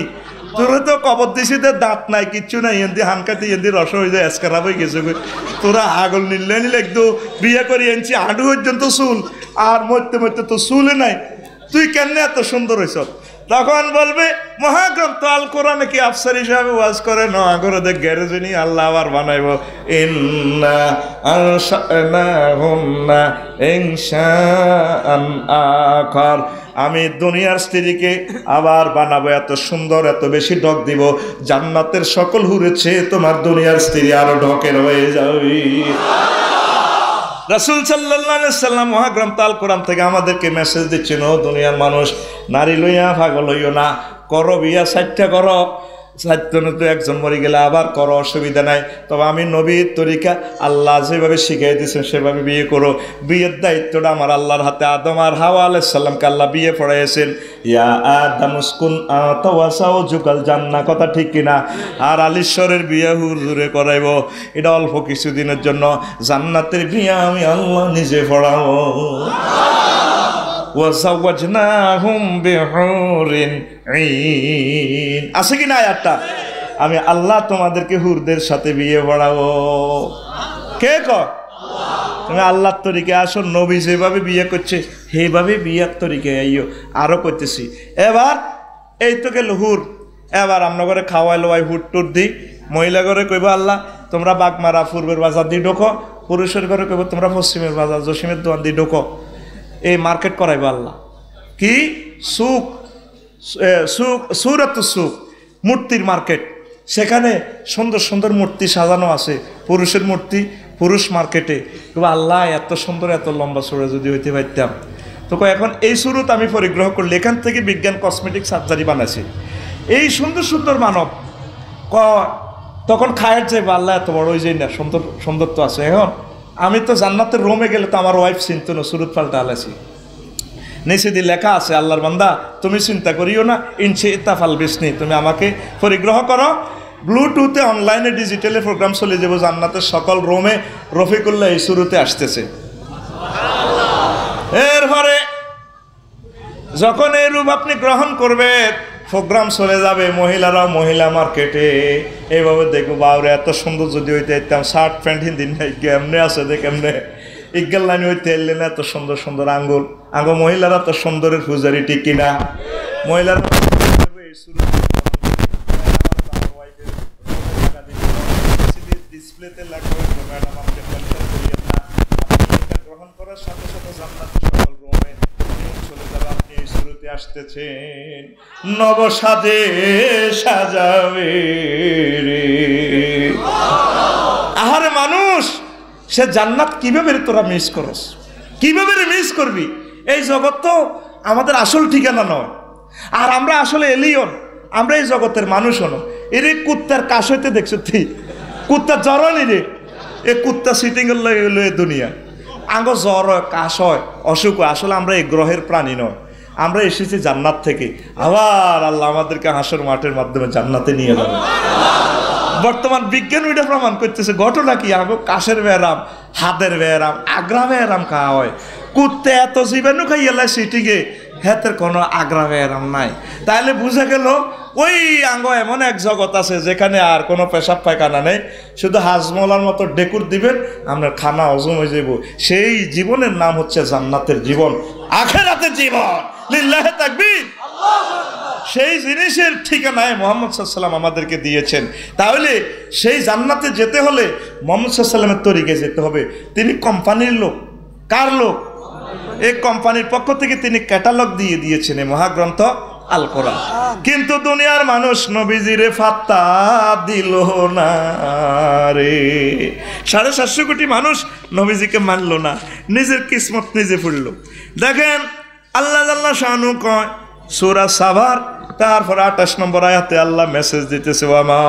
তোরে তো কবর দিছি দাঁত নাই কিচ্ছু নাই, এনদি হানকাতি এনদি রস হয়ে যায়, এসকারাপ হয়ে গেছে, তোরা আগল নিলে নিলে একদম বিয়ে করে এনেছি হাঁটু পর্যন্ত চুল, আর মরতে মরতে তো চুলে নাই, তুই কেন এত সুন্দর হয়েছ। তখন বলবে মহাগ্রন্থ আল কোরআনে কি আফসার হিসাবে ওয়াজ করে না, করে দেখ গ্যারেজে নিয়ে আল্লাহ আবার বানাইব, ইন্না আনশানাহুন্না ইনশাআন আখার, আমি দুনিয়ার স্ত্রীকে আবার বানাবো, এত সুন্দর, এত বেশি ঢক দিব, জান্নাতের সকল হুরেছে তোমার দুনিয়ার স্ত্রী আরো ঢকের হয়ে যাবে। রাসূল সাল্লাল্লাহু আলাইহি সাল্লাম মহাগ্রন্থ আল কোরআন থেকে আমাদেরকে মেসেজ দিচ্ছেন, ও দুনিয়ার মানুষ, নারী লইয়া পাগল হইও না, করো বিয়া 60টা করো, 60 তো একজন মরে গেলে আবার করো, অসুবিধা নাই, তবে আমি নবীর তরিকা আল্লাহ যেভাবে শিখিয়ে দিয়েছেন সেভাবে বিয়ে করো। বিয়ের দায়িত্বটা আমার আল্লাহর হাতে। আদম আর হাওয়া আলাইহিস সালামকে আল্লাহ বিয়ে পড়াইছেন, ইয়া আদম উসকুন আনতা ওয়া যাওজুকাল জান্নাহ, কথা ঠিক কিনা? আর আলীশ্বরের বিয়ে হুজুরে করাইব, এটা অল্প কিছুদিনের জন্য, জান্নাতের বিয়ে আমি আল্লাহ নিজে পড়াবো। ওয়াজাওয়াজনাহুম বিহুরিন ঈন, আছে কি না আয়াতটা? আমি আল্লাহ তোমাদেরকে হুরদের সাথে বিয়ে পড়াবো। কে কয়? তুমি আল্লাহর তরিকে আসো, নবী যেভাবে বিয়ে করছে সেইভাবে বিয়ের তরিকে আইও। আরো করতেছি, এবার এই তো গেল হুর, এবার আমরা করে খাওয়াই লোয়াই হুট টুট দিই, মহিলা ঘরে কইব আল্লাহ তোমরা বাগমারা পূর্বের বাজার দিয়ে ঢোকো, পুরুষের ঘরে কইব তোমরা পশ্চিমের বাজার জসিমের দোকান দিয়ে ঢোকো। এই মার্কেট করাইব আল্লাহ, কি সুক, সুরাত সুক, মূর্তির মার্কেট, সেখানে সুন্দর সুন্দর মূর্তি সাজানো আছে, পুরুষের মূর্তি পুরুষ মার্কেটে। তবে আল্লাহ এত সুন্দর এত লম্বা সুরা যদি হইতে পারতাম, তো এখন এই সুরত আমি পরিগ্রহ করলে, এখান থেকে বিজ্ঞান কসমেটিক সার্জারি বানাইছে, এই সুন্দর সুন্দর মানব তখন খায়ের যাইব, আল্লাহ এত বড় হয়ে যায় না, সুন্দর সুন্দর তো আছে। এখন আমি তো জান্নাতের রোমে গেলে তো আমার ওয়াইফ চিনত না, সুরত পাল্টা আলাইছি, নিচে দিয়ে লেখা আছে আল্লাহর বান্দা তুমি চিন্তা করিও না, ইনশে ইত্তাফাল বিসনি, তুমি আমাকে পরিগ্রহ করো, ব্লুটুথে অনলাইনে ডিজিটালে প্রোগ্রাম চলে যাবো, জান্নাতের সকল রোমে রফিকুল্লাহ এই শুরুতে আসতেছে। এরপরে যখন এই রূপ আপনি গ্রহণ করবেন, প্রোগ্রাম চলে যাবে, মহিলারাও মহিলা মার্কেটে এইভাবে দেখবো, বাউরে এত সুন্দর যদি হইতে ইতাম, শার্ট প্যান্ট হিন্দি নাই কেমনে আছে দে, কেমনে ইজ্ঞাল লাইনে হইতে এলেন, এত সুন্দর সুন্দর আঙ্গুল মহিলারা তো সুন্দরের পূজারি, ঠিক কিনা? মহিলারা ডিসপ্লেতে লাগবে গ্রহণ করার সাথে সাথে জান্নাতের সকল রুমে চলে যাবে, আপনি এই শুরুতে আসতেছেন, নবসাজে সাজাবে রে। আহারে মানুষ, সে জান্নাত কিভাবে তোরা মিস করস? কিভাবে মিস করবি? এই জগৎ তো আমাদের আসল ঠিকানা নয়, আর আমরা আসলে এলিয়ন, আমরা এই জগতের মানুষ হলো। এর কুত্তার কাশ হইতে দেখছো তুই, কুত্তার জ্বর হয়নি রে, এ কুত্তা সিটিং এর দুনিয়া আঙ্গ জ্বর হয়, কাশ হয়, অসুখ হয়। আসলে আমরা এই গ্রহের প্রাণী নয়, আমরা এসেছি জান্নাত থেকে। আবার আল্লাহ আমাদেরকে হাসর মাঠের মাধ্যমে জান্নাতে নিয়ে যাবে। বর্তমান বিজ্ঞান ওইটা প্রমাণ করতেছে। ঘটনা কি, আগে কাশের ব্যায়াম, হাতের ব্যায়াম, আগ্রা ব্যায়াম খাওয়া হয়। কুত্তে এত জীবাণু খাইয়ালাই সিটিকে, হেতের কোনো আগ্রা ব্যায়াম নাই। তাহলে বুঝা গেল ওই আঙ্গ এমন এক জগৎ আছে যেখানে আর কোনো পেশাব পায়খানা নেই, শুধু হাজমলার মতো ডেকুর দিবেন, আপনার খানা হজম হয়ে যাব। সেই জীবনের নাম হচ্ছে জান্নাতের জীবন, আখিরাতের জীবন। লিল্লাহি তাকবীর। সেই জিনিসের ঠিকানায় মুহাম্মদ সাল্লাল্লাহু আলাইহি ওয়াসাল্লাম আমাদেরকে দিয়েছেন। তাহলে সেই জান্নাতে যেতে হলে মুহাম্মদ সাল্লাল্লাহু আলাইহি ওয়াসাল্লামের তরিকে যেতে হবে। তিনি কোম্পানির লোক। কার লোক? এই কোম্পানির পক্ষ থেকে তিনি ক্যাটালগ দিয়ে দিয়েছেন এই মহাগ্রন্থ আল কোরআন। কিন্তু দুনিয়ার মানুষ নবীজিরে ফাত্তা দিল না রে। 750 কোটি মানুষ নবীজিকে মানল না, নিজের কিসমত নিজে ফুলল। দেখেন আল্লাহ জাল্লা শানু কয় সূরা সাবার তারপর 28 নম্বর আয়াতে আল্লাহ মেসেজ দিতেছে, ওয়ামা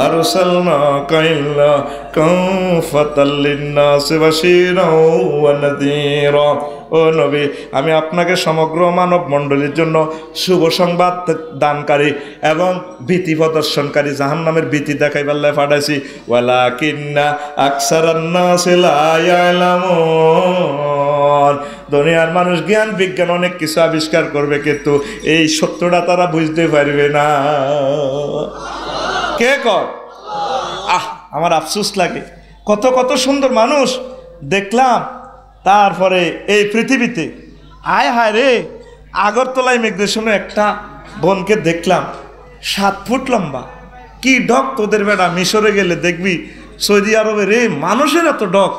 আরসালনাকা ইল্লা কাফাতাল লিন্নাসি বাশীরাও ওয়া নাযীরা। ও নবী, আমি আপনাকে সমগ্র মানব মণ্ডলীর জন্য শুভ সংবাদ দানকারী এবং ভীতি প্রদর্শনকারী, জাহান্নামের ভীতি দেখাইবার লাই পাঠাইছি। ওয়ালাকিন্না আকসারান নাসি লা ইয়ালামুন। দুনিয়ার মানুষ জ্ঞান বিজ্ঞান অনেক কিছু আবিষ্কার করবে, কিন্তু এই সত্যটা তারা বুঝতে পারবে না। কে কর? আমার আফসোস লাগে, কত কত সুন্দর মানুষ দেখলাম। তারপরে এই পৃথিবীতে আয় হায় রে, আগরতলা ইমিগ্রেশনে একটা বোনকে দেখলাম 7 ফুট লম্বা। কি ডক তোদের বেড়া! মিশরে গেলে দেখবি, সৌদি আরবে রে, মানুষের এত ডক,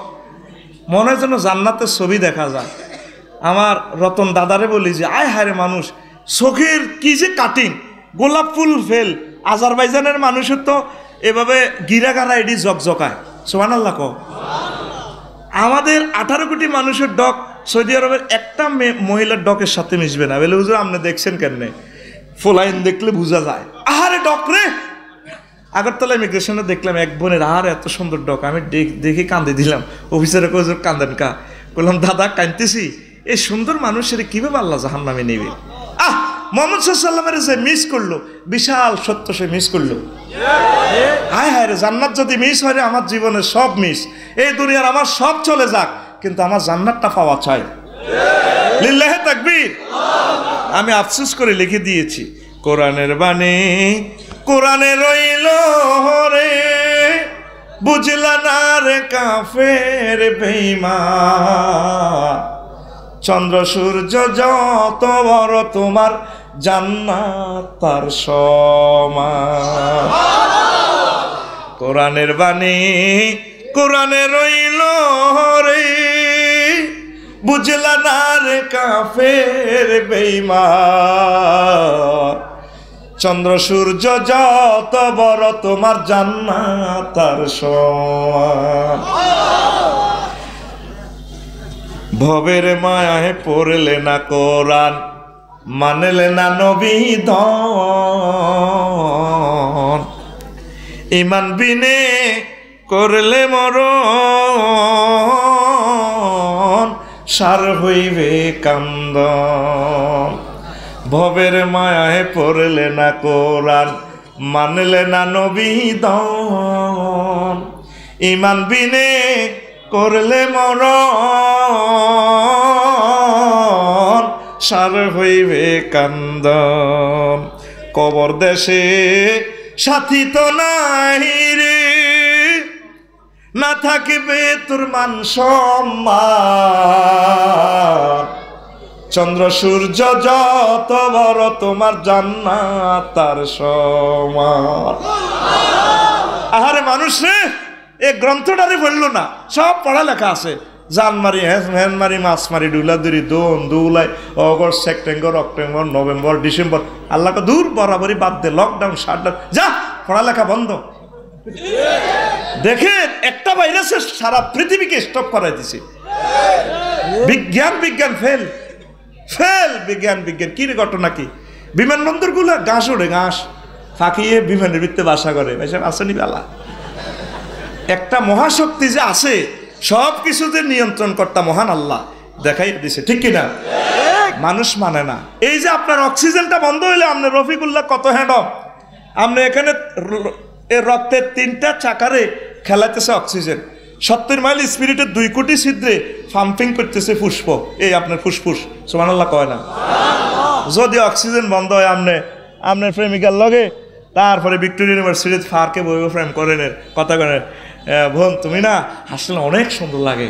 মনে হয় যেন জান্নাতের ছবি দেখা যায়। আমার রতন দাদারে বলি যে আয় হায় রে মানুষ, চোখের কি যে কাটিং, গোলাপ ফুল ফেল। আজারবাইজানের মানুষের তো এভাবে গিরাগারা এডি জকজকায়, সুবহানাল্লাহ কও। আমাদের 18 কোটি মানুষের ডক সৌদি আরবের একটা মহিলার ডকের সাথে মিশবে না। বলে হুজুর আপনি দেখছেন কেন? ফোলাইন দেখলে বোঝা যায়। আহারে ডক রে! আগরতলা ইমিগ্রেশনে দেখলাম এক বোনের আর এত সুন্দর ডক, আমি দেখে কান্দে দিলাম। অফিসারে কই হুজুর কান্দেন কা? বললাম দাদা কাঁদতেছি, এই সুন্দর মানুষের কিভাবে আল্লাহ জাহান্নামে নেবে? মুহাম্মদ সাল্লাল্লাহু আলাইহি ওয়াসাল্লামের যে মিস করলো, বিশাল সত্য সে মিস করলো। হায় হায় রে, জান্নাত যদি মিস হয় রে, আমার জীবনের সব মিস। এই দুনিয়ার আমার সব চলে যাক, কিন্তু আমার জান্নাতটা পাওয়া চাই। লিল্লাহি তাকবীর। আমি আফসোস করে লিখে দিয়েছি, কোরআনের বাণী কোরআনে রইল রে, বুঝলা না রে কাফের বেঈমান। চন্দ্র সূর্য যত বড় তোমার জান্নাত তার সমান। কোরআনের বাণী কোরআনে রইল রে, বুঝলা না রে কাফের বেঈমান। চন্দ্র সূর্য যত বড় তোমার জান্নাত তার সমান। ভবের মায়ায় পড়লে না কোরআন, মানলে না নবী দন। ইমান বিনে করলে মরণ, সার হইবে কান্দন। ভবের মায়ায় পড়লে না কোরআন, মানলে না নবী দন। ইমান বিনে করলে মরণ, সার হইবে কান্দন। কবর দেশে সাথী তো নাই রে, না থাকিবে তোর মান সম্মান। চন্দ্র সূর্য যত বড় তোমার জান্নাত তার সমান। আহারে মানুষ রে, এই গ্রন্থটারে বললো না, সব পড়ালেখা আছে। জান মারি, হ্যান মারি, মাছ মারি, ডুলাদুরি, দোন দুলাই, August, September, October, November, December. আল্লাহকে দূর বরাবরই বাদ দে, লকডাউন শাটডাউন, যা পড়ালেখা বন্ধ। দেখেন একটা ভাইরাসে সারা পৃথিবীকে স্টপ করাই দিছে। বিজ্ঞান বিজ্ঞান ফেল ফেল, বিজ্ঞান বিজ্ঞান কি রে ঘটনা কি? বিমানবন্দর গুলা ঘাস ওড়ে, ঘাস ফাঁকিয়ে বিমানের ভিত্তে বাসা করে, আসেনি বেলা। একটা মহাশক্তি যে আছে সব কিছুতে নিয়ন্ত্রণ কর্তা মহান আল্লাহ দেখাই দিছে, ঠিক কিনা? মানুষ মানে না। এই যে আপনার অক্সিজেনটা বন্ধ হইলে আপনার রফিকুল্লাহ কত হ্যান্ডম, আপনি এখানে রক্তের 3টা চাকারে খেলাতেছে অক্সিজেন, 70 মাইল স্পিরিটে 2 কোটি ছিদ্রে পাম্পিং করতেছে ফুসফ, এই আপনার ফুসফুস, সুবহানাল্লাহ কয় না? যদি অক্সিজেন বন্ধ হয় আপনার প্রেমিকার লগে, তারপরে ভিক্টোরিয়া ইউনিভার্সিটির ফারকে বই ফ্রেম করেন, কথা করেন, বোন তুমি না হাসলে অনেক সুন্দর লাগে,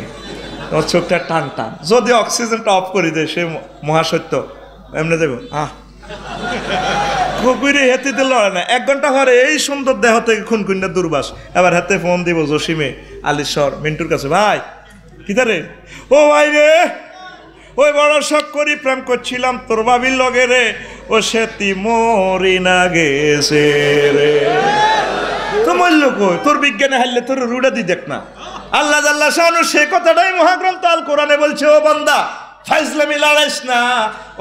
তোমার চোখটা টান টান। যদি অক্সিজেনটা অফ করে দেয় সে মহাসত্য, এমনি দেব কুকুরে হেতে দিল না, 1 ঘন্টা পরে এই সুন্দর দেহ থেকে খুনকুন্ডা দুর্বাস, এবার হাতে ফোন দিব জসিমে আলিশ্বর মিন্টুর কাছে, ভাই কিতারে? ও ভাই রে, ওই বড় শখ করি প্রেম করছিলাম তোর বাবির লগে রে, ও সেতি মরি না গেছে রে। তো মূল্য কই? তোর বিজ্ঞানে হারলে তোর রুড়া দি দেখ না। আল্লাহ জাল্লা শানু সে কথাটাই মহাগ্রন্থ আল কোরআনে বলছে, ও বান্দা ফাইজলামি লড়াইস না।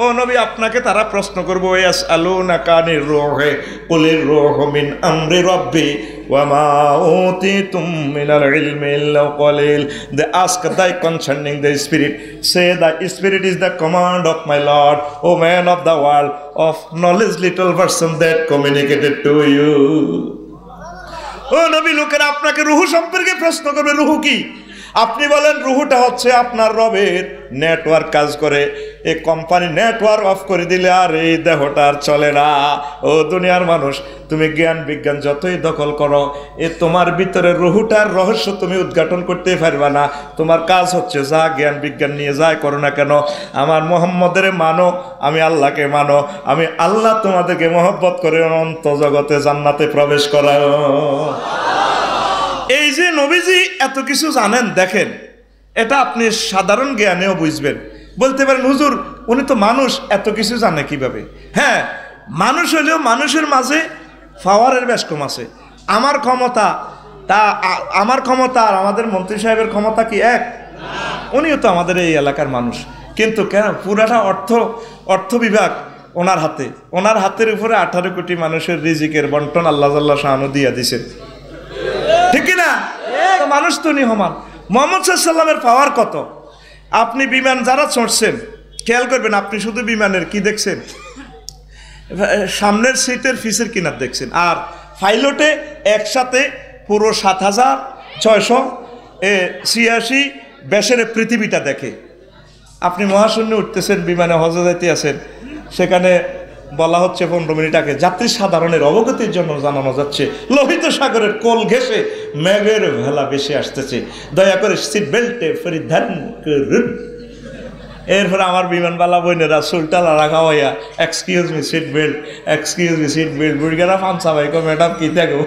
ও নবী, আপনাকে তারা প্রশ্ন করবো, ইয়াসআলুনাকা আনির রূহি কুলির রূহু মিন আমরি রাব্বি ওয়া মা উতিতুম মিনাল ইলমি ইল্লা কলিল। They ask thy concerning the spirit, say the spirit is the command of my Lord, O man of the world, of knowledge little person that communicated to you. ও নবী, লোকেরা আপনাকে রুহু সম্পর্কে প্রশ্ন করবে, রুহু কি? আপনি বলেন রুহুটা হচ্ছে আপনার রবের নেটওয়ার্ক কাজ করে, এই কোম্পানি নেটওয়ার্ক অফ করে দিলে আর এই দেহটা আর চলে না। ও দুনিয়ার মানুষ, তুমি জ্ঞান বিজ্ঞান যতই দখল করো, এ তোমার ভিতরে রুহুটার রহস্য তুমি উদ্ঘাটন করতে পারবে না। তোমার কাজ হচ্ছে যা জ্ঞান বিজ্ঞান নিয়ে যায় করো না কেন, আমার মোহাম্মদের মানো, আমি আল্লাহকে মানো, আমি আল্লাহ তোমাদেরকে মহব্বত করে অনন্ত জগতে জান্নাতে প্রবেশ করাও। এই যে নবীজি এত কিছু জানেন, দেখেন এটা আপনি সাধারণ জ্ঞানেও বুঝবেন। বলতে পারেন হুজুর উনি তো মানুষ, এত কিছু জানে কিভাবে? হ্যাঁ, মানুষ হলেও মানুষের মাঝে পাওয়ারের বেশ কম আছে। আমার ক্ষমতা আর আমাদের মন্ত্রী সাহেবের ক্ষমতা কি এক? উনিও তো আমাদের এই এলাকার মানুষ, কিন্তু কেন পুরাটা অর্থ বিভাগ ওনার হাতের উপরে 18 কোটি মানুষের রিজিকের বন্টন আল্লাহ জাল্লা শানু দিয়া দিছেন, ঠিক না? মানুষ তো নিহমান। মুহাম্মদ সাল্লাল্লাহু আলাইহি ওয়াসাল্লামের পাওয়ার কত? আপনি বিমান যারা চড়ছেন খেয়াল করবেন, আপনি শুধু বিমানের কি দেখছেন? সামনের সিটের ফিসের কিনার দেখছেন, আর পাইলটে একসাথে পুরো 7686 ব্যাসের পৃথিবীটা দেখে। আপনি মহাশূন্যে উঠতেছেন, বিমানে হজে যাইতে আছেন, সেখানে বলা হচ্ছে 15 মিনিট আগে যাত্রী সাধারণের অবগতির জন্য জানানো যাচ্ছে লোহিত সাগরের কোল ঘেঁষে মেঘের ভেলা বেশি আসতেছে, দয়া করে সিট বেল্টে পরিধান করুন। এরপরে আমার বিমানবালা বোনেরা সুলটালা রাখা হইয়া এক্সকিউজ মি সিট বেল্ট বুড়িগারা ফানসা ভাই কো ম্যাডাম কি দেখো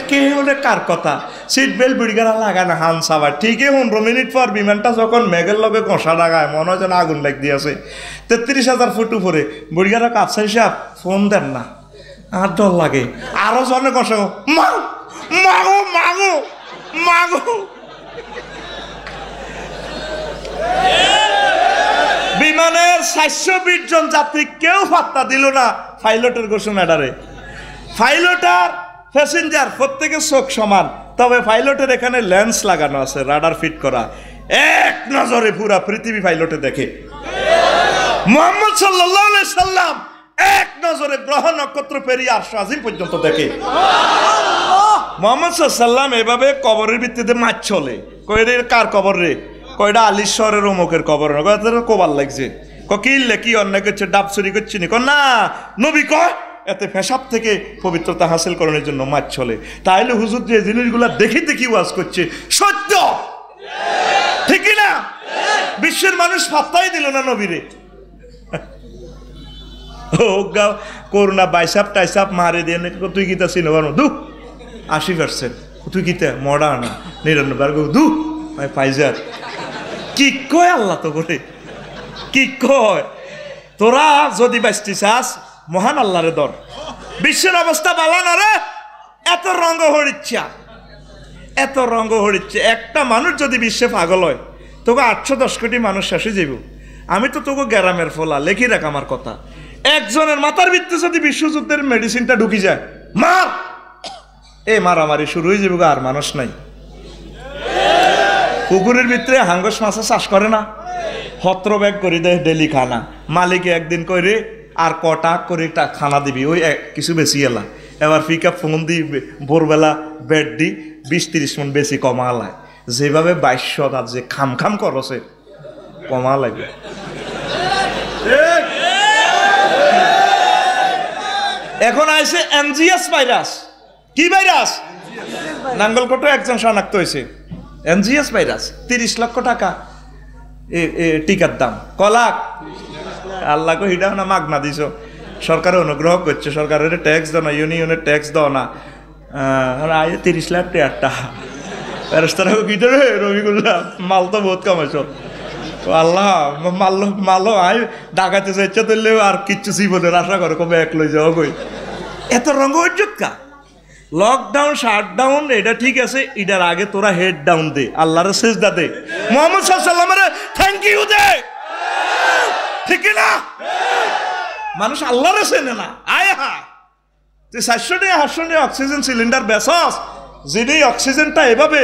কে ওটা কার কথা? সিট বেল্ট বুড়িগারা লাগায় না হানসাবা ঠিকই। 15 মিনিট পর বিমানটা যখন মেঘের লগে ঘষা লাগায়, মনে হয় যেন আগুন লাগ দিয়েছে। 33,000 ফুট উপরে বুড়িগারা কাপসাই সাহেব ফোন দেন না, আর ডর লাগে। আরো জনে ঘষা মাগো বিমানের 720 জন যাত্রী কেউ পাত্তা দিল না পাইলটের ঘোষণাটারে। পাইলট আর প্যাসেঞ্জার প্রত্যেকের চোখ সমান, তবে পাইলটের এখানে লেন্স লাগানো আছে, রাডার ফিট করা, এক নজরে পুরা পৃথিবী পাইলটে দেখে। মুহাম্মদ সাল্লাল্লাহু আলাইহি সাল্লাম এক নজরে গ্রহ নক্ষত্র পেরিয়ে আরশ আজিম পর্যন্ত দেখে। মুহাম্মদ সাল্লাল্লাহু আলাইহি সাল্লাম এভাবে কবরের ভিত্তিতে মাছ চলে, কয়রে কার কবর রে? কয়টা আলিশ্বরের অমুকের কবর, কোবার লাগছে, কিনলে কি অন্যায় করছে, ডাব চুরি করছি নি? না, নবী কয় এতে পেশাব থেকে পবিত্রতা হাসিল করানোর জন্য মাছ চলে। তাইলে হুজুর যে জিনিসগুলা দেখি ওয়াজ করছে সত্য, ঠিকই না? বিশ্বের মানুষ পাত্তাই দিল না নবীরে। ও করোনা বাইসাপ টাইসাপ মারে দিয়ে তুই গীতা সিনেমার দু 80%, তুই গীতা মডার্ন 99 দু ফাইজার। কি কয় আল্লাহ তো করে, কি কয়? তোরা যদি বাঁচতে চাস মহান আল্লাহরে দর। বিশ্বের অবস্থা ভালো না রে, এত রঙ্গ হরিচ্ছা। একটা মানুষ যদি বিশ্বে পাগল হয় তোকে 810 কোটি মানুষ শেষে যাইব। আমি তো তোকে গ্রামের ফলা লেখি রাখ আমার কথা, একজনের মাথার ভিত্তি যদি বিশ্বযুদ্ধের মেডিসিনটা ঢুকি যায়, মার এই মারামারি শুরু হয়ে যাবে, আর মানুষ নাই। পুকুরের ভিতরে হাঙ্গস মাছে চাষ করে না, হত্র ব্যাগ করে দেয় ডেলি খানা, মালিকে একদিন করে আর কটা করে খানা দিবি, ওই কিছু বেশি এলা। এবার পিক আপ ফোন দি ভোরবেলা বেড দি 20-30 মন বেশি কমা লায়, যেভাবে 2200 আর যে খাম খাম করছে কমা লাগে। এখন আইছে এনজিএস ভাইরাস। কি ভাইরাস? নাঙ্গলকোটে একজন শনাক্ত হয়েছে এনজিএস ভাইরাস। 30 লক্ষ টাকা টিকার দাম, কলাক আল্লাহ কো হিডা না মাগনা দিছ। সরকার অনুগ্রহ করছে, সরকারের ট্যাক্স দাও না, ইউনিয়নের ট্যাক্স দাও না, 30 লাখ টাকা ফেরেশতারা কি রে রবিগুল্লাহ মাল তো বহুত কামাইছ। আল্লাহ মাল্লো মাল্লো আই ডাকাতে চাইছে তুললে আর কিচ্ছু জীবনের আশা করে কবে এক লই যাও কই। এত রঙ কা লকডাউন শাটডাউন এটা ঠিক আছে, এটার আগে তোরা হেড ডাউন দে, আল্লাহর সেজদা দে, মুহাম্মদ সাল্লাল্লাহু আলাইহি ওয়াসাল্লামের থ্যাংক ইউ দে, ঠিক না? মানুষ আল্লাহর চেনে না। আয় হা তুই 400 টাকা 800 টাকা অক্সিজেন সিলিন্ডার বেচস, যিনি অক্সিজেনটা এভাবে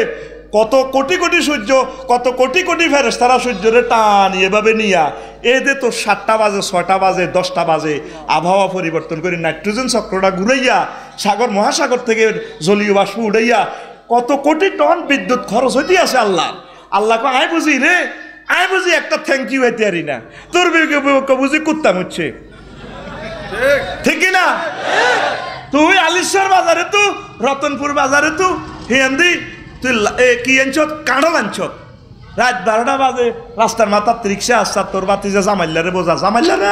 কত কোটি কোটি সূর্য, কত কোটি কোটি ফেরেশতারা সূর্যরে টান এভাবে নিয়া এদের তো 7টা বাজে 6টা বাজে 10টা বাজে আবহাওয়া পরিবর্তন করে নাইট্রোজেন চক্রটা ঘুরাইয়া সাগর মহাসাগর থেকে জলীয় বাষ্প উড়াইয়া কত কোটি টন বিদ্যুৎ খরচ হইতে আছে আল্লাহ। আল্লাহকে আয় বুঝি রে, আয় বুঝি একটা থ্যাংক ইউ হইতে পারি না, তোর বুঝি কুত্তা মুচ্ছে, ঠিক না? তুই আলিশ্বর বাজারে তু, রতনপুর বাজারে তু হিন্দি তুই কি আনছ, কাঁড়ল আনছ, রাত 12টা বাজে রাস্তার মাথার রিক্সা আসছে, তোর বাতি যে জামাইলারে বোঝা, জামাইলারে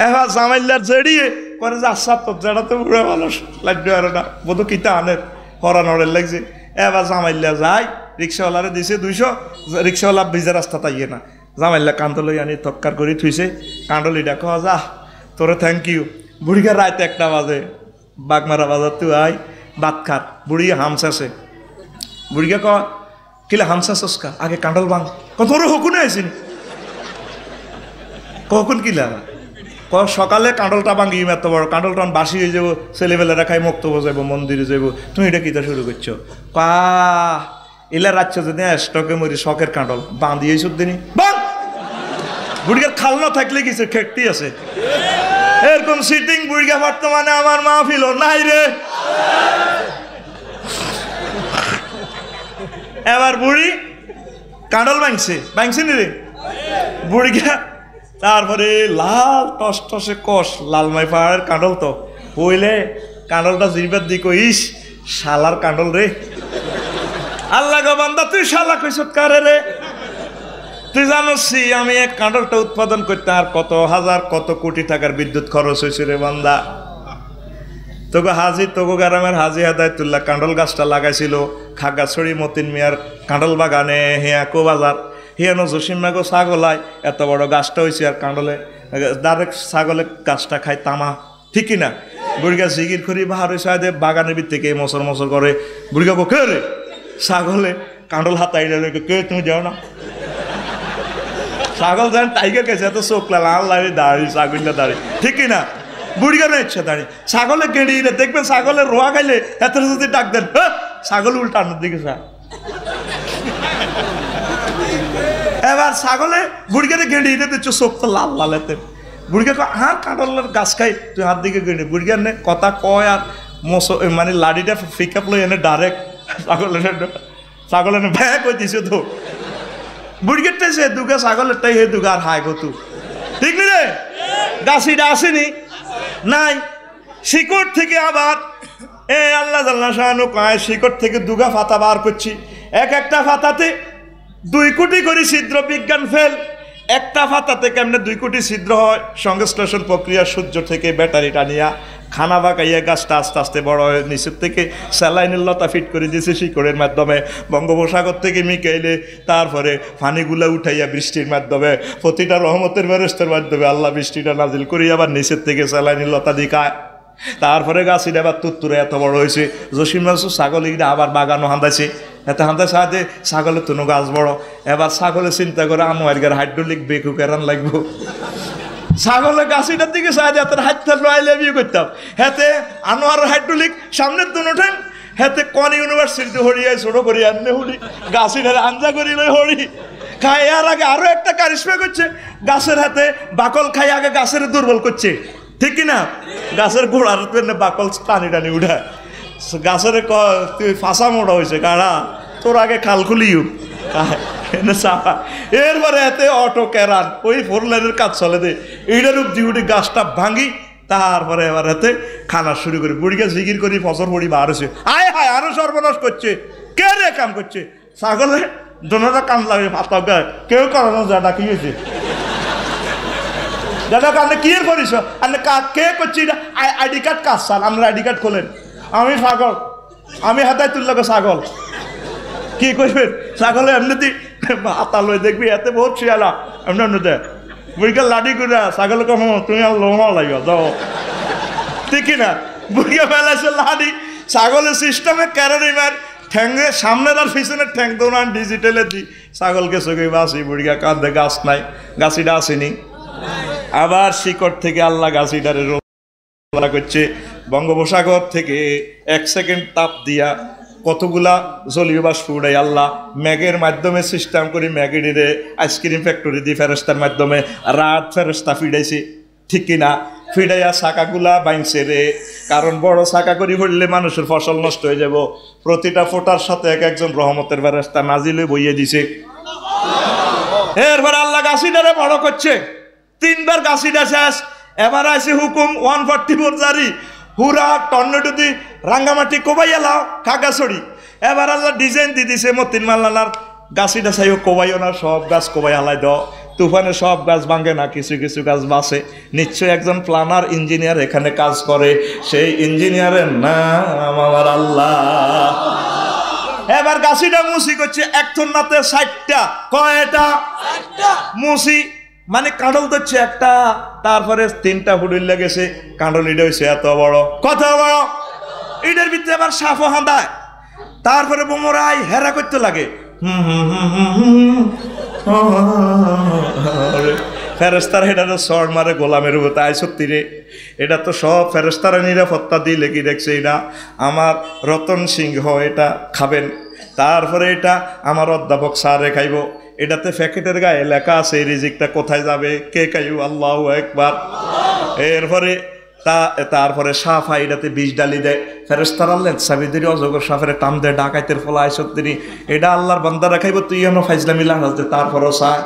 এবার জামাইলার জেড়িয়ে করে যে আসা তোর যেটা তো উড়ে মানুষ লাগবে আর না বোধ কিতা আনের হরানোর লাগছে। এবার জামাইলা যায়, রিক্সাওয়ালারে দিছে 200, রিক্সাওয়ালা ভিজে রাস্তা তাইয়ে না, জামাইলা কান্দলই আনি তক্কার করে থুইছে, কান্দলিটা কয়া যা তোরে থ্যাংক ইউ। বুড়িকে রাত 1টা বাজে বাগমারা বাজার তুই আয় ভাত খার, বুড়ি হামসাছে, বুড়িকে ক কিলে হামসাসকা আগে কাঁডল বাং, তোর হকুনে আইসিন কখন কিলা ক সকালে কাঁডলটা ভাঙি, এত বড় কাঁডলটা বাসি হয়ে যাবো, ছেলেবেলারা খাই মক্তব্য যাবো, মন্দিরে যাবো, তুমি এটা কিতা শুরু করছো? পা এলা রাখছো যদি স্টকে মরি শখের কাঁডল বাঁধিয়ে দিনই বাং। বুড়িগার খাল না থাকলে কিছু খেকটি আছে, এরকম সিটিং বুড়িগা বর্তমানে আমার মাহফিল নাই রে। এবার বুড়ি কাঁডল ভাঙছে নি রে বুড়িগা, তারপরে লাল টস টসে কষ লালমাই পাহাড়ের কাঁডল তো হইলে কাঁডলটা জিরবার দিক ইস শালার কাঁডল রে। আল্লাহ গো বান্দা তুই শালা কইছ কারে রে? তুই জানোসি আমি এক কাঁডলটা উৎপাদন করতে আর কত হাজার কত কোটি টাকার বিদ্যুৎ খরচ হয়েছে রে বান্দা। তোকে হাজি তোকে গ্রামের হাজি হেদায়েতুল্লাহ কাঁডল গাছটা লাগাইছিল খাগাছড়ি মতিন মিয়ার কাঁডল বাগানে, হিয়া কো বাজার হিয়ানো জসিমাগো ছাগলায় এত বড় গাছটা হয়েছে, আর কাঁডলে ডাইরেক্ট ছাগলে গাছটা খায় তামা, ঠিক কিনা? বুড়িগা জিগির করি বাহার হয়েছে বাগানের ভিত থেকে মশর মশর করে, বুড়িগা কো কে রে? ছাগলে কাঁডল হাতাই কে তুমি যাও না? ছাগল যেন টাইগার গেছে এত চোখ লাল লাগে দাঁড়ি ছাগলটা দাঁড়ি, ঠিক কিনা? বুড়িগার ইচ্ছা দাঁড়ি ছাগলে গেড়িয়ে দেখবেন ছাগলের রোয়া খাইলে এত যদি ডাক দেন ছাগল উল্টানোর দিকে যা। এবার ছাগলে বুড়িগারে গেড়িয়ে দিচ্ছ চোখ তো লাল লাল এতে, বুড়িগা আর কাঁডলের গাছ খাই তুই হাত দিকে গেড়ি, বুড়িগার নে কথা কয় আর মানে লাড়িটা পিক আপ লই এনে ডাইরেক্ট ছাগলের ভ্যা কই দিছে তো বুড়িগেরটাই সে দুগা ছাগলেরটাই হে দুগা আর হাই গতু, ঠিক নি রে? গাছিটা আসেনি নাই, শিকড় থেকে আবার আল্লাহ জাল্লা শাহানু কয় শিকড় থেকে দুগা ফাতা বার করছি, একটা ফাতাতে 2 কোটি করে ছিদ্র, বিজ্ঞান ফেল। একটা ফাতাতে কেমনে 2 কোটি ছিদ্র হয়? সংশ্লেষণ প্রক্রিয়া, সূর্য থেকে ব্যাটারি টানিয়া খানা বাঁকাইয়া গাছটা আস্তে আস্তে বড় হয়ে নিচের থেকে স্যালাইনের লতা ফিট করে দিয়েছে শিকড়ের মাধ্যমে, বঙ্গোপসাগর থেকে মিকাইলে তারপরে পানিগুলা উঠাইয়া বৃষ্টির মাধ্যমে প্রতিটা রহমতের ফেরেশতার মাধ্যমে আল্লাহ বৃষ্টিটা নাজিল করি আবার নিচের থেকে স্যালাইনের লতা দিকায়, তারপরে গাছিটা আবার তুত্তুরে এত বড় হয়েছে, জসিম মাসু ছাগল আবার বাগানো হাঁদাইছে। এতে হাতে সাহায্যে ছাগলের তুনো গাছ বড়। এবার ছাগলে চিন্তা করে আনোয়ার হাইড্রোলিক বেকু কেরান লাগবো। ছাগলের গাছিটার দিকে সাহায্যে হাতের হাত আইলে বিয়ে করতাম। হেতে আনোয়ার হাইড্রোলিক সামনের তুনো ঠেন, হেতে কোন ইউনিভার্সিটি হরিয়ায় ছোট করি আনলে হরি গাছিটার আঞ্জা করিলে হরি খাই। আর আগে আরো একটা কারিশমা করছে, গাছের হাতে বাকল খাই আগে গাছের দুর্বল করছে, ঠিক কিনা? গাছের গোড়ার বাকল টানি টানি উঠা গাছের তুই ফাঁসা মোটা হয়েছে কারা তোর আগে খাল খুলিও। এরপরে এতে অটো কেরান ওই 4 লাইনের কাজ চলে দে, এইটার উপদি উঠে গাছটা ভাঙি। তারপরে এবার হাতে খানা শুরু করি, বুড়িকে জিকির করি ফসর পড়ি বার হয়েছে। আয় হায় আরো সর্বনাশ করছে, কে রে কাম করছে? ছাগলে দোনোটা কাম লাগে ফাতা গায়ে, কেউ করানো যায় না। কি হয়েছে দাদা আপনি কি এর করিস? আপনি কে করছি? আইডি কার্ড কাজ চান, আমরা আইডি কার্ড খোলেন। আমি ছাগল, আমি হাতায় তুললাকে ছাগল কি করবেন? ছাগলে এমনিতেই হাতা লই দেখবি এতে বহুত শিয়ালা এমনি এমনিতে বুড়িকে লাঠি করে ছাগলকে তুমি আর লোমা লাগবে যাও, ঠিক না? বুড়িকে ফেলাইছে লাঠি, ছাগলের সিস্টেমে ক্যারারি মার ঠ্যাঙ্গে সামনের আর পিছনের ঠ্যাং দোনান ডিজিটালে দি ছাগলকে চোখে বাসি। বুড়িকা কাঁদে গাছ নাই, গাছিটা আসেনি। আবার শিকড় থেকে আল্লাহ গাছিটারে রোলা করছে। বঙ্গোপসাগর থেকে 1 সেকেন্ড তাপ দিয়া কতগুলা জলীয় বাষ্প উড়াই আল্লাহ ম্যাগের মাধ্যমে সিস্টেম করে ম্যাগেডিরে আইসক্রিম ফ্যাক্টরি দিয়ে ফেরেস্তার মাধ্যমে রাত ফেরেস্তা ফিডাইছে, ঠিক কিনা? ফিডাইয়া শাখাগুলা বাইনছে রে, কারণ বড় শাখা করি পড়লে মানুষের ফসল নষ্ট হয়ে যাব। প্রতিটা ফোটার সাথে একজন রহমতের ফেরেস্তা নাজিলে বইয়ে দিছে। এরপর আল্লাহ গাছিটারে বড় করছে, 3 বার গাছিটা শেষ। এবার আছে হুকুম 144 জারি, হুরা টর্নেডো দি রাঙ্গামাটি কোবাইয়া লাও খাগাছড়ি। এবার আল্লাহ ডিজাইন দিয়ে দিছে মতিন মাল্লানার গাছিটা চাইও কোবাইও না, সব গাছ কোবাই হালাই দাও। তুফানে সব গাছ ভাঙে না, কিছু কিছু গাছ বাঁচে। নিশ্চয়ই একজন প্ল্যানার ইঞ্জিনিয়ার এখানে কাজ করে, সেই ইঞ্জিনিয়ারের নাম আমার আল্লাহ। এবার গাছিটা মুসি করছে, এক থন্নাতে 60টা, কয়টা? মুসি মানে কাঁডল ধরছে একটা, তারপরে 3টা ফুডুল লেগেছে। কাঁডল ইটা হয়েছে এত বড়, কত বড়! ইটার ভিতরে আবার সাফও হাঁদায়, তারপরে বোমরাই হেরা করতে লাগে। ফেরেস্তার হেটারে শর্ট মারে গোলামের উপর। তাই সত্যি রে, এটা তো সব ফেরেস্তারা নিরাপত্তা দিয়ে লেগে দেখছে। এটা আমার রতন সিংহ, এটা খাবেন। তারপরে এটা আমার অধ্যাপক স্যারে খাইব। এটাতে প্যাকেটের গায়ে লেখা আছে এই রিজিকটা কোথায় যাবে, কে খাইব, আল্লাহু আকবার। এরপরে তারপরে সাফা এটাতে 20 ডালি দেয়। ফেরেস্তার আল্লাহ সাবিদের অজগর সাফের টান দেয়, ডাকাইতের ফলা আইসত্তিনি। এটা আল্লাহর বান্দারা খাইব, তুই এমন ফাইজলামি লাগাস দে। তারপরও চায়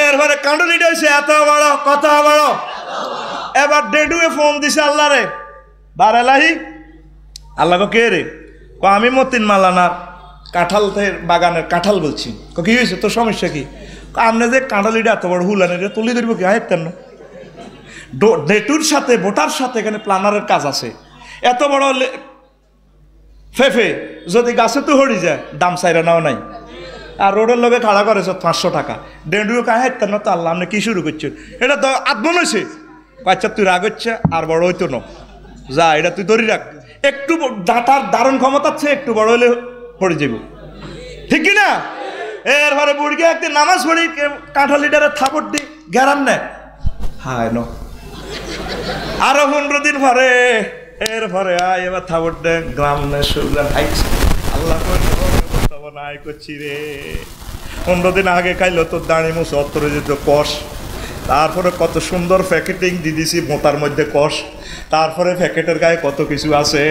এরপরে কান্ডলিটা হয়েছে এত বড়, কত বড়! এবার ডেডুয়ে ফোন দিছে আল্লাহ রে, বারেলাহি আল্লাহ কে রে? আমি মতিন মালানার কাঁঠাল বাগানের কাঁঠাল বলছি। কি হয়েছে, তোর সমস্যা কি? আপনি যে কাঁঠালিটা এত বড় হুলানের তুলি ধরবো কি? হাইতেন না, ডেটুর সাথে ভোটার সাথে এখানে প্ল্যানারের কাজ আছে। এত বড় ফেফে যদি গাছে তো হরি যায়, দাম চাইরা নাও নাই। আর রোডের লগে খাড়া করেছ 500 টাকা। ডেন্ডুও কায় হাইতেন না তো আল্লাহ আপনি কি শুরু করছেন? এটা তো আত্মন হয়েছে। আচ্ছা তুই রাগ হচ্ছে আর বড় হইতো না, যা এটা তুই ধরি রাখ। একটু ডাটার ধারণ ক্ষমতা আছে, একটু বড় হলে পড়ে যাব, ঠিক কিনা? এরপরে বুড়িকে একদিন নামাজ পড়ি, কাঁঠাল লিটারে থাপড় দি গ্যারাম নেয়, হায় ন। আরো 15 দিন পরে এরপরে আয় এবার থাপড় দেন গ্রাম আল্লাহ নাই করছি রে। 15 দিন আগে খাইলো তোর দাঁড়ি মুছে অত্তরে যেত কষ। তারপরে কত সুন্দর প্যাকেটিং দিয়ে দিছি, মোতার মধ্যে কষ। তারপরে প্যাকেটের গায়ে কত কিছু আছে,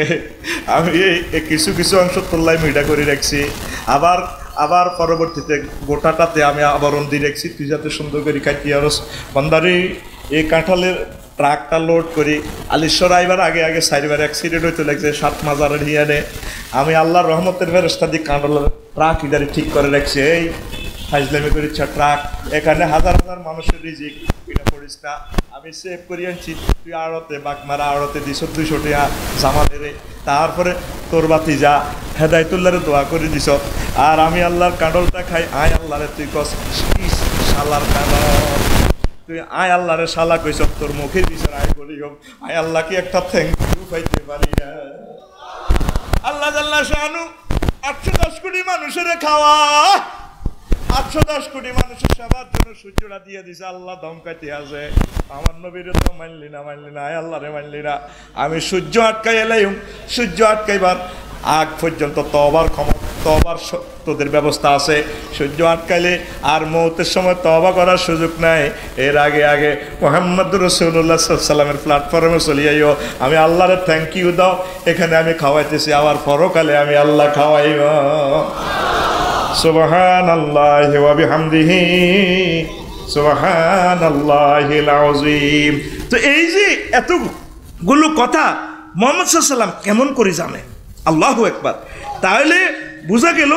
আমি এই কিছু কিছু অংশ তোল্লাই মিঠা করে রাখছি। আবার পরবর্তীতে গোটাটাতে আমি আবরণ দিয়ে রাখছি, তুই যাতে সুন্দর করে খাইতে আরস। বন্দারি এই কাঁঠালের ট্রাকটা লোড করি আলিশ্বর আইবার আগে আগে 4বার অ্যাক্সিডেন্ট হইতে লাগছে 7 মাজারের হিয়ানে। আমি আল্লাহর রহমতের ফেরেশতা দিয়ে কাঁঠালের ট্রাক ইদারে ঠিক করে রাখছি। এই ফাইজলামি করিচ্ছা ট্রাক, এখানে হাজার হাজার মানুষের রিজিক, এটা করিস না। আমি সেভ করি আনছি, তুই আড়তে বাগমারা আড়তে 200 টাকা জামা দেবে। তারপরে তোর বাতি যা হেদায়তুল্লাহরে দোয়া করে দিস। আর আমি আল্লাহর কাঁঠালটা খাই, আয় আল্লাহরে তুই কস শালার কাঁঠাল তুই আয় আল্লাহরে শালা কইছ, তোর মুখের বিচার আয় বলি হোক, আয় আল্লাহ কি একটা থ্যাংক ইউ পাইতে পারি না? আল্লাহ জাল্লা শানু 810 কোটি মানুষের খাওয়া, 810 কোটি মানুষের সেবার জন্য সূর্যটা দিয়ে দিছে। আল্লাহ ধমকাইতে আছে, আমার নবীরে তো মানলি না, আয় আল্লাহরে মানলি না। আমি সূর্য আটকাই এলাইম, সূর্য আটকাইবার আগ পর্যন্ত তওবার তোদের ব্যবস্থা আছে। সূর্য আটকাইলে আর মৌতের সময় তওবা করার সুযোগ নাই। এর আগে মুহাম্মদুর রাসূলুল্লাহ সাল্লাল্লাহু আলাইহি ওয়াসাল্লামের প্ল্যাটফর্মে চলে যাইও। আমি আল্লাহরে থ্যাংক ইউ দাও, এখানে আমি খাওয়াইতেছি, আবার পরকালে আমি আল্লাহ খাওয়াইব। সুবহানাল্লাহি ওয়া বিহামদিহি সুবহানাল্লাহিল আযীম। তো এই যে এতগুলো কথা মুহাম্মদ সাল্লাল্লাহু আলাইহি ওয়াসাল্লাম কেমন করে জানে, আল্লাহু আকবার। তাহলে বোঝা গেল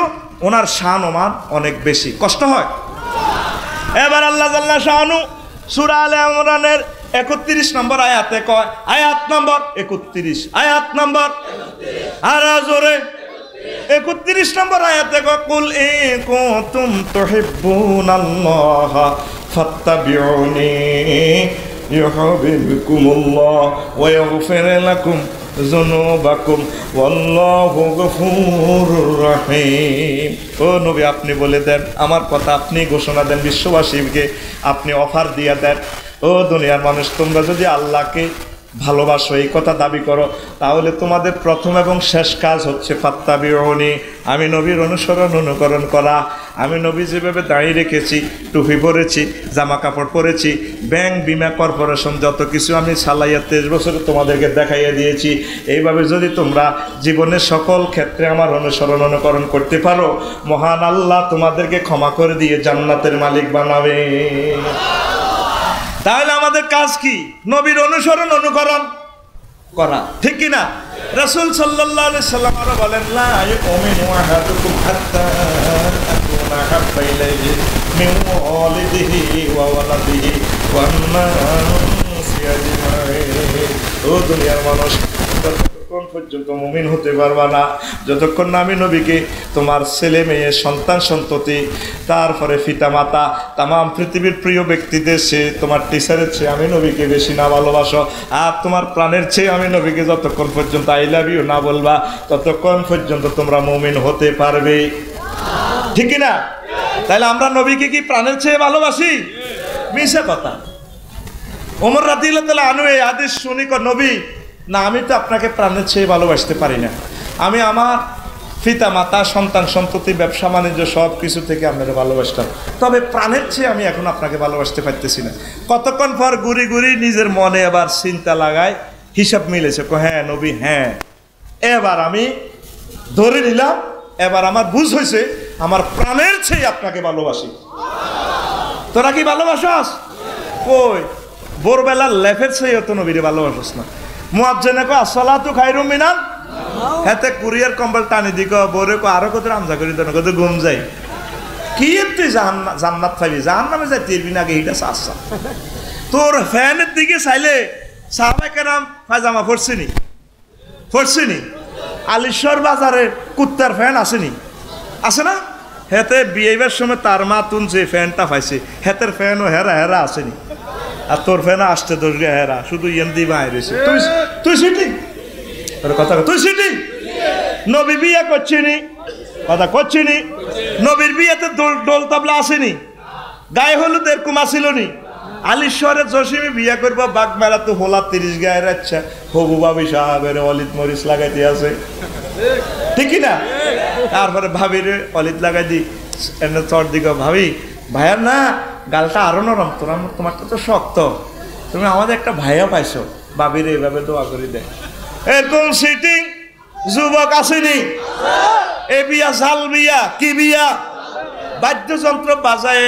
ওনার শান ওমান অনেক বেশি। কষ্ট হয়? এবার আল্লাহ জাল্লা শানু সূরা আলে ইমরানের 31 নম্বর আয়াতে কয়, আয়াত নম্বর 31, আয়াত নম্বর আর জোরে 31 নম্বর আয়াতে কয়, কুল ইন কুনতুম তুহিব্বুনাল্লাহ ফাত্তাবিউনি ইউহিব্বুকুমুল্লাহ ওয়া ইয়াগফির লাকুম যুনুবাকুম ওয়াল্লাহু গফুরুর রহিম। ও নবী, আপনি বলে দেন, আমার কথা আপনি ঘোষণা দেন, বিশ্ববাসীকে আপনি অফার দিয়ে দেন, ও দুনিয়ার মানুষ, তোমরা যদি আল্লাহকে ভালোবাসো, এই কথা দাবি করো, তাহলে তোমাদের প্রথম এবং শেষ কাজ হচ্ছে ফাত্তাবিউনি, আমি নবীর অনুকরণ করা। আমি নবী যেভাবে দাঁড়িয়ে রেখেছি, টুপি পরেছি, জামা কাপড় পরেছি, ব্যাংক বিমা কর্পোরেশন যত কিছু আমি সালাইয়া 23 বছরে তোমাদেরকে দেখাইয়া দিয়েছি, এইভাবে যদি তোমরা জীবনের সকল ক্ষেত্রে আমার অনুকরণ করতে পারো, মহান আল্লাহ তোমাদেরকে ক্ষমা করে দিয়ে জান্নাতের মালিক বানাবে। তাহলে আমাদের কাজ কি? নবীর অনুকরণ করা, ঠিক কি না? রাসূল সাল্লাল্লাহু আলাইহি সাল্লাম আরো বলেন, লা ইউমিনু আহাদুকুম হাত্তা আকুনা হাব্বা ইলাইহি মিন ওয়ালিদিহি ওয়া ওয়ালাদিহি ওয়ান নাসি আজমাইন। ও দুনিয়ার মানুষ, যতক্ষণ পর্যন্ত মুমিন হতে পারবা না, যতক্ষণ না আমি নবীকে তোমার ছেলে মেয়ে, সন্তান সন্ততি, তারপরে পিতা মাতা, তামাম পৃথিবীর প্রিয় ব্যক্তিদের চেয়ে, তোমার টিচারের চেয়ে আমি নবীকে বেশি না ভালোবাসো, আর তোমার প্রাণের চেয়ে আমি নবীকে যতক্ষণ পর্যন্ত আই লাভ ইউ না বলবা, ততক্ষণ পর্যন্ত তোমরা মুমিন হতে পারবে, ঠিক না? তাহলে আমরা নবীকে কি প্রাণের চেয়ে ভালোবাসি? মিশা কথা। ওমর রাদিয়াল্লাহু তাআলা আনহু এই হাদিস শুনি কয়, নবী না, আমি তো আপনাকে প্রাণের চেয়ে ভালোবাসতে পারি না, আমি আমার পিতা মাতা, সন্তান সন্ততি, ব্যবসা বাণিজ্য সব কিছু থেকে আপনাকে ভালোবাসতাম, তবে প্রাণের চেয়ে আমি এখন আপনাকে ভালোবাসতে পারতেছি না। কতক্ষণ পর ঘুরি নিজের মনে আবার চিন্তা লাগায়, হিসাব মিলেছে, হ্যাঁ নবী, হ্যাঁ, এবার আমি ধরে নিলাম, এবার আমার বুঝ হয়েছে আমার প্রাণের চেয়ে আপনাকে ভালোবাসি। তোরা কি ভালোবাসস? কই ভোরবেলার লেফের চেয়ে তো নবীরে ভালোবাসস না। মুয়াজ্জিনে কয় আসসালাতু খায়রুম মিনান, হাতে কুরিয়ার কম্বল টানি দিক, বোরে কো আরো কত আমজা করি দেন, কত ঘুম যাই, কি তুই জান্নাত পাবি, জাহান্নামে যাই তিরবি না, এইটা আচ্ছা। তোর ফ্যানের দিকে চাইলে সাহাবায়ে কেরাম পায়জামা পরছিনি, আলিশ্বর বাজারে কুত্তার ফ্যান আসেনি, আছে না? হেতে বিয়েবার সময় তার মা তুন যে ফ্যানটা পাইছে, হেতের ফ্যানও হেরা আসেনি, আর তোর ফ্যান আসতে দোষ গে হেরা, শুধু ইয়েন দিবা রয়েছে। তুই সিটি কথা, তুই সিটি নবী বিয়ে করছিনি, কথা করছিনি, নবীর বিয়েতে ডোল তাবলা আসেনি, গায়ে হলুদ এরকম আসিল নি, আলিশ্বরের জসিমি বিয়ে করবো, বাঘ মেলা তো হোলা 30 গায়ের, আচ্ছা হবু বাবি সাহাবের অলিদ মরিচ লাগাইতে আছে, ঠিক না? তারপরে ভাবির অলিদ লাগাই দি, এমনি চর দিক, ভাবি ভাইয়ার না গালটা আরো নরম, তোমারটা তো শক্ত, তুমি আমাদের একটা ভাইয়া পাইছো, ভাবির এইভাবে দোয়া করে দেয়। এরকম সিটিং যুবক আসেনি, এ বিয়া জাল বিয়া, কি বিয়া? বাদ্যযন্ত্র বাজায়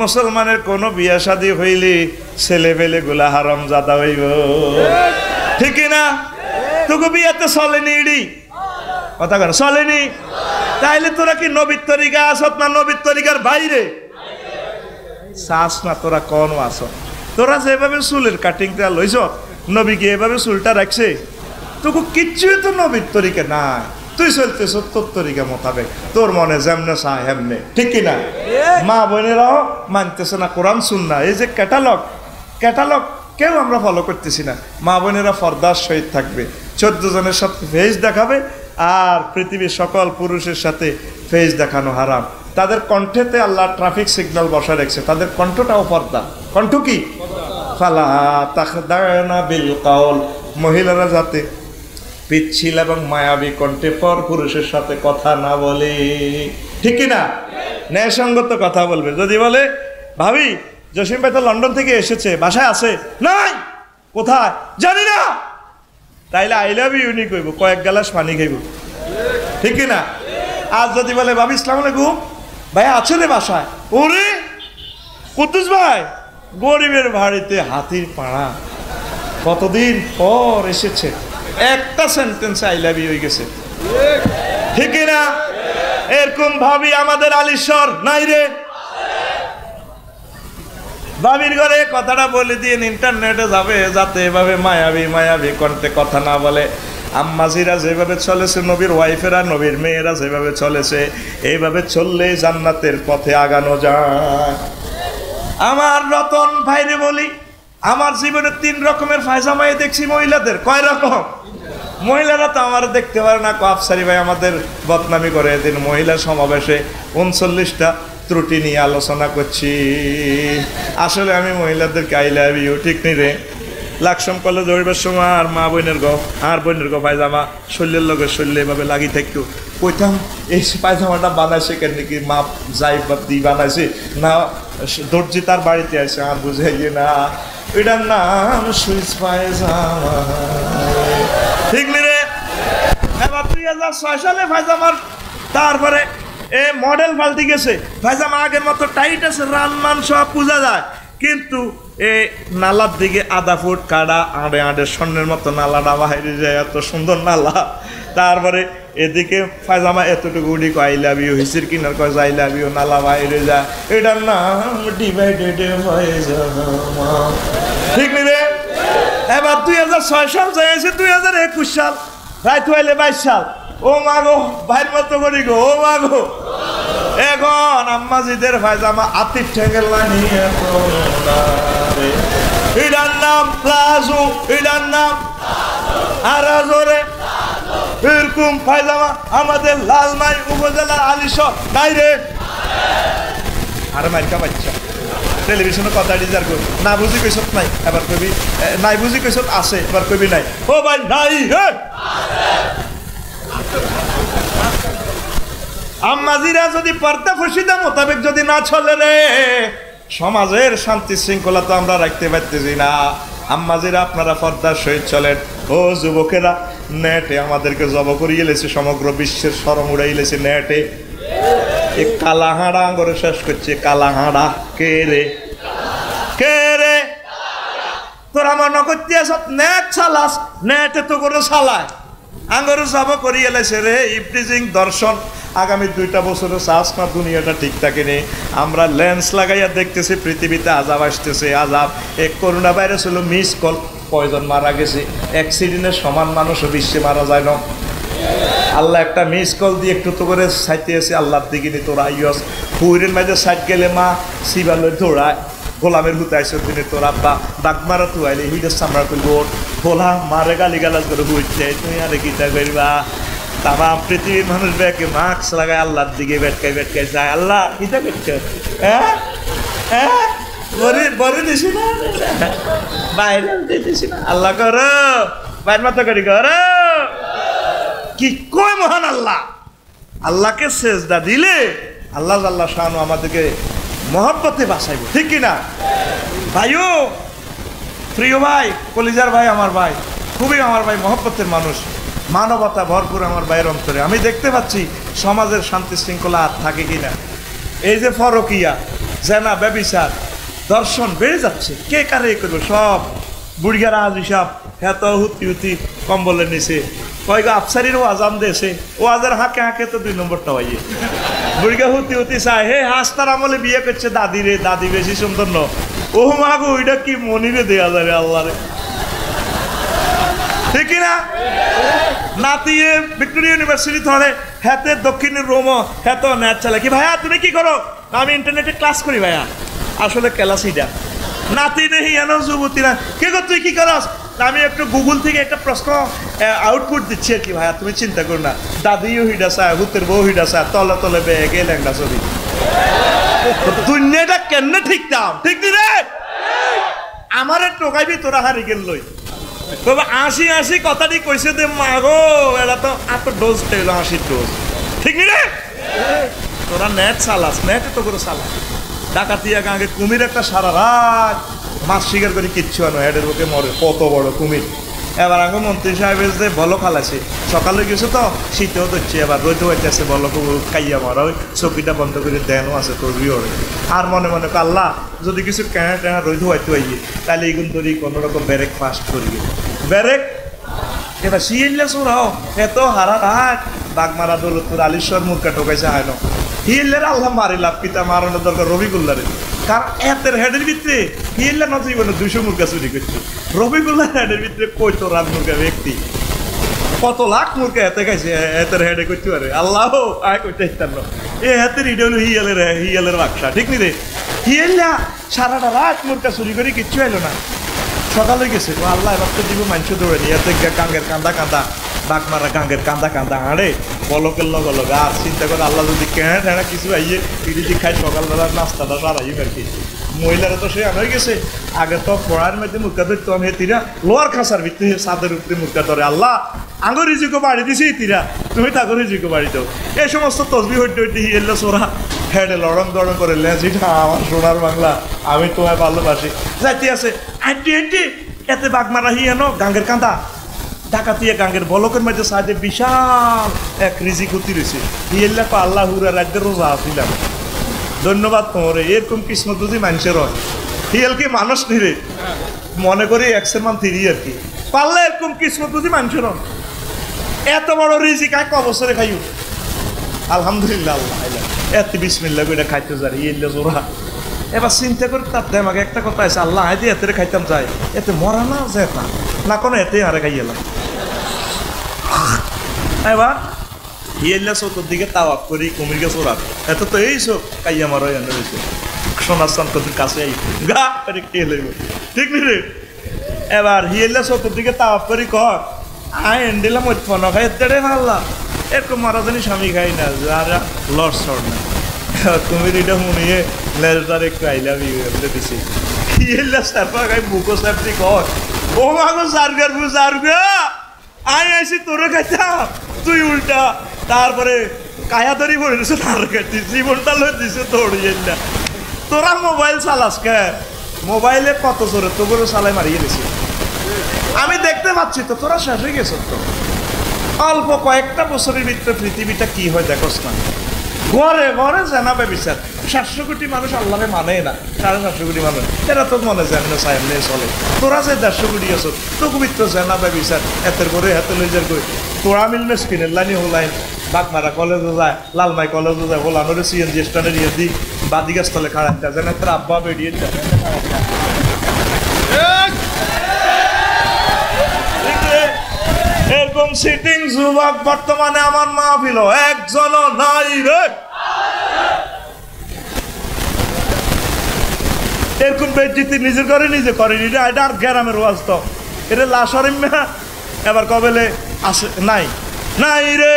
মুসলমানের কোনো বিয়া শাদী হইলে ছেলে পেলে গুলা হারাম জাদা হইব, ঠিক না? তোকে বিয়াতে চলেনি, ইডি কথা কেন চলেনি? তাইলে তোরা কি নবীর তরিকা আসত না নবীর তরিকার বাইরে চাস না? তোরা কোন আস? তোরা যেভাবে চুলের কাটিংটা লইছ, নবী কি এভাবে চুলটা রাখছে? তোকে কিচ্ছুই তো নবীর তরিকা নাই। তুই চলতেছ তোর তরিকা মোতাবেক, তোর মনে যেমনে চায় হেমনে, ঠিক কিনা? মা বোনেরাও মানতেছে না কোরআন সুন্নাহ। এই যে ক্যাটালগ কেউ আমরা ফলো করতেছি না। মা বোনেরা পর্দার সহিত থাকবে, 14 জনের সাথে ফেস দেখাবে, আর পৃথিবীর সকল পুরুষের সাথে ফেস দেখানো হারাম। তাদের কণ্ঠেতে আল্লাহ ট্রাফিক সিগন্যাল বসা রেখেছে, তাদের কণ্ঠটাও পর্দা। কণ্ঠ কি? ফালা তাখদানা বিল কাউল, মহিলারা যাতে পিচ্ছিল এবং মায়াবী কণ্ঠে পর পুরুষের সাথে কথা না বলে, ঠিক কিনা? ন্যায়সঙ্গত কথা বলবে। যদি বলে ভাবি জসিম ভাই তো লন্ডন থেকে এসেছে, বাসায় আছে? নাই। কোথায়? জানি না। তাইলে আই লাভ ইউ নি কইব, কয়েক গ্লাস পানি খাইব, ঠিক কিনা? আর যদি বলে ভাবি ইসলাম আলাইকুম, ভাই আছে রে বাসায়? ওরে কুদ্দুস ভাই গরিবের বাড়িতে হাতির পাড়া, কতদিন পর এসেছে, একটা সেন্টেন্সে আই লাভ ইউ হয়ে গেছে, ঠিক কিনা? এরকম ভাবি আমাদের আলিশ্বর নাই রে। ভাবির ঘরে কথাটা বলে দিয়ে ইন্টারনেটে যাবে, যাতে এভাবে মায়াবী কণ্ঠে কথা না বলে। আম্মাজিরা যেভাবে চলেছে, নবীর ওয়াইফেরা, নবীর মেয়েরা যেভাবে চলেছে, এইভাবে চললে জান্নাতের পথে আগানো যায়। আমার রতন ভাইরে বলি, আমার জীবনে 3 রকমের ফায়জামাই দেখছি মহিলাদের। কয় রকম? মহিলারা তো আমার দেখতে পারে না। আফসারি ভাই আমাদের বদনামি করে। এদিন মহিলা সমাবেশে 39টা ত্রুটি নিয়ে আলোচনা করছি। আসলে আমি মহিলাদেরকে আই লাভ ইউ, ঠিক নি রে? লাকসম কলেজ দৌড়বার সময় আর মা বোনের গ পায়জামা শরীরের লগে শরীরে এভাবে লাগি থাকতো, কইতাম এই পায়জামাটা বানাইছে কেন, কি মাপ যাই দি বানাইছে না দর্জি তার বাড়িতে আসে, আর বুঝাই না এটার নাম সুইচ পায়জামা, ঠিক নি রে? এবার 2006 সালে পায়জামার তারপরে এ মডেল পাল্টে গেছে। পায়জামা আগের মতো টাইট আছে, রানমান সব বোঝা যায়, কিন্তু এ নালার দিকে আধা ফুট কাটা আড়ে স্বর্ণের মতো নালাটা বাইরে যায়, এত সুন্দর নালা। তারপরে এদিকে পায়জামা এতটুকু উড়ি আই লাভ ইউ, হিসির কিনার কয় আই লাভ ইউ, নালা বাইরে যায়, এটার নাম ডিভাইডেড পায়জামা, ঠিক নি রে? এবার 2006 সাল যাইছে, 2021 সাল, রাইত হইলে 22 সাল। ও মাগো ভাইয়ের মতো করি গো, ও মাগো। এখন আম্মাজিদের পায়জামা আতিফ ঠেঙ্গেল লাইনিয়ে, এটার নাম প্লাজো, এটার নাম আরাজোরে। এরকম পায়জামা আমাদের লালমাই উপজেলার আলিশর নাই রে। আর মাইকা বাচ্চা টেলিভিশনে কথা ডিজার করি, না বুঝি কইসত নাই, এবার কবি নাই বুঝি কইসত আছে, এবার কবি নাই। ও ভাই নাই হে। আম্মাজিরা যদি পর্দা ফসিদা মোতাবেক যদি না চলে রে, সমাজের শান্তি শৃঙ্খলা তো আমরা রাখতে পারতেছি না। আম্মাজিরা আপনারা পর্দার সহিত চলেন। ও যুবকেরা, নেটে আমাদেরকে জব করিয়ে গেলেছে, সমগ্র বিশ্বের শরম উড়াই গেলেছে নেটে। এ কালাহাড়া আঙ্গরে শেষ করছে, কালাহাড়া কে রে, কে রে? তোর আমার নকরতে সব নেট চালাস, নেটে তো করে চালায়, আঙ্গরে জব করিয়ে গেলেছে রে। ইফটিজিং দর্শন আগামী 2টা বছরের চাষ না, দুনিয়াটা ঠিক থাকেনি। আমরা লেন্স লাগাইয়া দেখতেছি পৃথিবীতে আজাব আসতেছে, আজাব। এক করোনা ভাইরাস হলো মিস কল, কয়জন মারা গেছে, অ্যাক্সিডেন্টের সমান মানুষও বিশ্বে মারা যায় না। আল্লাহ একটা মিস কল দিয়ে একটু তো করে সাইতে আছে, আল্লাহর দিকে নি তোরা ইয়স হুইরের মাঝে সাইড গেলে মা সিবালয় দৌড়ায়, গোলামের হুতাইছে দিনে তোর আব্বা ডাক মারা তু আইলে হিডের সামরা করব, গোলা মারে গালি গালাজ করে হুইছে, তুই আরে গীতা করবা। তামাম পৃথিবীর মানুষ ব্যাকে মাস্ক লাগায় আল্লাহর দিকে বেটকাই যায়। আল্লাহ গীতা করছে, হ্যাঁ হ্যাঁ বরে দিছি না, বাইরে দিতেছি না, আল্লাহ করো বাইর মতো করি করো। কি কয় মহান আল্লাহ! আল্লাহকে সেজদা দিলে আল্লাহ আল্লাহ শানু আমাদেরকে মহব্বতে বাঁচাইব, ঠিক কিনা? ভাইও, প্রিয় ভাই, কলিজার ভাই, আমার ভাই, খুবই আমার ভাই, মহব্বতের মানুষ, মানবতা ভরপুর আমার ভাইয়ের অন্তরে। আমি দেখতে পাচ্ছি সমাজের শান্তি শৃঙ্খলা আর থাকে কিনা। এই যে ফরকিয়া, জেনা, ব্যভিচার, দর্শন বেড়ে যাচ্ছে, কে কারে করবে? সব বুড়িয়ারা আজ হিসাব এত হুতি কম্বলের নিচে কয়েক আফসারির আজাম দেশে, ও আজার হাঁকে তো 2 নম্বরটা হইয়ে বুড়িগা হুতি চায়, হে হাস্তার আমলে বিয়ে করছে দাদি রে, দাদি বেশি সুন্দর ন। ও মাগো ওইটা কি মনিরে দেয়া যায় রে, আল্লাহ রে। ঠিক না? নাতি ভিক্টোরিয়া ইউনিভার্সিটি ধরে হাতে দক্ষিণের রোম হাতে নেট চালে কি ভাইয়া তুমি কি করো? আমি ইন্টারনেটে ক্লাস করি ভাইয়া। আসলে ক্লাসিটা নাতি নেই এনো যুবতীরা কে কর তুই কি করস? আমি একটু গুগল থেকে একটা প্রশ্ন আউটপুট দিচ্ছি আর কি ভাইয়া, তুমি চিন্তা করো না। দাদিও হিডা চায়, হুতের বউ হিডা চায়, তলে তলে বেগে লেখা ছবি। দুনিয়াটা কেন ঠিক দাম ঠিক নি রে? আমারে টোকাইবি তোরা হারি গেল লই তবে ৮০ কথাটি কইছে দে মাগো এটা তো এত ডোজ পেল ৮০ ডোজ ঠিক নি রে? তোরা নেট চালাস, নেট তো করে চালাস। ডাকাতিয়া গাঁকে কুমির একটা সারা রাত মাছ শিকার করে কিচ্ছু আনো হেডের বুকে মরে, কত বড় কুমির। এবার আগে মন্ত্রী সাহেবের যে বলো খালাছে সকালে গেছে তো শীতেও ধরছে, এবার রোদও হইতেছে, বলো খাইয়া মারা ওই চকিটা বন্ধ করে দেনও আছে তোর বিয়রে। আর মনে মনে আল্লাহ যদি কিছু কেনা টেনা রোদ হইতে হইয়ে তাহলে এইগুলো ধরি কোনো রকম ব্যারেক ফাস্ট করিয়ে ব্যারেক। এবার শিয়াল্লা চোরাও এত হারা রাত বাগমারা দৌলতপুর আলিশ্বর মুখটা টোকাইছে হয় না হিল্লের আল্লাহ মারিলাম পিতা মারানোর দরকার রবিকুল্লারে। কারণ এতের হেডের ভিতরে হিল্লা না তুই বলে ২০০ মুরগা চুরি করছে, রবিকুল্লার হেডের ভিতরে কই তো রাত মুরগা ব্যক্তি কত লাখ মুরগা এতে খাইছে এতের হেডে করতে পারে আল্লাহ আয় করতে ইস্তান এ হাতের ইটা হলো হিয়ালের বাক্সা ঠিক নি রে? হিয়াল্লা সারাটা রাত মুরগা চুরি করে কিচ্ছু এলো না। সকালে গেছে আল্লাহ এবার তো দিব মানুষ দৌড়ে নিয়ে এতে গাঙ্গের কান্দা কান্দা বাঘমারা গাঙ্গের কান্দা কান্দা হাঁড়ে বলকের লগ আর চিন্তা করে আল্লাহ যদি কেনা টেনা কিছু আইয়ে পিড়িটি খাই সকালবেলার নাস্তাটা সারাই আর কি। মহিলারা তো সে হয়ে গেছে আগে তো পড়ার মধ্যে মুখা ধরতো আমি তিরা লোয়ার খাঁচার ভিতরে ছাদের উপরে মুখা ধরে আল্লাহ আঙুর রিজিকো বাড়ি দিছি তিরা তুমি তাকে রিজিকো বাড়ি দাও। এই সমস্ত তসবি হইতে হইতে এলো সোরা হেডে লড়ং দড়ং করে লেজিটা আমার সোনার বাংলা আমি তোমায় ভালোবাসি যাইতে আছে আন্টি আন্টি এতে বাঘমারা হিয়ানো গাঙ্গের কান্দা ডাকাতিয়া গাঙ্গের বলকের মধ্যে সাইডে বিশাল এক রিজিক উতি রয়েছে হিয়েল্লা পা আল্লাহ হুরা রাজ্যের রোজা আসিলাম। ধন্যবাদ তোমার এরকম কিসমত যদি মানুষের হয় হিয়েল কি মানুষ নিরে মনে করি একশো মান তিরি আর কি পারলে এরকম কিসমত যদি মানুষের হয় এত বড় রিজিক এক অবসরে খাইও আলহামদুলিল্লাহ আল্লাহ এত বিসমিল্লাহ করে খাইতে যাই হিয়েল্লা জোরা। এবার চিন্তা করে তার আমাকে একটা কথা আছে আল্লাহ আয় দিয়ে এতে খাইতাম যাই এতে মরা না যে না কোনো এতে হারে খাইয়েলাম। এবার হিয়েল্লা চতুর্দিকে তাওয়াক করি কুমির গাছ ওরা এত তো এই সব কাইয়া মারা এনে রয়েছে সোনাস্থান তোদের কাছে আই গা করে খেয়ে লইব ঠিক নি রে? এবার হিয়েল্লা চতুর্দিকে তাওয়াক করি কর আয় এন্ডিলাম ওই ফোন খাই এতে ভাল্লা এরকম মারা জানি স্বামী খাই না যারা লস ছড় না কুমির এটা শুনিয়ে লেজটার একটু আইলাম ইউলে দিছি হিয়েল্লা সারপা খাই বুকো সাপটি কর ও মাগো সারগার বু সারগা আয় আইসি তোরে খাইতাম তুই উল্টা তারপরে কায়া ধরি পড়ে দিছে তার খাইতি জীবনটা লই দিছে দৌড়িয়ে না। তোরা মোবাইল চালাস কে মোবাইলে কত জোরে তো করে চালাই মারিয়ে দিছে আমি দেখতে পাচ্ছি তো তোরা শেষ হয়ে গেছ তো অল্প কয়েকটা বছরের ভিতরে পৃথিবীটা কি হয় দেখোস না ঘরে ঘরে জানাবে বিচার ৭০০ কোটি মানুষ আল্লাহরে মানে না ৭৫০ কোটি মানুষ এরা তো মনে যায় না সাহেব চলে তোরা যে ১৫০ কোটি আছো তো পবিত্র জানাবে বিচার এতের করে হাতে লই যার কই তোরা মিললে স্কিনের লাইনি হলাইন বাগমারা কলেজে যায় লালমাই কলেজে যায় হোলানোরে সিএনজি স্ট্যান্ডে নিয়ে দিই বাদি গাছতলে খাড়াতে যেন তোর আব্বা বেরিয়ে যায় এরকম সিটিং যুবক বর্তমানে আমার মাহফিল একজনও নাই রে। এরকম বেজ্জিতি নিজের করে নিজে করেনি রে এটা আর গ্রামের ওয়াজ তো এটা লাশরিম এবার কবেলে আসে নাই নাই রে।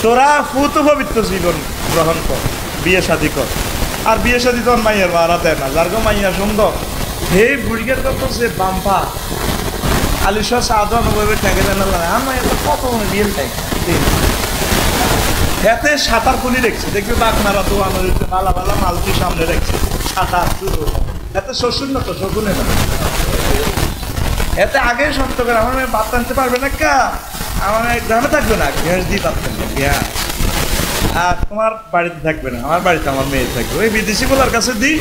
তোরা ফুত পবিত্র জীবন গ্রহণ কর বিয়ে শাদী কর আর বিয়ে শাদী তোর মাইয়ের মারা দেয় না যার গো মাইয়া সুন্দর হে বুড়িগের কত সে বাম্পা আলিশা সাদা নববে ঠেকে দেন আমার এত কত রিয়েল টাইম এতে সাঁতার খুলি রেখেছে দেখবি বাগনারা তো আমার ভালো ভালো মালটি সামনে রেখেছে সাঁতার এতে শ্বশুর না তো শকুনে না এতে আগে শক্ত করে আমার মেয়ে বাদ টানতে পারবে না কা আমার গ্রামে থাকবে না গ্যাস দিয়ে বাদ টানবে হ্যাঁ আর তোমার বাড়িতে থাকবে না আমার বাড়িতে আমার মেয়ে থাকবে ওই বিদেশি বলার কাছে দিই